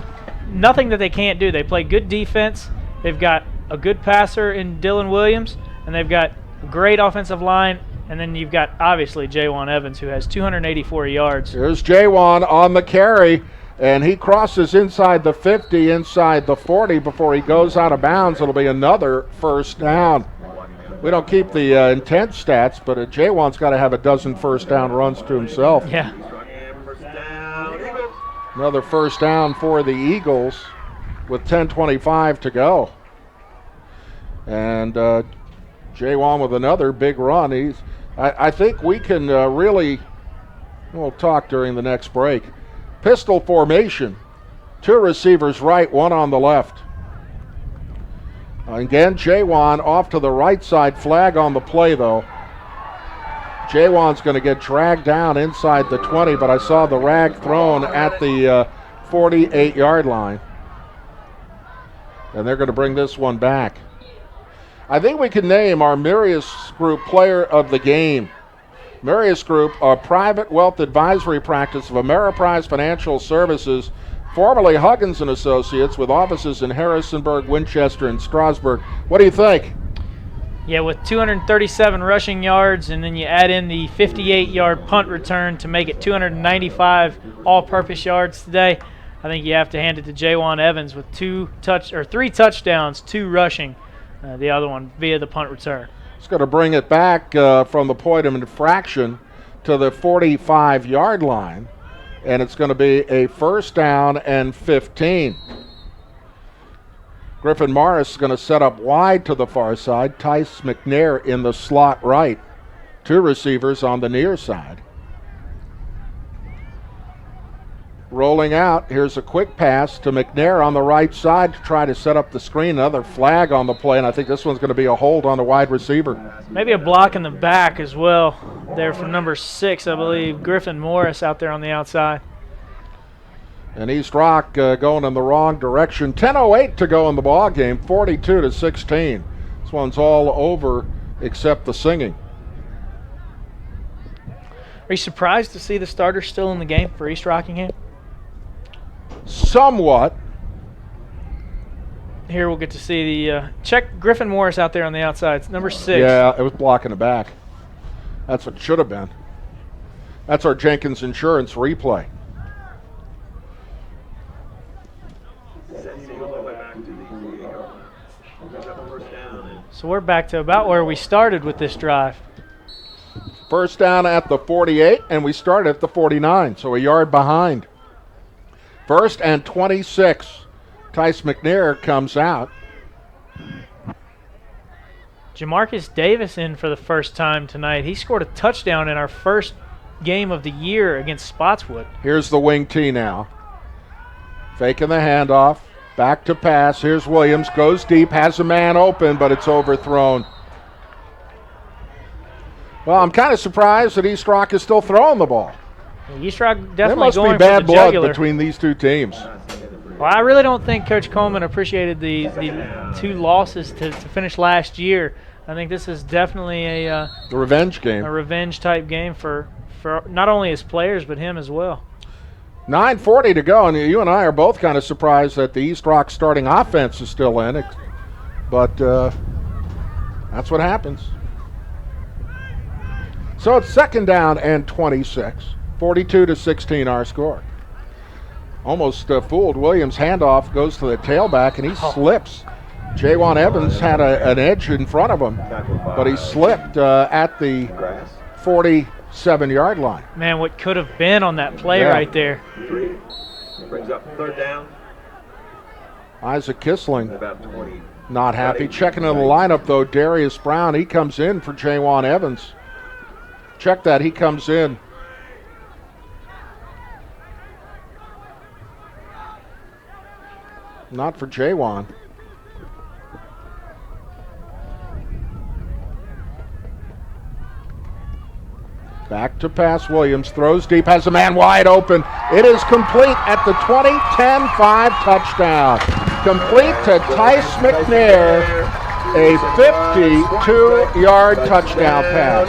nothing that they can't do. They play good defense. They've got a good passer in Dylan Williams, and they've got a great offensive line. And then you've got, obviously, J1 Evans, who has 284 yards. Here's J1 on the carry, and he crosses inside the 50, inside the 40 before he goes out of bounds. It'll be another 1st down. We don't keep the intense stats, but J1's got to have a dozen 1st down runs to himself. Yeah. Another 1st down for the Eagles with 10:25 to go. And J1 with another big run. I think we can really, we'll talk during the next break. Pistol formation, 2 receivers right, 1 on the left. Again, J1 off to the right side, flag on the play though. J1's going to get dragged down inside the 20, but I saw the rag thrown at the 48-yard line. And they're going to bring this one back. I think we can name our Marius Group Player of the Game. Marius Group, a private wealth advisory practice of Ameriprise Financial Services, formerly Huggins & Associates, with offices in Harrisonburg, Winchester, and Strasburg. What do you think? Yeah, with 237 rushing yards, and then you add in the 58-yard punt return to make it 295 all-purpose yards today, I think you have to hand it to J1 Evans with 3 touchdowns, 2 rushing. The other one via the punt return. It's going to bring it back from the point of infraction to the 45-yard line, and it's going to be a 1st down and 15. Griffin Morris is going to set up wide to the far side. Tice McNair in the slot right. 2 receivers on the near side. rolling out. Here's a quick pass to McNair on the right side to try to set up the screen. Another flag on the play, and I think this one's going to be a hold on the wide receiver. Maybe a block in the back as well there from number 6, I believe, Griffin Morris out there on the outside. And East Rock going in the wrong direction. 10:08 to go in the ball game, 42-16. This one's all over except the singing. Are you surprised to see the starters still in the game for East Rockingham? Somewhat. Here we'll get to see the check Griffin Morris out there on the outside. It's number 6. Yeah, it was blocking the back. That's what it should have been. That's our Jenkins Insurance replay. So we're back to about where we started with this drive. First down at the 48, and we started at the 49, so a yard behind. First and 26. Tice McNair comes out. Jamarcus Davis in for the first time tonight. He scored a touchdown in our first game of the year against Spotswood. Here's the wing tee now. Faking the handoff. Back to pass. Here's Williams. Goes deep. Has a man open, but it's overthrown. Well, I'm kind of surprised that East Rock is still throwing the ball. East Rock definitely there must going be bad for the blood jugular between these two teams. Well, I really don't think Coach Coleman appreciated the 2 losses to finish last year. I think this is definitely a the revenge game. A revenge type game for not only his players but him as well. 9:40 to go, and you and I are both kind of surprised that the East Rock starting offense is still in it. But that's what happens. So it's second down and 26. 42-16 our score. Almost fooled. Williams' handoff goes to the tailback, and he slips. Jaywan Evans had an edge in front of him, but he slipped at the 47-yard line. Man, what could have been on that play right there. Brings up third down. Isaac Kissling not happy. Checking in the lineup, though, Darius Brown. He comes in for Jaywan Evans. Check that. He comes in. Not for Jaywan. Back to pass. Williams throws deep, has a man wide open. It is complete at the 20, 10-5 touchdown. Complete to Tice McNair, a 52-yard touchdown pass.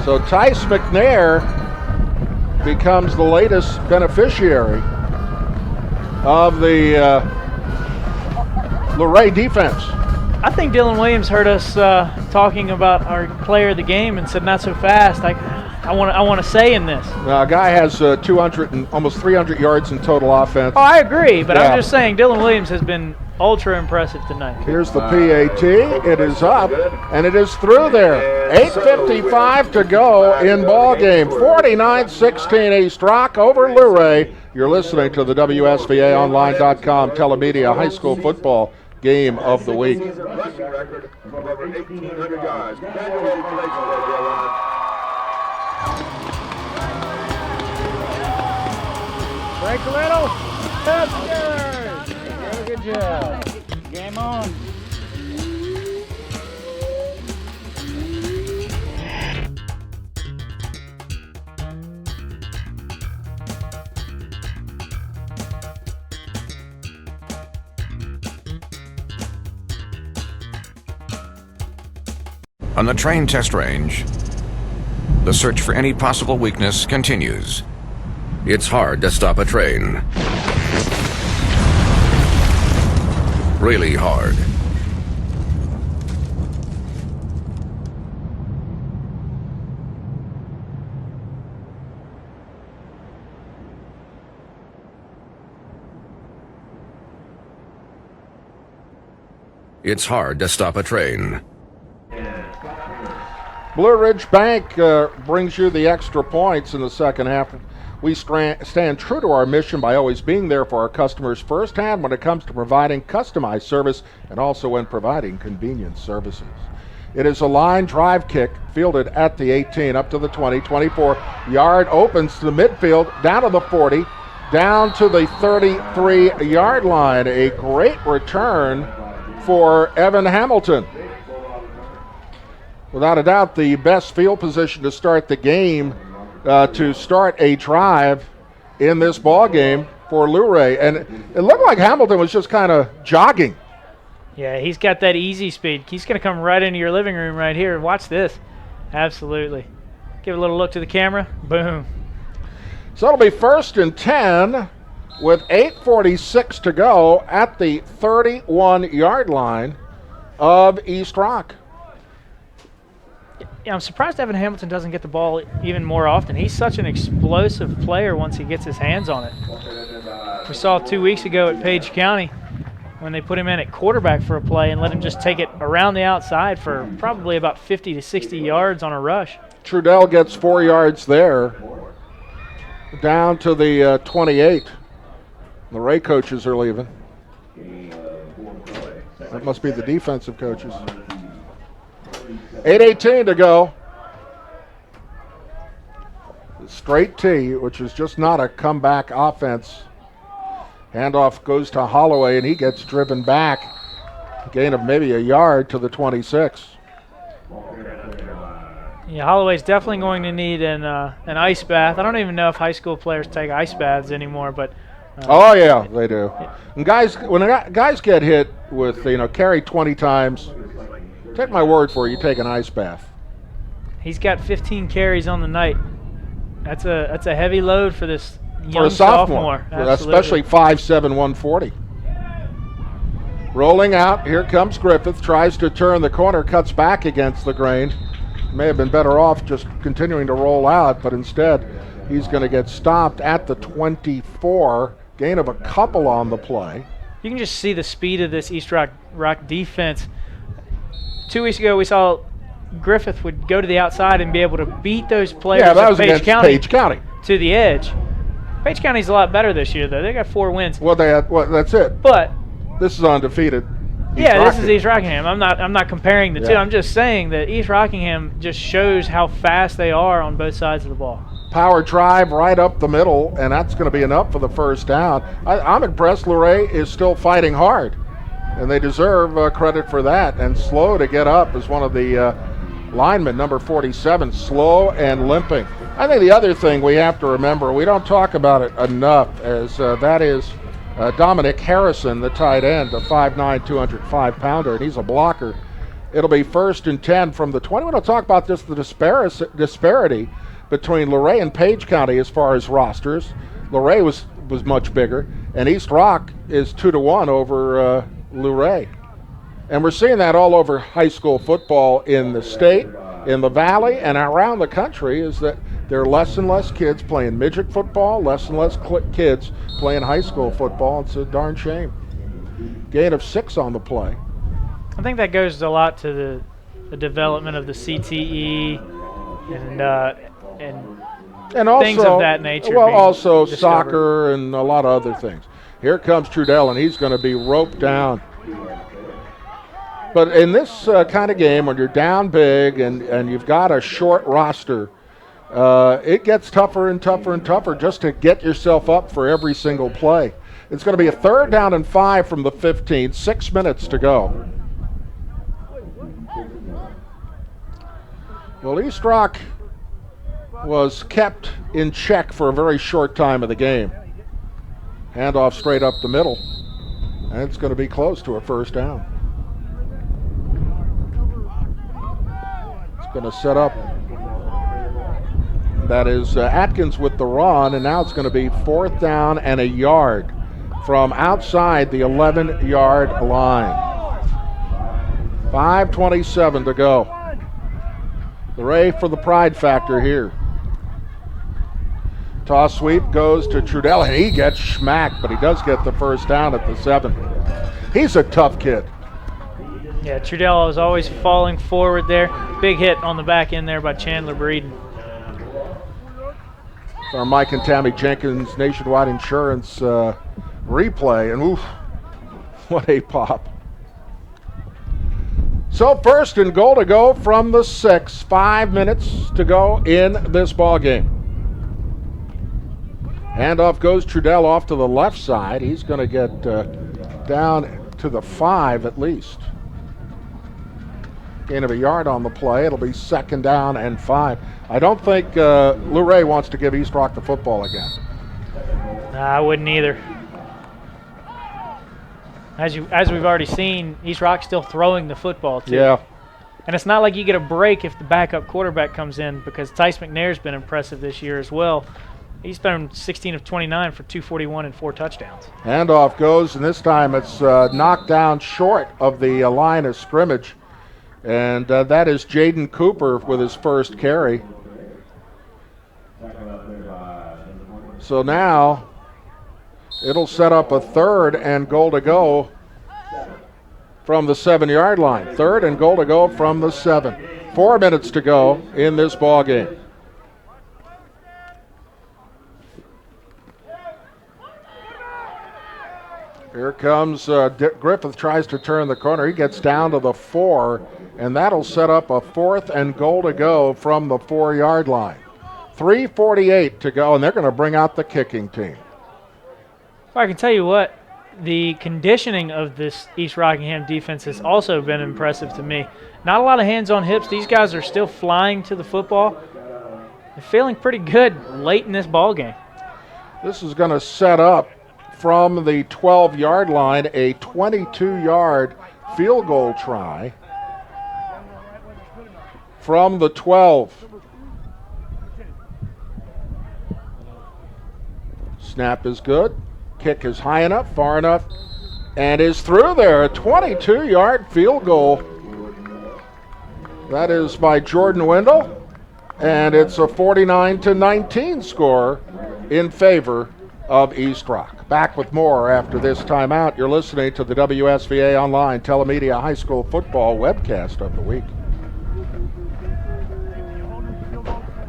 So Tice McNair becomes the latest beneficiary of the Luray defense. I think Dylan Williams heard us talking about our player of the game and said, "Not so fast. I want to say in this." A guy has 200 and almost 300 yards in total offense. Oh, I agree, but I'm just saying Dylan Williams has been ultra impressive tonight. Here's the PAT. It is up, and it is through there. 8:55 to go in ball game. 49-16 East Rock over Luray. You're listening to the WSVAOnline.com telemedia high school football game of the week. Break a little. That's good. Good job. Game on. On the train test range, the search for any possible weakness continues. It's hard to stop a train. Really hard. It's hard to stop a train. Blue Ridge Bank brings you the extra points in the second half. We stand true to our mission by always being there for our customers firsthand when it comes to providing customized service and also when providing convenience services. It is a line drive kick fielded at the 18, up to the 20, 24-yard, opens to the midfield, down to the 40, down to the 33-yard line. A great return for Evan Hamilton. Without a doubt, the best field position to start the game, to start a drive in this ball game for Luray. And it looked like Hamilton was just kind of jogging. Yeah, he's got that easy speed. He's going to come right into your living room right here. Watch this. Absolutely. Give a little look to the camera. Boom. So it'll be 1st and 10 with 8:46 to go at the 31-yard line of East Rock. Yeah, I'm surprised Evan Hamilton doesn't get the ball even more often. He's such an explosive player once he gets his hands on it. We saw 2 weeks ago at Page County when they put him in at quarterback for a play and let him just take it around the outside for probably about 50 to 60 yards on a rush. Trudell gets 4 yards there, down to the 28. The Ray coaches are leaving. That must be the defensive coaches. 8:18 to go. Straight T, which is just not a comeback offense. Handoff goes to Holloway, and he gets driven back. A gain of maybe a yard to the 26. Yeah, Holloway's definitely going to need an ice bath. I don't even know if high school players take ice baths anymore, but oh yeah, they do. And guys, when guys get hit with, carry 20 times, take my word for it, you take an ice bath. He's got 15 carries on the night. That's a heavy load for this young for a sophomore. Especially 5'7", 140. Rolling out, here comes Griffith, tries to turn the corner, cuts back against the grain. May have been better off just continuing to roll out, but instead he's going to get stopped at the 24, gain of a couple on the play. You can just see the speed of this East Rock defense. 2 weeks ago we saw Griffith would go to the outside and be able to beat those players at Page County to the edge. Page County's a lot better this year, though. They got 4 wins. Well, that's it. But this is undefeated. This is East Rockingham. I'm not comparing the two. I'm just saying that East Rockingham just shows how fast they are on both sides of the ball. Power drive right up the middle, and that's going to be enough for the first down. I'm impressed. Luray is still fighting hard, and they deserve credit for that. And slow to get up is one of the linemen, number 47, slow and limping. I think the other thing we have to remember, we don't talk about it enough, as that is Dominic Harrison, the tight end, a 5'9", 205-pounder, and he's a blocker. It'll be 1st and 10 from the 20. We don't talk about this, the disparity between Luray and Page County as far as rosters. Luray was much bigger, and East Rock is 2-1 over Luray. And we're seeing that all over high school football in the state, in the valley, and around the country, is that there are less and less kids playing midget football, less and less kids playing high school football. It's a darn shame. Gain of 6 on the play. I think that goes a lot to the development of the CTE and also, things of that nature. Well, also soccer and a lot of other things. Here comes Trudell, and he's going to be roped down. But in this kind of game, when you're down big and you've got a short roster, it gets tougher and tougher and tougher just to get yourself up for every single play. It's going to be a 3rd down and 5 from the 15, 6 minutes to go. Well, East Rock was kept in check for a very short time of the game. Handoff straight up the middle, and it's going to be close to a 1st down. It's going to set up. That is Atkins with the run, and now it's going to be 4th down and a yard from outside the 11-yard line. 5:27 to go. Luray for the pride factor here. Toss sweep goes to Trudell, and he gets schmacked, but he does get the 1st down at the 7. He's a tough kid. Yeah, Trudell is always falling forward there. Big hit on the back end there by Chandler Breeden. Our Mike and Tammy Jenkins Nationwide Insurance replay, and oof, what a pop. So first and goal to go from the 6. 5 minutes to go in this ball game. Handoff goes Trudell off to the left side. He's going to get down to the 5 at least. Gain of a yard on the play. It'll be 2nd down and 5. I don't think Luray wants to give East Rock the football again. I wouldn't either. As we've already seen, East Rock's still throwing the football too. Yeah. And it's not like you get a break if the backup quarterback comes in, because Tice McNair's been impressive this year as well. He's thrown 16 of 29 for 241 and 4 touchdowns. Handoff goes, and this time it's knocked down short of the line of scrimmage. And that is Jaden Cooper with his first carry. So now it'll set up a 3rd and goal to go from the 7-yard line. 3rd and goal to go from the 7. 4 minutes to go in this ball game. Here comes Griffith, tries to turn the corner. He gets down to the 4, and that'll set up a 4th and goal to go from the 4-yard line. 3:48 to go, and they're going to bring out the kicking team. Well, I can tell you what, the conditioning of this East Rockingham defense has also been impressive to me. Not a lot of hands on hips. These guys are still flying to the football. They're feeling pretty good late in this ball game. This is going to set up from the 12-yard line a 22-yard field goal try from the 12. Snap is good. Kick is high enough, far enough, and is through there. A 22-yard field goal. That is by Jordan Wendell, and it's a 49-19 score in favor of East Rock. Back with more after this timeout. You're listening to the WSVA Online Telemedia High School Football webcast of the week.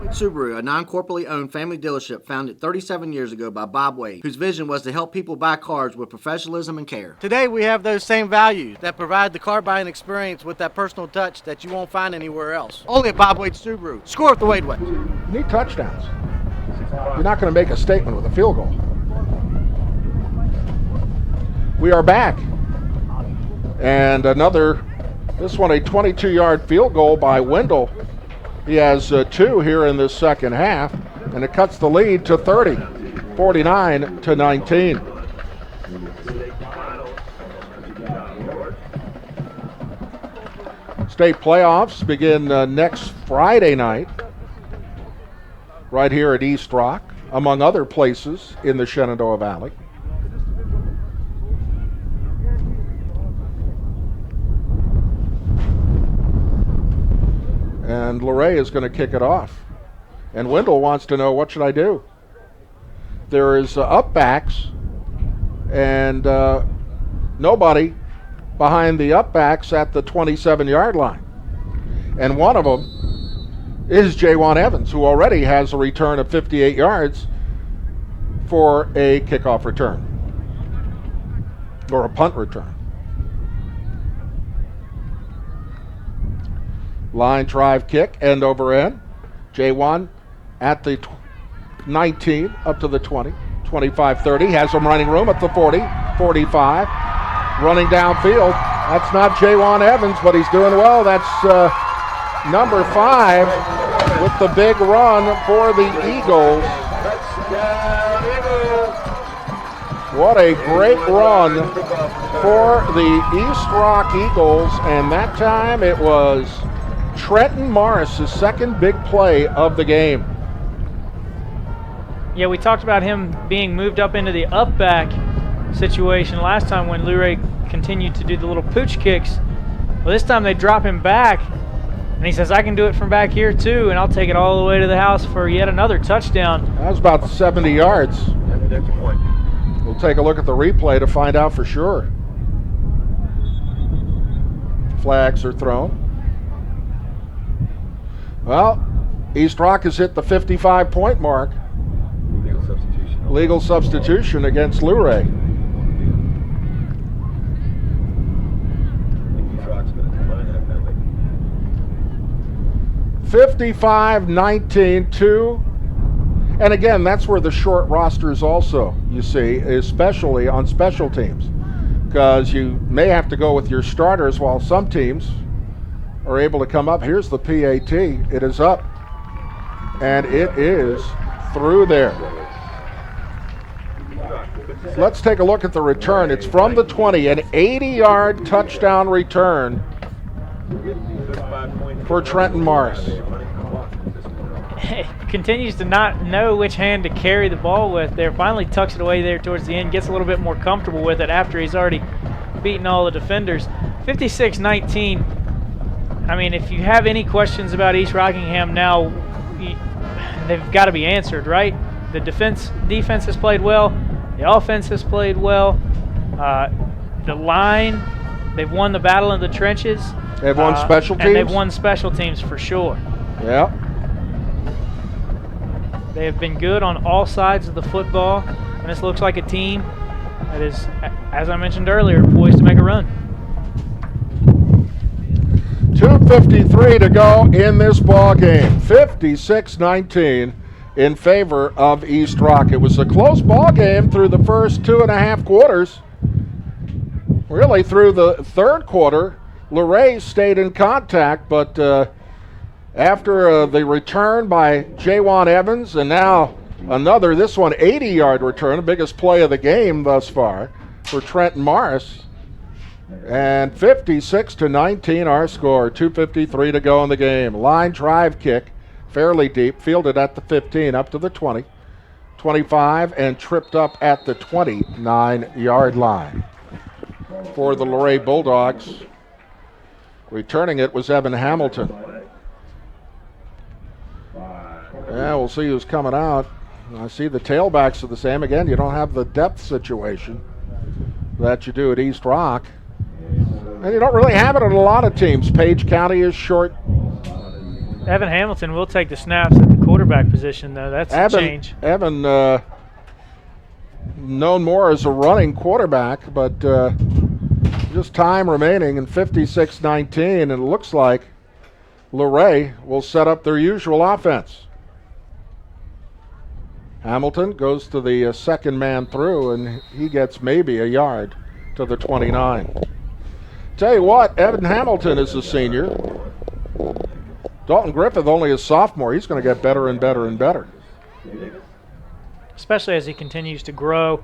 Subaru, a non-corporately owned family dealership founded 37 years ago by Bob Wade, whose vision was to help people buy cars with professionalism and care. Today we have those same values that provide the car buying experience with that personal touch that you won't find anywhere else. Only at Bob Wade Subaru. Score with the Wade way. You need touchdowns. You're not going to make a statement with a field goal. We are back. And this one a 22-yard field goal by Wendell. He has 2 here in this second half, and it cuts the lead to 30, 49-19. State playoffs begin next Friday night right here at East Rock, among other places in the Shenandoah Valley. And Luray is going to kick it off. And Wendell wants to know, what should I do? There is up backs and nobody behind the up backs at the 27-yard line. And one of them is Jaywan Evans, who already has a return of 58 yards for a kickoff return, or a punt return. Line drive kick, end over end. Jaywan at the 19, up to the 20, 25, 30. Has some running room at the 40, 45. Running downfield. That's not Jaywan Evans, but he's doing well. That's number 5 with the big run for the Eagles. What a great run for the East Rock Eagles, and that time it was Trenton Morris' second big play of the game. Yeah, we talked about him being moved up into the up back situation last time when Luray continued to do the little pooch kicks. Well, this time they drop him back, and he says, I can do it from back here too, and I'll take it all the way to the house for yet another touchdown. That was about 70 yards. We'll take a look at the replay to find out for sure. Flags are thrown. Well, East Rock has hit the 55-point mark. Legal substitution against Luray. 55-19, 2. And again, that's where the short rosters also, you see, especially on special teams. Because you may have to go with your starters while some teams are able to come up. Here's the PAT. It is up. And it is through there. Let's take a look at the return. It's from the 20, an 80-yard touchdown return for Trenton Morris. Continues to not know which hand to carry the ball with there. Finally tucks it away there towards the end, gets a little bit more comfortable with it after he's already beaten all the defenders. 56-19. I mean, if you have any questions about East Rockingham now, they've got to be answered, right? The defense has played well. The offense has played well. The line, they've won the battle in the trenches. They've won special teams? And they've won special teams for sure. Yeah. They have been good on all sides of the football, and this looks like a team that is, as I mentioned earlier, poised to make a run. 2:53 to go in this ball game. 56-19 in favor of East Rock. It was a close ball game through the first 2.5 quarters. Really, through the third quarter, Luray stayed in contact, but after the return by Jawan Evans, and now another, this one 80-yard return, the biggest play of the game thus far for Trenton Morris. And 56-19 our score, 2:53 to go in the game. Line drive kick, fairly deep, fielded at the 15, up to the 20, 25, and tripped up at the 29-yard line for the Luray Bulldogs. Returning it was Evan Hamilton. Yeah, we'll see who's coming out. I see the tailbacks are the same. Again, you don't have the depth situation that you do at East Rock. And you don't really have it at a lot of teams. Page County is short. Evan Hamilton will take the snaps at the quarterback position, though. That's a change. Evan, known more as a running quarterback, but just time remaining, and 56-19, and it looks like Luray will set up their usual offense. Hamilton goes to the second man through, and he gets maybe a yard to the 29. Tell you what, Evan Hamilton is a senior. Dalton Griffith only a sophomore. He's going to get better and better and better. Especially as he continues to grow.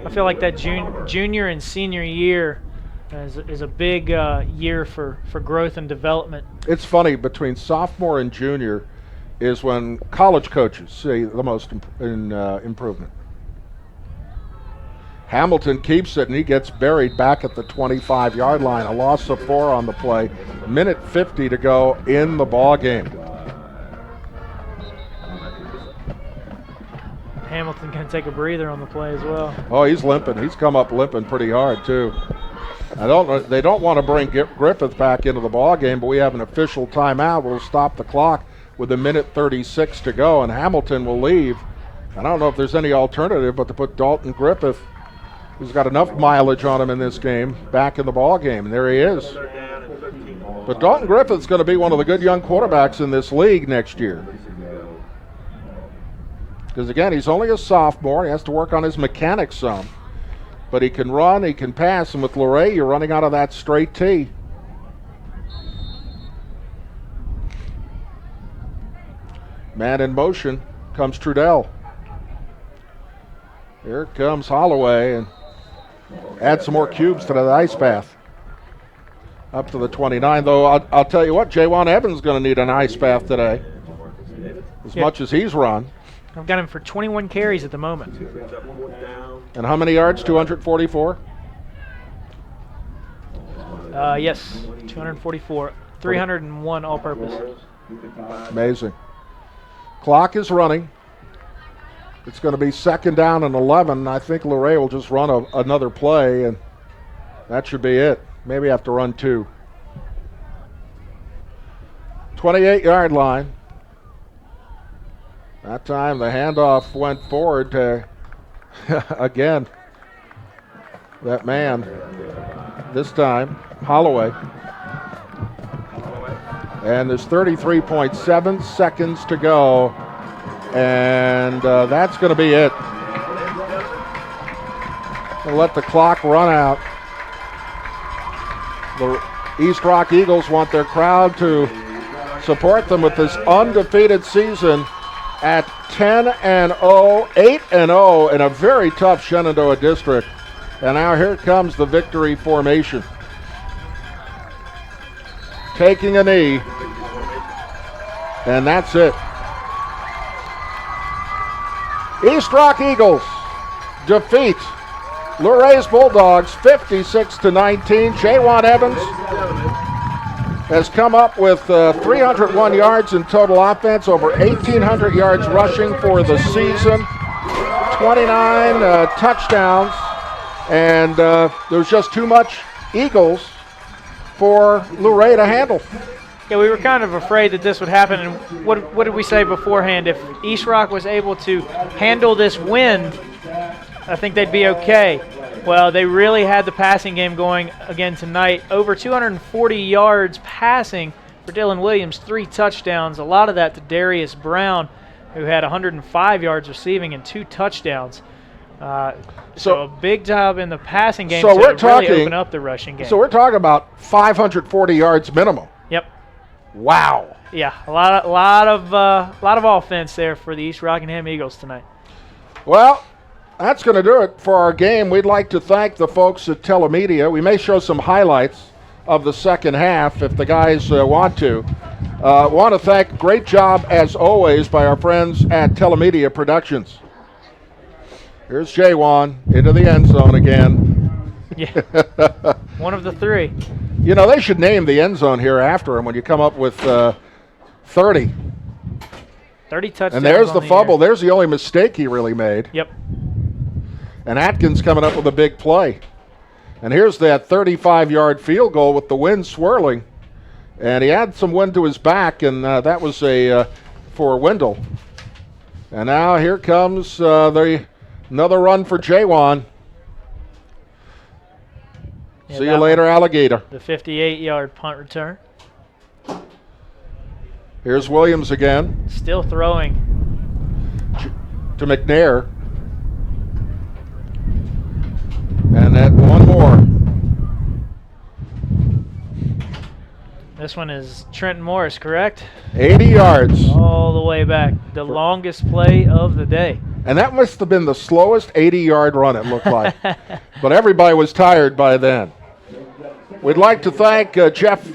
I feel like that junior and senior year is a big year for growth and development. It's funny, between sophomore and junior is when college coaches see the most improvement. Hamilton keeps it, and he gets buried back at the 25-yard line. A loss of 4 on the play. Minute 50 to go in the ball game. Hamilton can take a breather on the play as well. Oh, he's limping. He's come up limping pretty hard, too. They don't want to bring Griffith back into the ball game, but we have an official timeout. We'll stop the clock with a minute 36 to go, and Hamilton will leave. I don't know if there's any alternative but to put Dalton Griffith, who's got enough mileage on him in this game, back in the ball game. And there he is. But Dalton Griffith's going to be one of the good young quarterbacks in this league next year. Because, again, he's only a sophomore. He has to work on his mechanics some. But he can run, he can pass. And with Luray, you're running out of that straight tee. Man in motion comes Trudell. Here comes Holloway, and add some more cubes to that ice bath. Up to the 29, though. I'll tell you what, Jawan Evans is going to need an ice bath today, as much as he's run. I've got him for 21 carries at the moment. And how many yards? 244? Yes, 244. 301 all-purpose. Amazing. Clock is running. It's going to be 2nd down and 11. I think Luray will just run another play, and that should be it. Maybe have to run 2. 28-yard line. That time the handoff went forward to, again, that man. This time, Holloway. And there's 33.7 seconds to go. And that's going to be it. We'll let the clock run out. The East Rock Eagles want their crowd to support them with this undefeated season at 10-0, 8-0 in a very tough Shenandoah district. And now here comes the victory formation. Taking a knee, and that's it. East Rock Eagles defeat Luray's Bulldogs 56-19. Jawan Evans has come up with 301 yards in total offense, over 1,800 yards rushing for the season, 29 touchdowns, and there's just too much Eagles for Luray to handle. Yeah, we were kind of afraid that this would happen, and what did we say beforehand? If East Rock was able to handle this wind, I think they'd be okay. Well, they really had the passing game going again tonight. Over 240 yards passing for Dylan Williams, 3 touchdowns, a lot of that to Darius Brown, who had 105 yards receiving and 2 touchdowns. So a big job in the passing game to really open up the rushing game. So we're talking about 540 yards minimum. Yep. Wow. Yeah, a lot of offense there for the East Rockingham Eagles tonight. Well, that's going to do it for our game. We'd like to thank the folks at Telemedia. We may show some highlights of the second half if the guys want to. Want to thank, great job as always by our friends at Telemedia Productions. Here's Jawan into the end zone again. Yeah, one of the 3. You know, they should name the end zone here after him when you come up with 30. 30 touchdowns. And there's the fumble. There's the only mistake he really made. Yep. And Atkins coming up with a big play. And here's that 35-yard field goal with the wind swirling. And he had some wind to his back, and that was for Wendell. And now here comes another run for Jawan. Yeah, see you later, Alligator. The 58-yard punt return. Here's Williams again. Still throwing. To McNair. And that one more. This one is Trenton Morris, correct? 80 yards. All the way back. The longest play of the day. And that must have been the slowest 80-yard run, it looked like. But everybody was tired by then. We'd like to thank Jeff,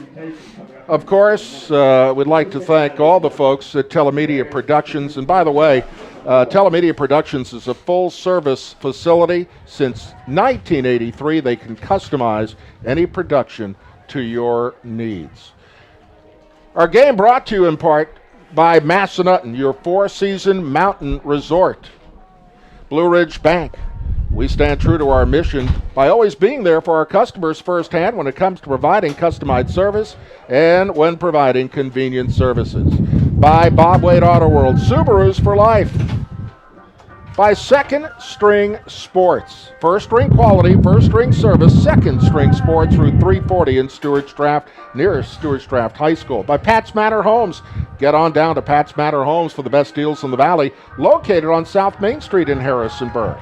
of course. We'd like to thank all the folks at Telemedia Productions. And by the way, Telemedia Productions is a full-service facility. Since 1983, they can customize any production to your needs. Our game brought to you in part by Massanutten, your 4-season mountain resort. Blue Ridge Bank. We stand true to our mission by always being there for our customers firsthand when it comes to providing customized service and when providing convenient services. By Bob Wade Auto World, Subarus for life. By Second String Sports. First string quality, first string service, Second String Sports, Route 340 in Stewart's Draft, near Stewart's Draft High School. By Pat's Manor Homes. Get on down to Pat's Manor Homes for the best deals in the Valley, located on South Main Street in Harrisonburg.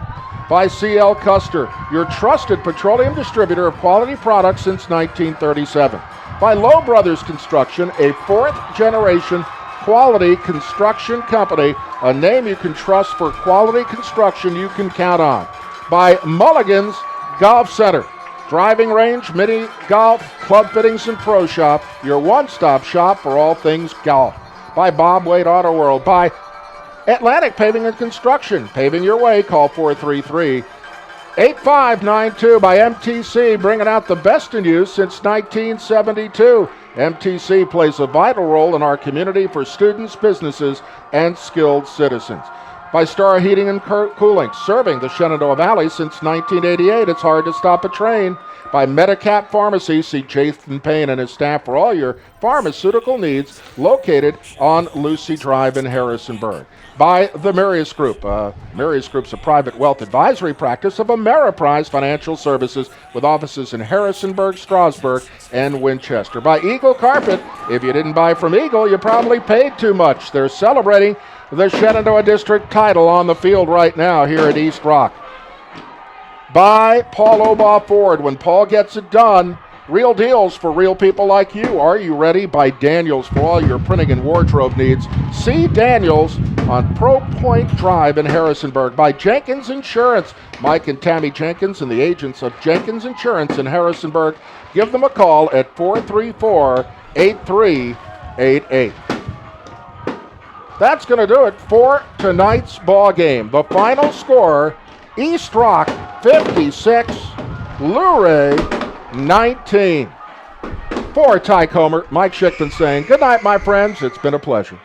By CL Custer, your trusted petroleum distributor of quality products since 1937. By Lowe Brothers Construction, a 4th-generation quality construction company, a name you can trust for quality construction you can count on. By Mulligan's Golf Center, driving range, mini golf, club fittings, and pro shop, your one-stop shop for all things golf. By Bob Wade Auto World. By Atlantic Paving and Construction, paving your way, call 433-8592. By MTC, bringing out the best in you since 1972. MTC plays a vital role in our community for students, businesses, and skilled citizens. By Star Heating and Cooling, serving the Shenandoah Valley since 1988. It's hard to stop a train. By Medicap Pharmacy, see Jason Payne and his staff for all your pharmaceutical needs, located on Lucy Drive in Harrisonburg. By the Marius Group. Marius Group's a private wealth advisory practice of Ameriprise Financial Services with offices in Harrisonburg, Strasburg, and Winchester. By Eagle Carpet. If you didn't buy from Eagle, you probably paid too much. They're celebrating the Shenandoah District title on the field right now here at East Rock. By Paul Obaugh Ford. When Paul gets it done, real deals for real people like you. Are you ready? By Daniels for all your printing and wardrobe needs. See Daniels on Pro Point Drive in Harrisonburg. By Jenkins Insurance. Mike and Tammy Jenkins and the agents of Jenkins Insurance in Harrisonburg. Give them a call at 434-8388. That's going to do it for tonight's ball game. The final score, East Rock 56, Luray 19. For Ty Comer, Mike Schickman saying good night, my friends. It's been a pleasure.